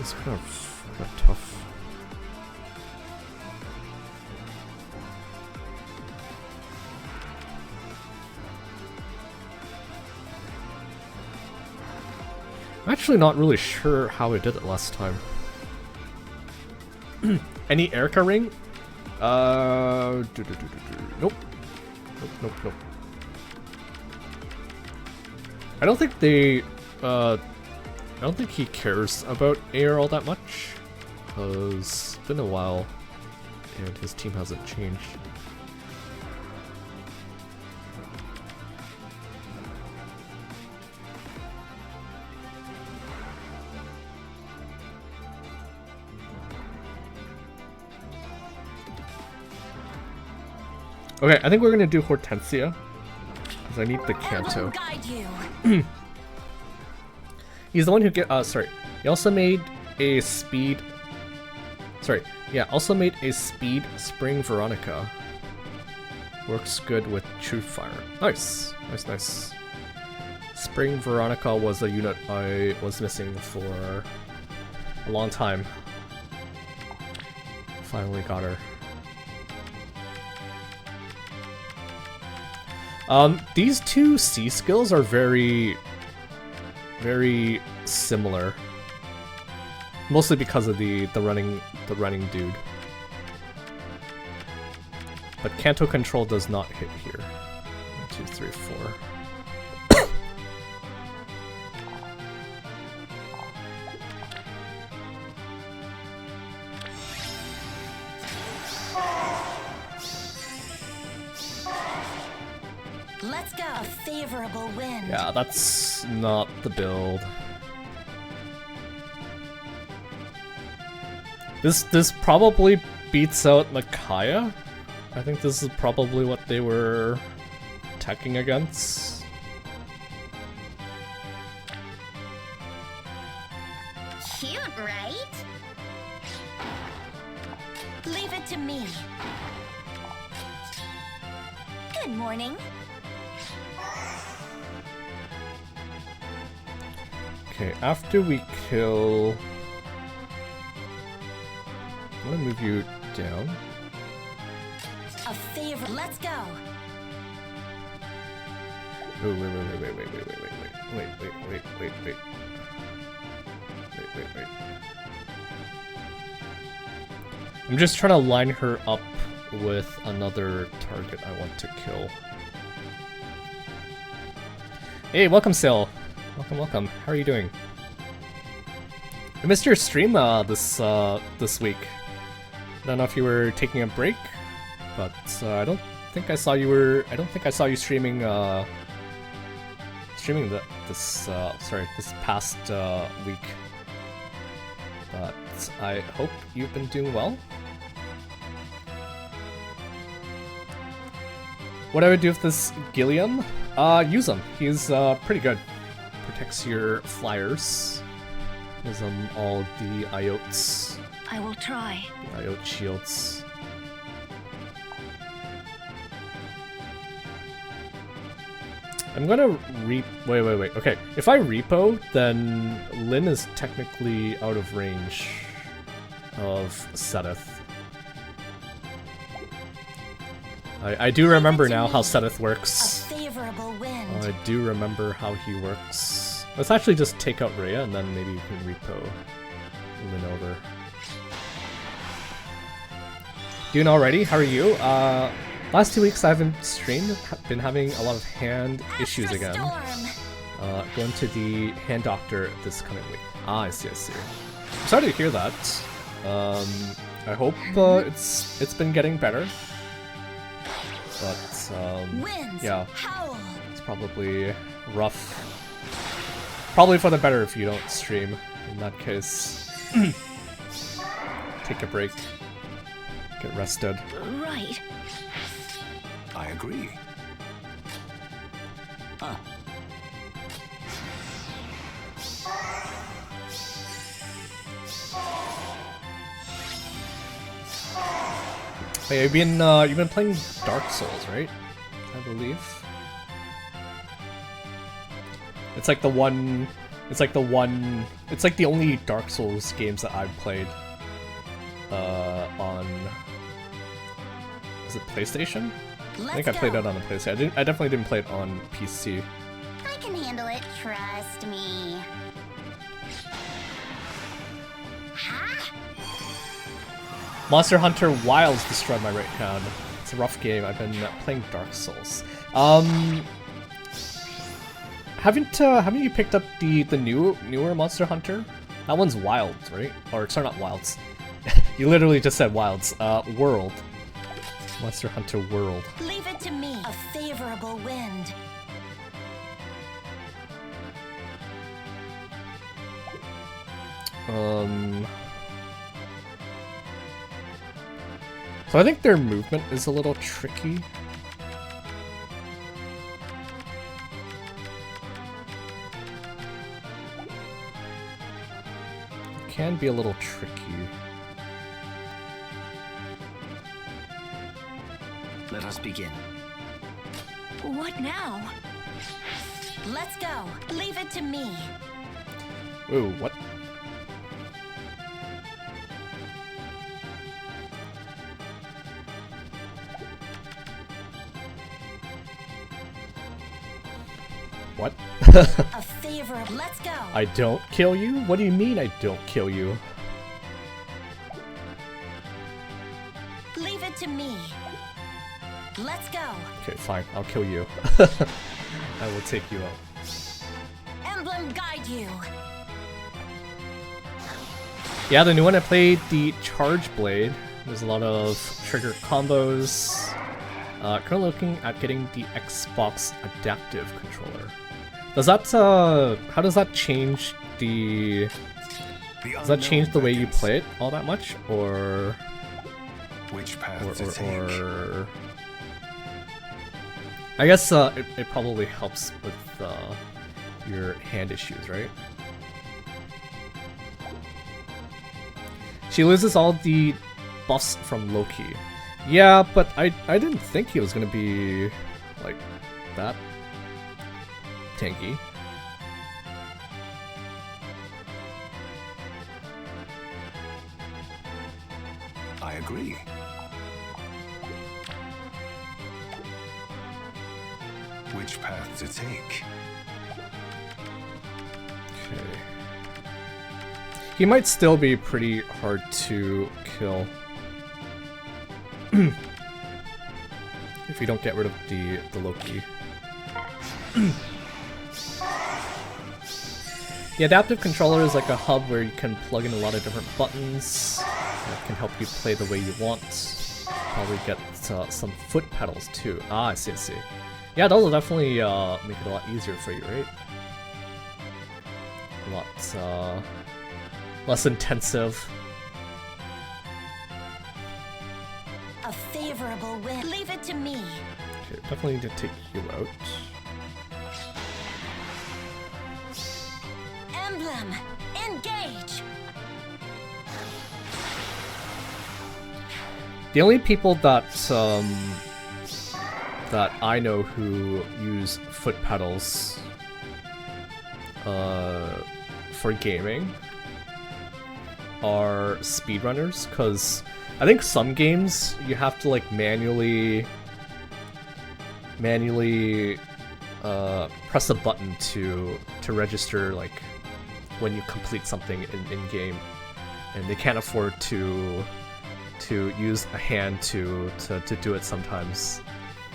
It's kind of tough. I'm actually not really sure how I did it last time. Any Erica ring? Nope. Nope. I don't think they, I don't think he cares about AR all that much, because it's been a while, and his team hasn't changed. Okay, I think we're gonna do Hortensia, because I need the Kanto. He's the one who sorry. He also made a speed... Sorry, yeah, also made a speed Spring Veronica. Works good with Truth Fire. Nice, nice. Spring Veronica was a unit I was missing for a long time. Finally got her. These two C skills are very similar. Mostly because of the running dude. But Kanto control does not hit here. 1, 2, 3, 4. A favorable wind. Yeah, that's not the build. This probably beats out Micaiah. I think this is probably what they were attacking against. Cute, right? Leave it to me. Good morning. Okay, after we kill... I'm gonna move you down. A favor. Let's go. Oh, wait. I'm just trying to line her up with another target I want to kill. Hey, welcome, Sil. Welcome. How are you doing? I missed your stream this week. I don't know if you were taking a break, but I don't think I saw you streaming this past week. But I hope you've been doing well. What I would do with this Gilliam? Use him. He's pretty good. Protects your flyers. Gives them all the iotes. I will try. The iote shields. I'm gonna wait. Okay, if I repo, then Lyn is technically out of range of Seteth. I do remember now how Seteth works. A favorable wind. I do remember how he works. Let's actually just take out Rhea and then maybe you can repo Lyn over. Doing alrighty? How are you? Last 2 weeks I haven't streamed. Been having a lot of hand issues again. Going to the hand doctor this coming week. Ah, I see. I'm sorry to hear that. I hope it's been getting better. But yeah, it's probably rough. Probably for the better if you don't stream. In that case, take a break, get rested. Right. I agree. Hey, you've been playing Dark Souls, right? I believe. It's like the only Dark Souls games that I've played on. Is it PlayStation? I think I played it on the PlayStation. I definitely didn't play it on PC. I can handle it, trust me. Monster Hunter Wilds destroyed my right hand. It's a rough game. I've been playing Dark Souls. Haven't you picked up the newer Monster Hunter? That one's Wilds, right? Or sorry, not Wilds. You literally just said Wilds. World. Monster Hunter World. Leave it to me. A favorable wind. So I think their movement is a little tricky. It can be a little tricky. Let us begin. What now? Let's go. Leave it to me. Ooh, what? What? A favor. Let's go. I don't kill you? What do you mean I don't kill you? Leave it to me. Let's go. Okay, fine. I'll kill you. I will take you out. Emblem guide you. Yeah, the new one I played, the Charge Blade. There's a lot of trigger combos. Currently looking at getting the Xbox Adaptive Controller. Does that, how does that change the... Does that change the way you play it all that much, or... Which path to take? Or... I guess, it probably helps with, your hand issues, right? She loses all the buffs from Loki. Yeah, but I didn't think he was gonna be like that tanky. I agree. Which path to take? Okay. He might still be pretty hard to kill. If you don't get rid of the Loki. The adaptive controller is like a hub where you can plug in a lot of different buttons that can help you play the way you want. Probably get some foot pedals too. Ah, I see, I see. Yeah, those will definitely make it a lot easier for you, right? A lot less intensive. A favorable wind. Leave it to me. Okay, definitely need to take you out. Emblem, engage. The only people that that I know who use foot pedals for gaming are speedrunners, because I think some games you have to like manually press a button to register like when you complete something in game, and they can't afford to use a hand to do it sometimes,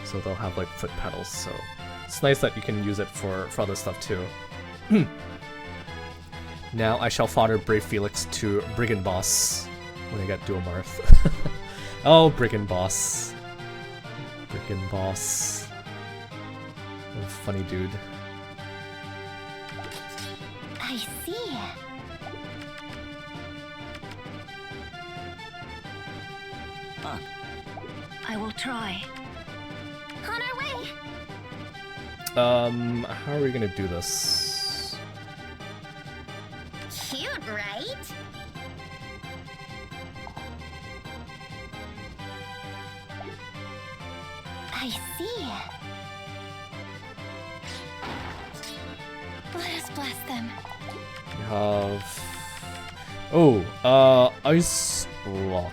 so they'll have like foot pedals. So it's nice that you can use it for other stuff too. Now I shall fodder Brave Felix to Brigand Boss when I get Dual Marth. Oh, Brigand Boss. Brigand Boss. What a funny dude. I see. I will try. On our way. How are we gonna do this? Cute, right? I see. Let us bless them. We have... Oh, Ice Lock.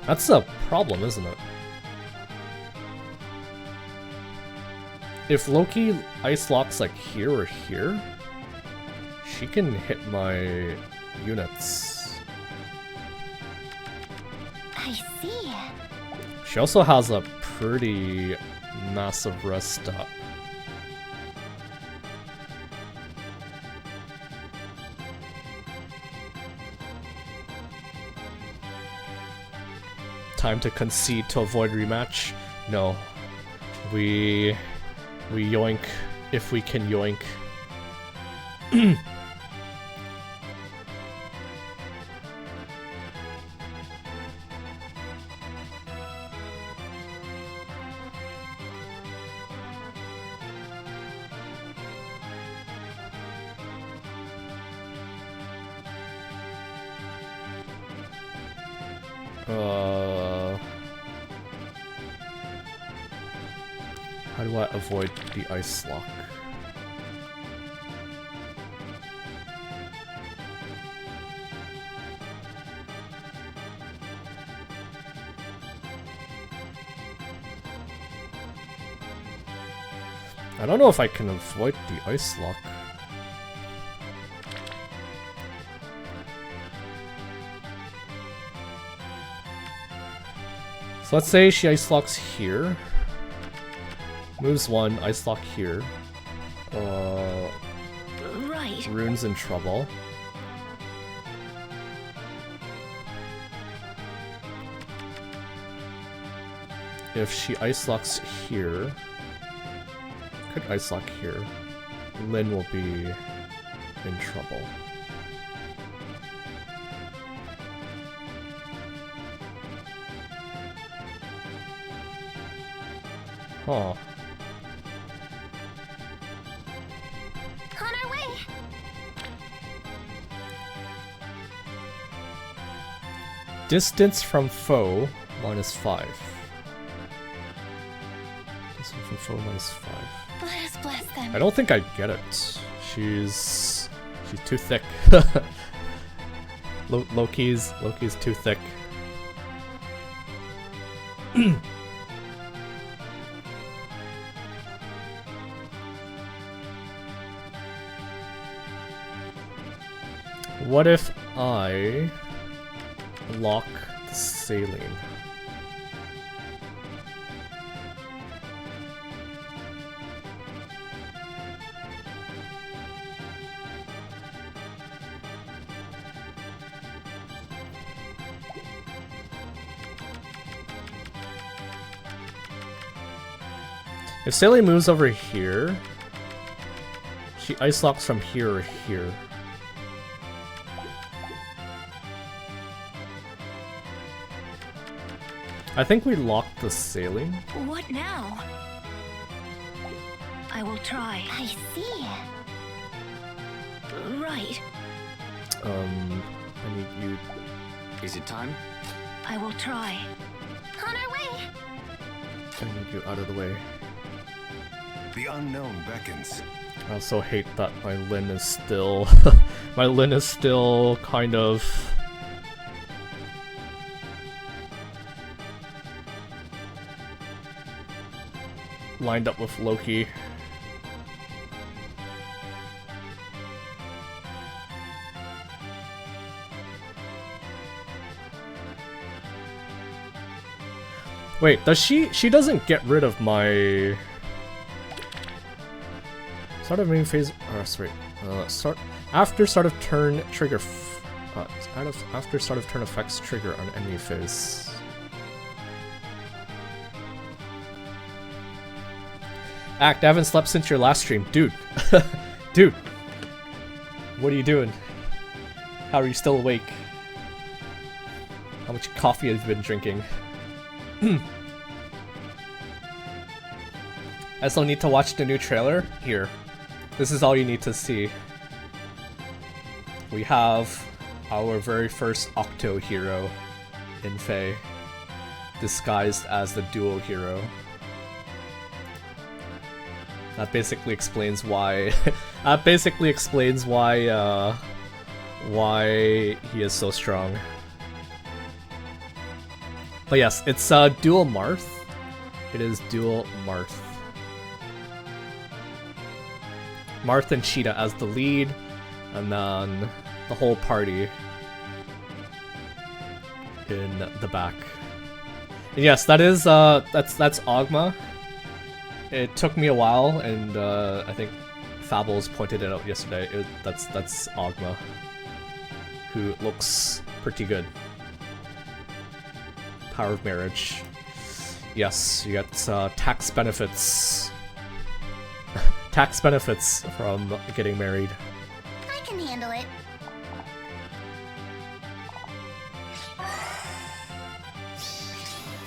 That's a problem, isn't it? If Loki ice locks like here or here, she can hit my units. I see. She also has a pretty massive rest up. Time to concede to avoid rematch? No. We yoink if we can yoink. How do I avoid the ice lock? I don't know if I can avoid the ice lock. So let's say she ice locks here. Moves one, ice lock here. Right. Rune's in trouble. if she ice locks here, could ice lock here, Lyn will be in trouble. Huh. On our way. Distance from foe -5. Distance from foe -5. Let us bless them. I don't think I get it. She's too thick. Loki's too thick. What if I lock the saline? If saline moves over here, she ice locks from here or here. I think we locked the saline. What now? I will try. I see. Right. I need you. Is it time? I will try. On our way. I need you out of the way. The unknown beckons. I also hate that my Lyn is still my Lyn is still kind of lined up with Loki. Wait, does she doesn't get rid of my start of main phase? Sorry. After start of turn trigger. After start of turn effects trigger on enemy phase. Act, I haven't slept since your last stream, dude. Dude, what are you doing? How are you still awake? How much coffee have you been drinking? I still need to watch the new trailer. Here. This is all you need to see. We have our very first Octo hero in Fae, disguised as the duo hero. That basically explains why. That basically explains why he is so strong. But yes, it's dual Marth. It is dual Marth. Marth and Cheetah as the lead, and then the whole party in the back. And yes, that is that's Ogma. It took me a while, and I think Fables pointed it out yesterday. That's Ogma, who looks pretty good. Power of marriage. Yes, you get tax benefits. Tax benefits from getting married. I can handle it.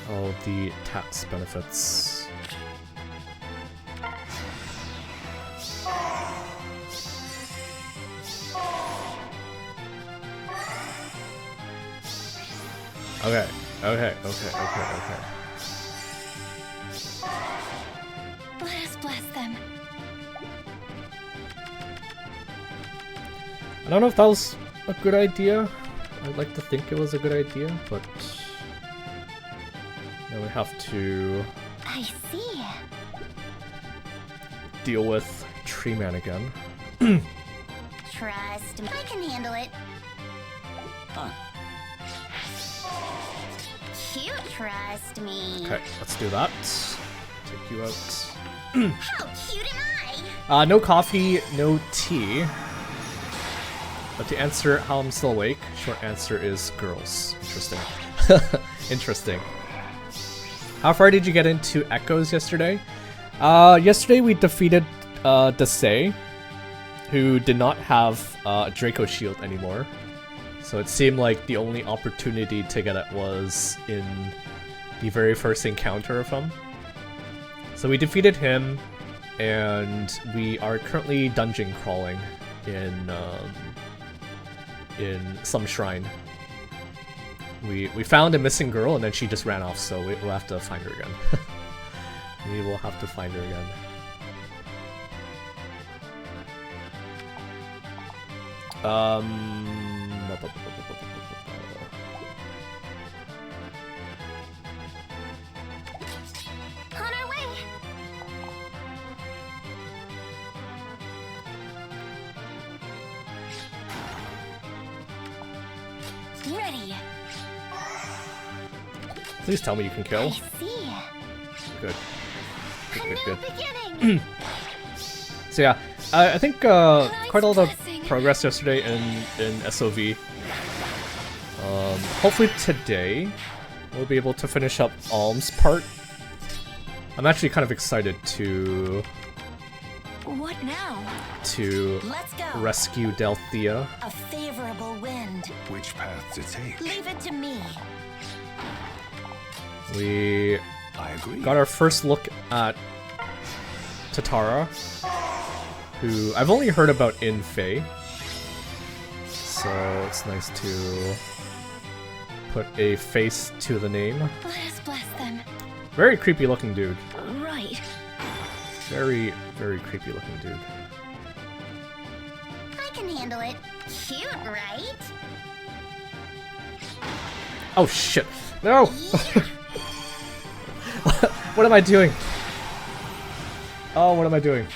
Oh, the tax benefits. Okay. Let us bless them. I don't know if that was a good idea. I'd like to think it was a good idea, but now we have to I see. deal with Tree Man again. Trust me. I can handle it. Huh. Cute, trust me. Okay, let's do that. Take you out. How cute am I? No coffee, no tea. But to answer how I'm still awake, short answer is girls. Interesting. Interesting. How far did you get into Echoes yesterday? Yesterday we defeated Desai, who did not have a Draco Shield anymore. So it seemed like the only opportunity to get it was in the very first encounter of him. So we defeated him, and we are currently dungeon crawling in some shrine. We found a missing girl, and then she just ran off, so we'll have to find her again. We will have to find her again. On our way. Ready. Please tell me you can kill. I see. Good. A Good, new good. beginning. So yeah, I think quite a lot of progress yesterday in SOV. Hopefully today we'll be able to finish up Alm's part. I'm actually kind of excited to What now? Let's go. rescue Delthea. A favorable wind. Which path to take? Leave it to me. We I agree. got our first look at Tatara, who I've only heard about in Fae. So it's nice to put a face to the name. Let us bless them. Very creepy looking dude. Right. Very, very creepy looking dude. I can handle it. Cute, right? Oh shit. No! What am I doing? Oh, what am I doing?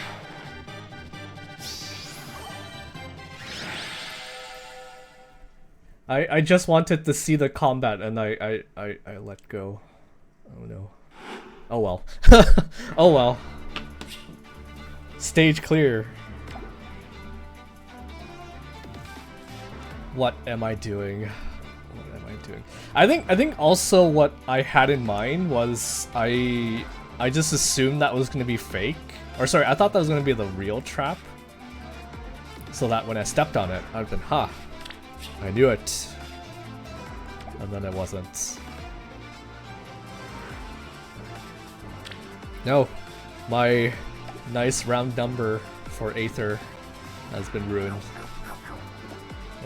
I just wanted to see the combat and I let go. Oh no. Oh well. Oh well. Stage clear. What am I doing? What am I doing? I think also what I had in mind was I just assumed that was gonna be fake. Or sorry, I thought that was gonna be the real trap. So that when I stepped on it, I'd been, ha! I knew it. And then it wasn't. No. My nice round number for Aether has been ruined.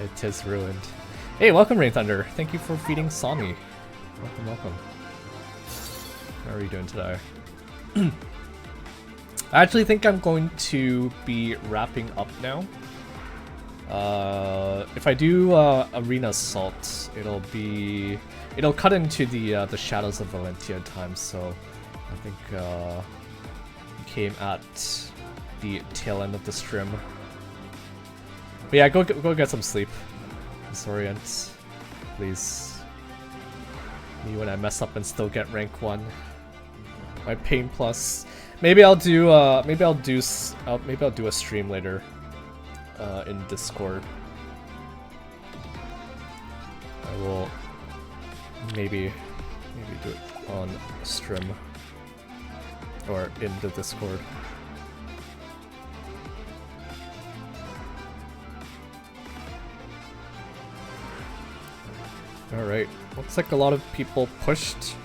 It is ruined. Hey, welcome Rain Thunder. Thank you for feeding Sami. Welcome, welcome. How are you doing today? I actually think I'm going to be wrapping up now. If I do Arena Assault, it'll cut into the Shadows of Valentia time, so I think came at the tail end of the stream. But yeah, go get some sleep. Disorient, please. Me when I mess up and still get rank 1. My pain plus. Maybe I'll do a stream later in Discord. I will maybe do it on stream or in the Discord. Alright, looks like a lot of people pushed.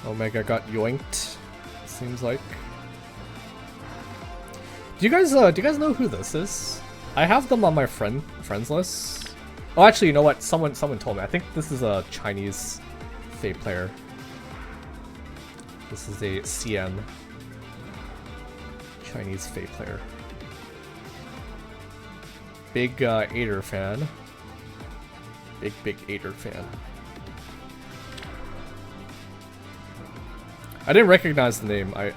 Omega got yoinked, seems like. Do you guys know who this is? I have them on my friends list. Oh, actually, you know what? Someone told me. I think this is a Chinese Fae player. This is a CN Chinese Fae player. Big Aether fan. Big Aether fan. I didn't recognize the name. I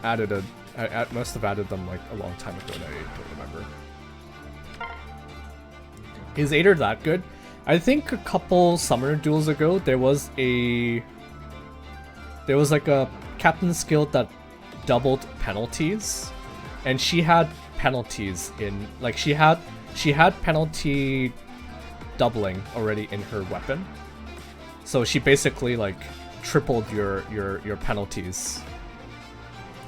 must have added them like a long time ago and I don't remember. Is Aether that good? I think a couple summer duels ago there was like a Captain's Guild that doubled penalties, and she had penalties in like she had penalty doubling already in her weapon. So she basically like tripled your penalties.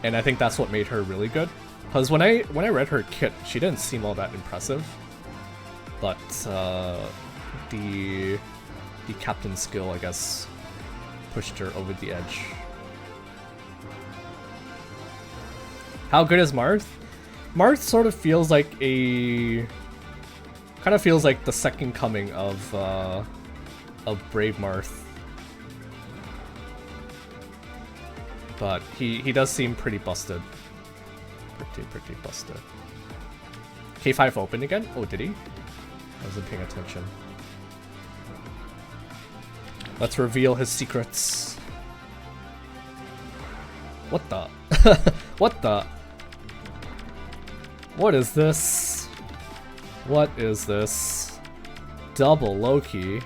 And I think that's what made her really good. Because when I read her kit, she didn't seem all that impressive. But the captain skill, I guess, pushed her over the edge. How good is Marth? Marth sort of feels like the second coming of Brave Marth. But he does seem pretty busted. Pretty busted. K5 open again? Oh, did he? I wasn't paying attention. Let's reveal his secrets. What the? What the? What is this? What is this? Double Loki.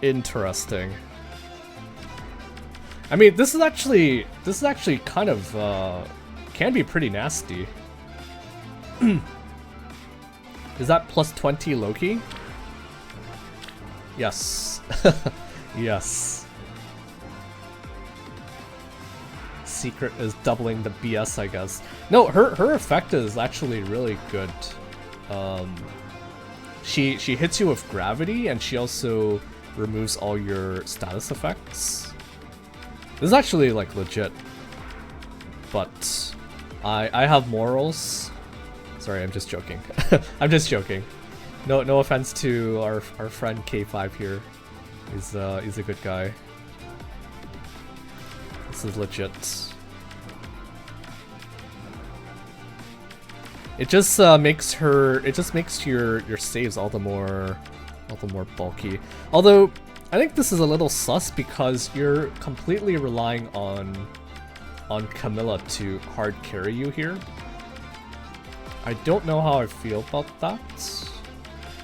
Interesting. I mean, this is actually kind of can be pretty nasty. Is that plus 20 Loki? Yes. Yes. Secret is doubling the BS, I guess. No, her effect is actually really good. She hits you with gravity, and she also removes all your status effects. This is actually like legit. But I have morals. Sorry, I'm just joking. I'm just joking. No offense to our friend K5 here. He's a good guy. This is legit. It just makes your saves all the more bulky. Although I think this is a little sus because you're completely relying on Camilla to hard carry you here. I don't know how I feel about that.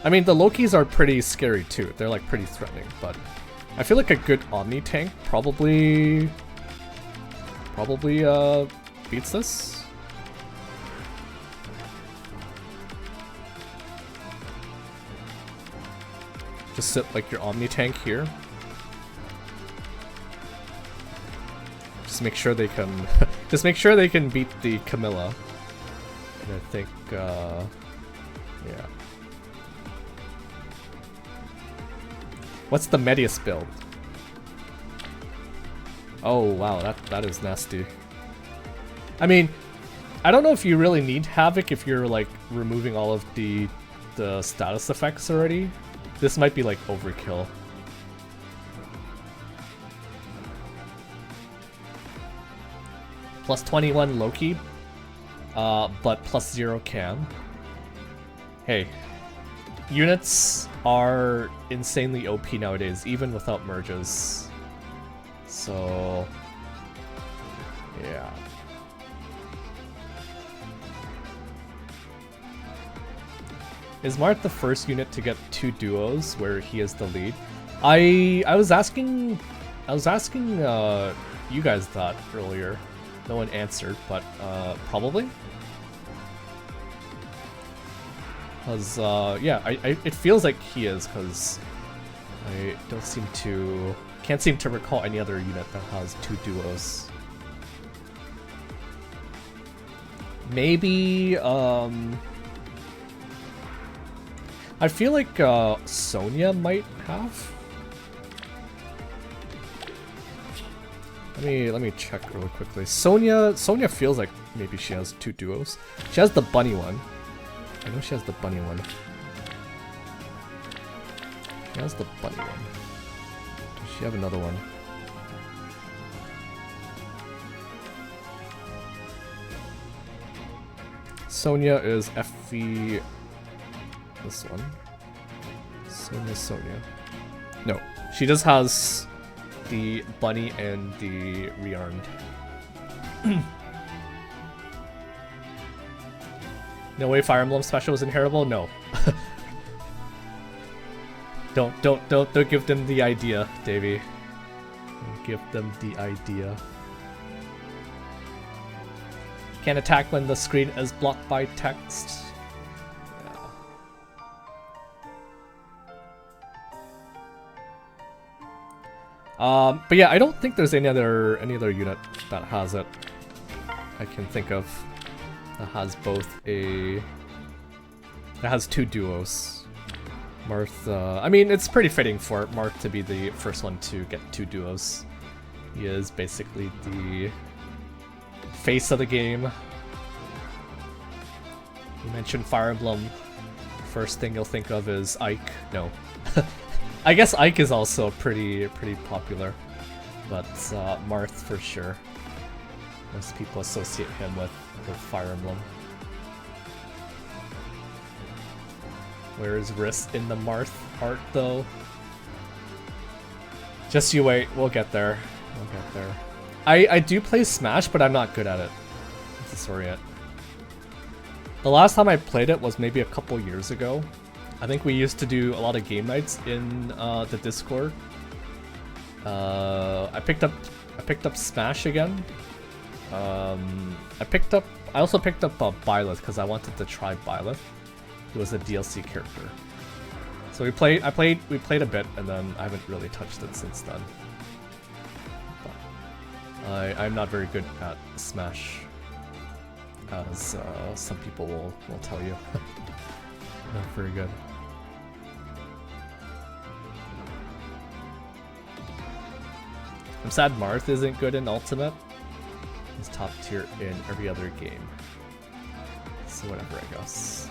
I mean, the Lokis are pretty scary too. They're like pretty threatening, but I feel like a good Omni tank probably beats this. Just sit like your Omni tank here. Just make sure they can just make sure they can beat the Camilla. And I think yeah. What's the Medius build? Oh wow, that is nasty. I mean, I don't know if you really need Havoc if you're like removing all of the status effects already. This might be like overkill. Plus 21 Loki, but plus 0 Cam. Hey, units are insanely OP nowadays, even without merges. So, yeah. Is Mart the first unit to get 2 duos where he is the lead? I was asking you guys that earlier. No one answered, but probably. Cause yeah, it feels like he is, cause I can't seem to recall any other unit that has 2 duos. Maybe I feel like Sonya might have. Let me check really quickly. Sonya feels like maybe she has 2 duos. She has the bunny one. I know she has the bunny one. She has the bunny one. Does she have another one? Sonya is FE. This one. Sonya. No, she just has the bunny and the rearmed. No way Fire Emblem Special was inheritable? No. Don't give them the idea, Davey. Don't give them the idea. Can't attack when the screen is blocked by text. Yeah. But yeah, I don't think there's any other unit that has it. I can think of that has that has 2 duos. Marth, I mean, it's pretty fitting for Marth to be the first one to get 2 duos. He is basically the face of the game. You mentioned Fire Emblem. First thing you'll think of is Ike. No. I guess Ike is also pretty popular. But Marth for sure. Most people associate him with Fire Emblem. Where is Wrist in the Marth art though? Just you wait, we'll get there. We'll get there. I do play Smash, but I'm not good at it. Disorient. The last time I played it was maybe a couple years ago. I think we used to do a lot of game nights in the Discord. I picked up Smash again. I also picked up Byleth because I wanted to try Byleth. He was a DLC character. So we played a bit, and then I haven't really touched it since then. But I'm not very good at Smash, as some people will tell you. Not very good. I'm sad Marth isn't good in Ultimate. He's top tier in every other game. So whatever, I guess.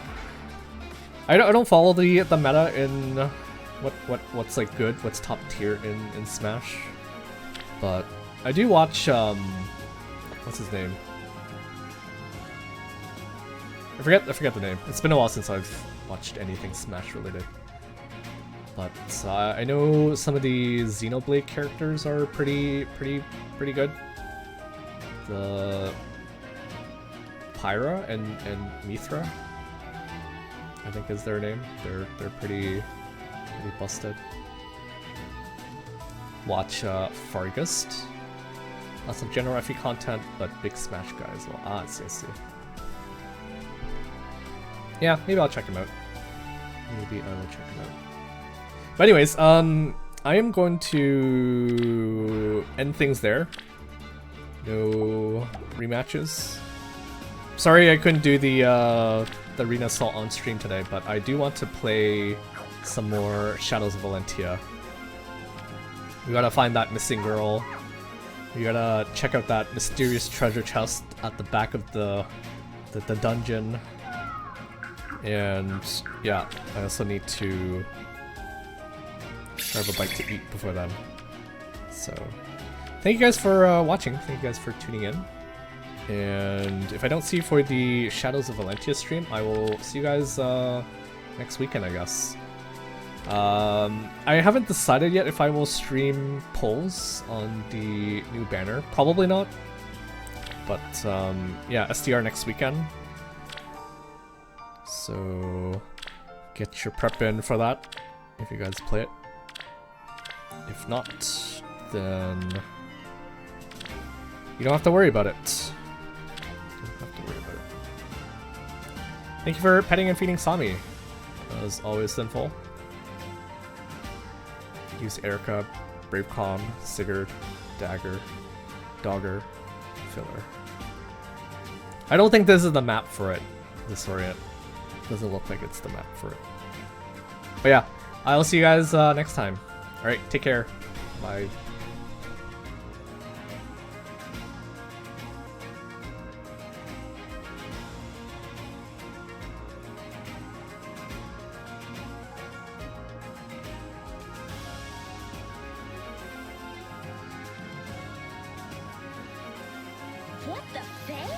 I don't follow the meta in what's like good, what's top tier in Smash. But I do watch what's his name? I forget the name. It's been a while since I've watched anything Smash related. But I know some of the Xenoblade characters are pretty good. The Pyra and Mithra, I think is their name. They're pretty busted. Watch Fargust. Lots of general FE content, but big Smash guy as well. Ah, I see. Yeah, maybe I'll check him out. Maybe I will check him out. But anyways, I am going to end things there. No rematches. Sorry I couldn't do the Arena Assault on stream today, but I do want to play some more Shadows of Valentia. We gotta find that missing girl. We gotta check out that mysterious treasure chest at the back of the dungeon. And yeah, I also need to grab a bite to eat before then. So thank you guys for watching. Thank you guys for tuning in. And if I don't see you for the Shadows of Valentia stream, I will see you guys next weekend, I guess. I haven't decided yet if I will stream polls on the new banner. Probably not. But yeah, SDR next weekend. So get your prep in for that if you guys play it. If not, then you don't have to worry about it. Thank you for petting and feeding Sami. As always, Sinful. Use Erica, Bravecom, Sigurd, Dagger, Dogger, Filler. I don't think this is the map for it. Disorient. Doesn't look like it's the map for it. But yeah, I will see you guys next time. Alright, take care. Bye. What the fuck?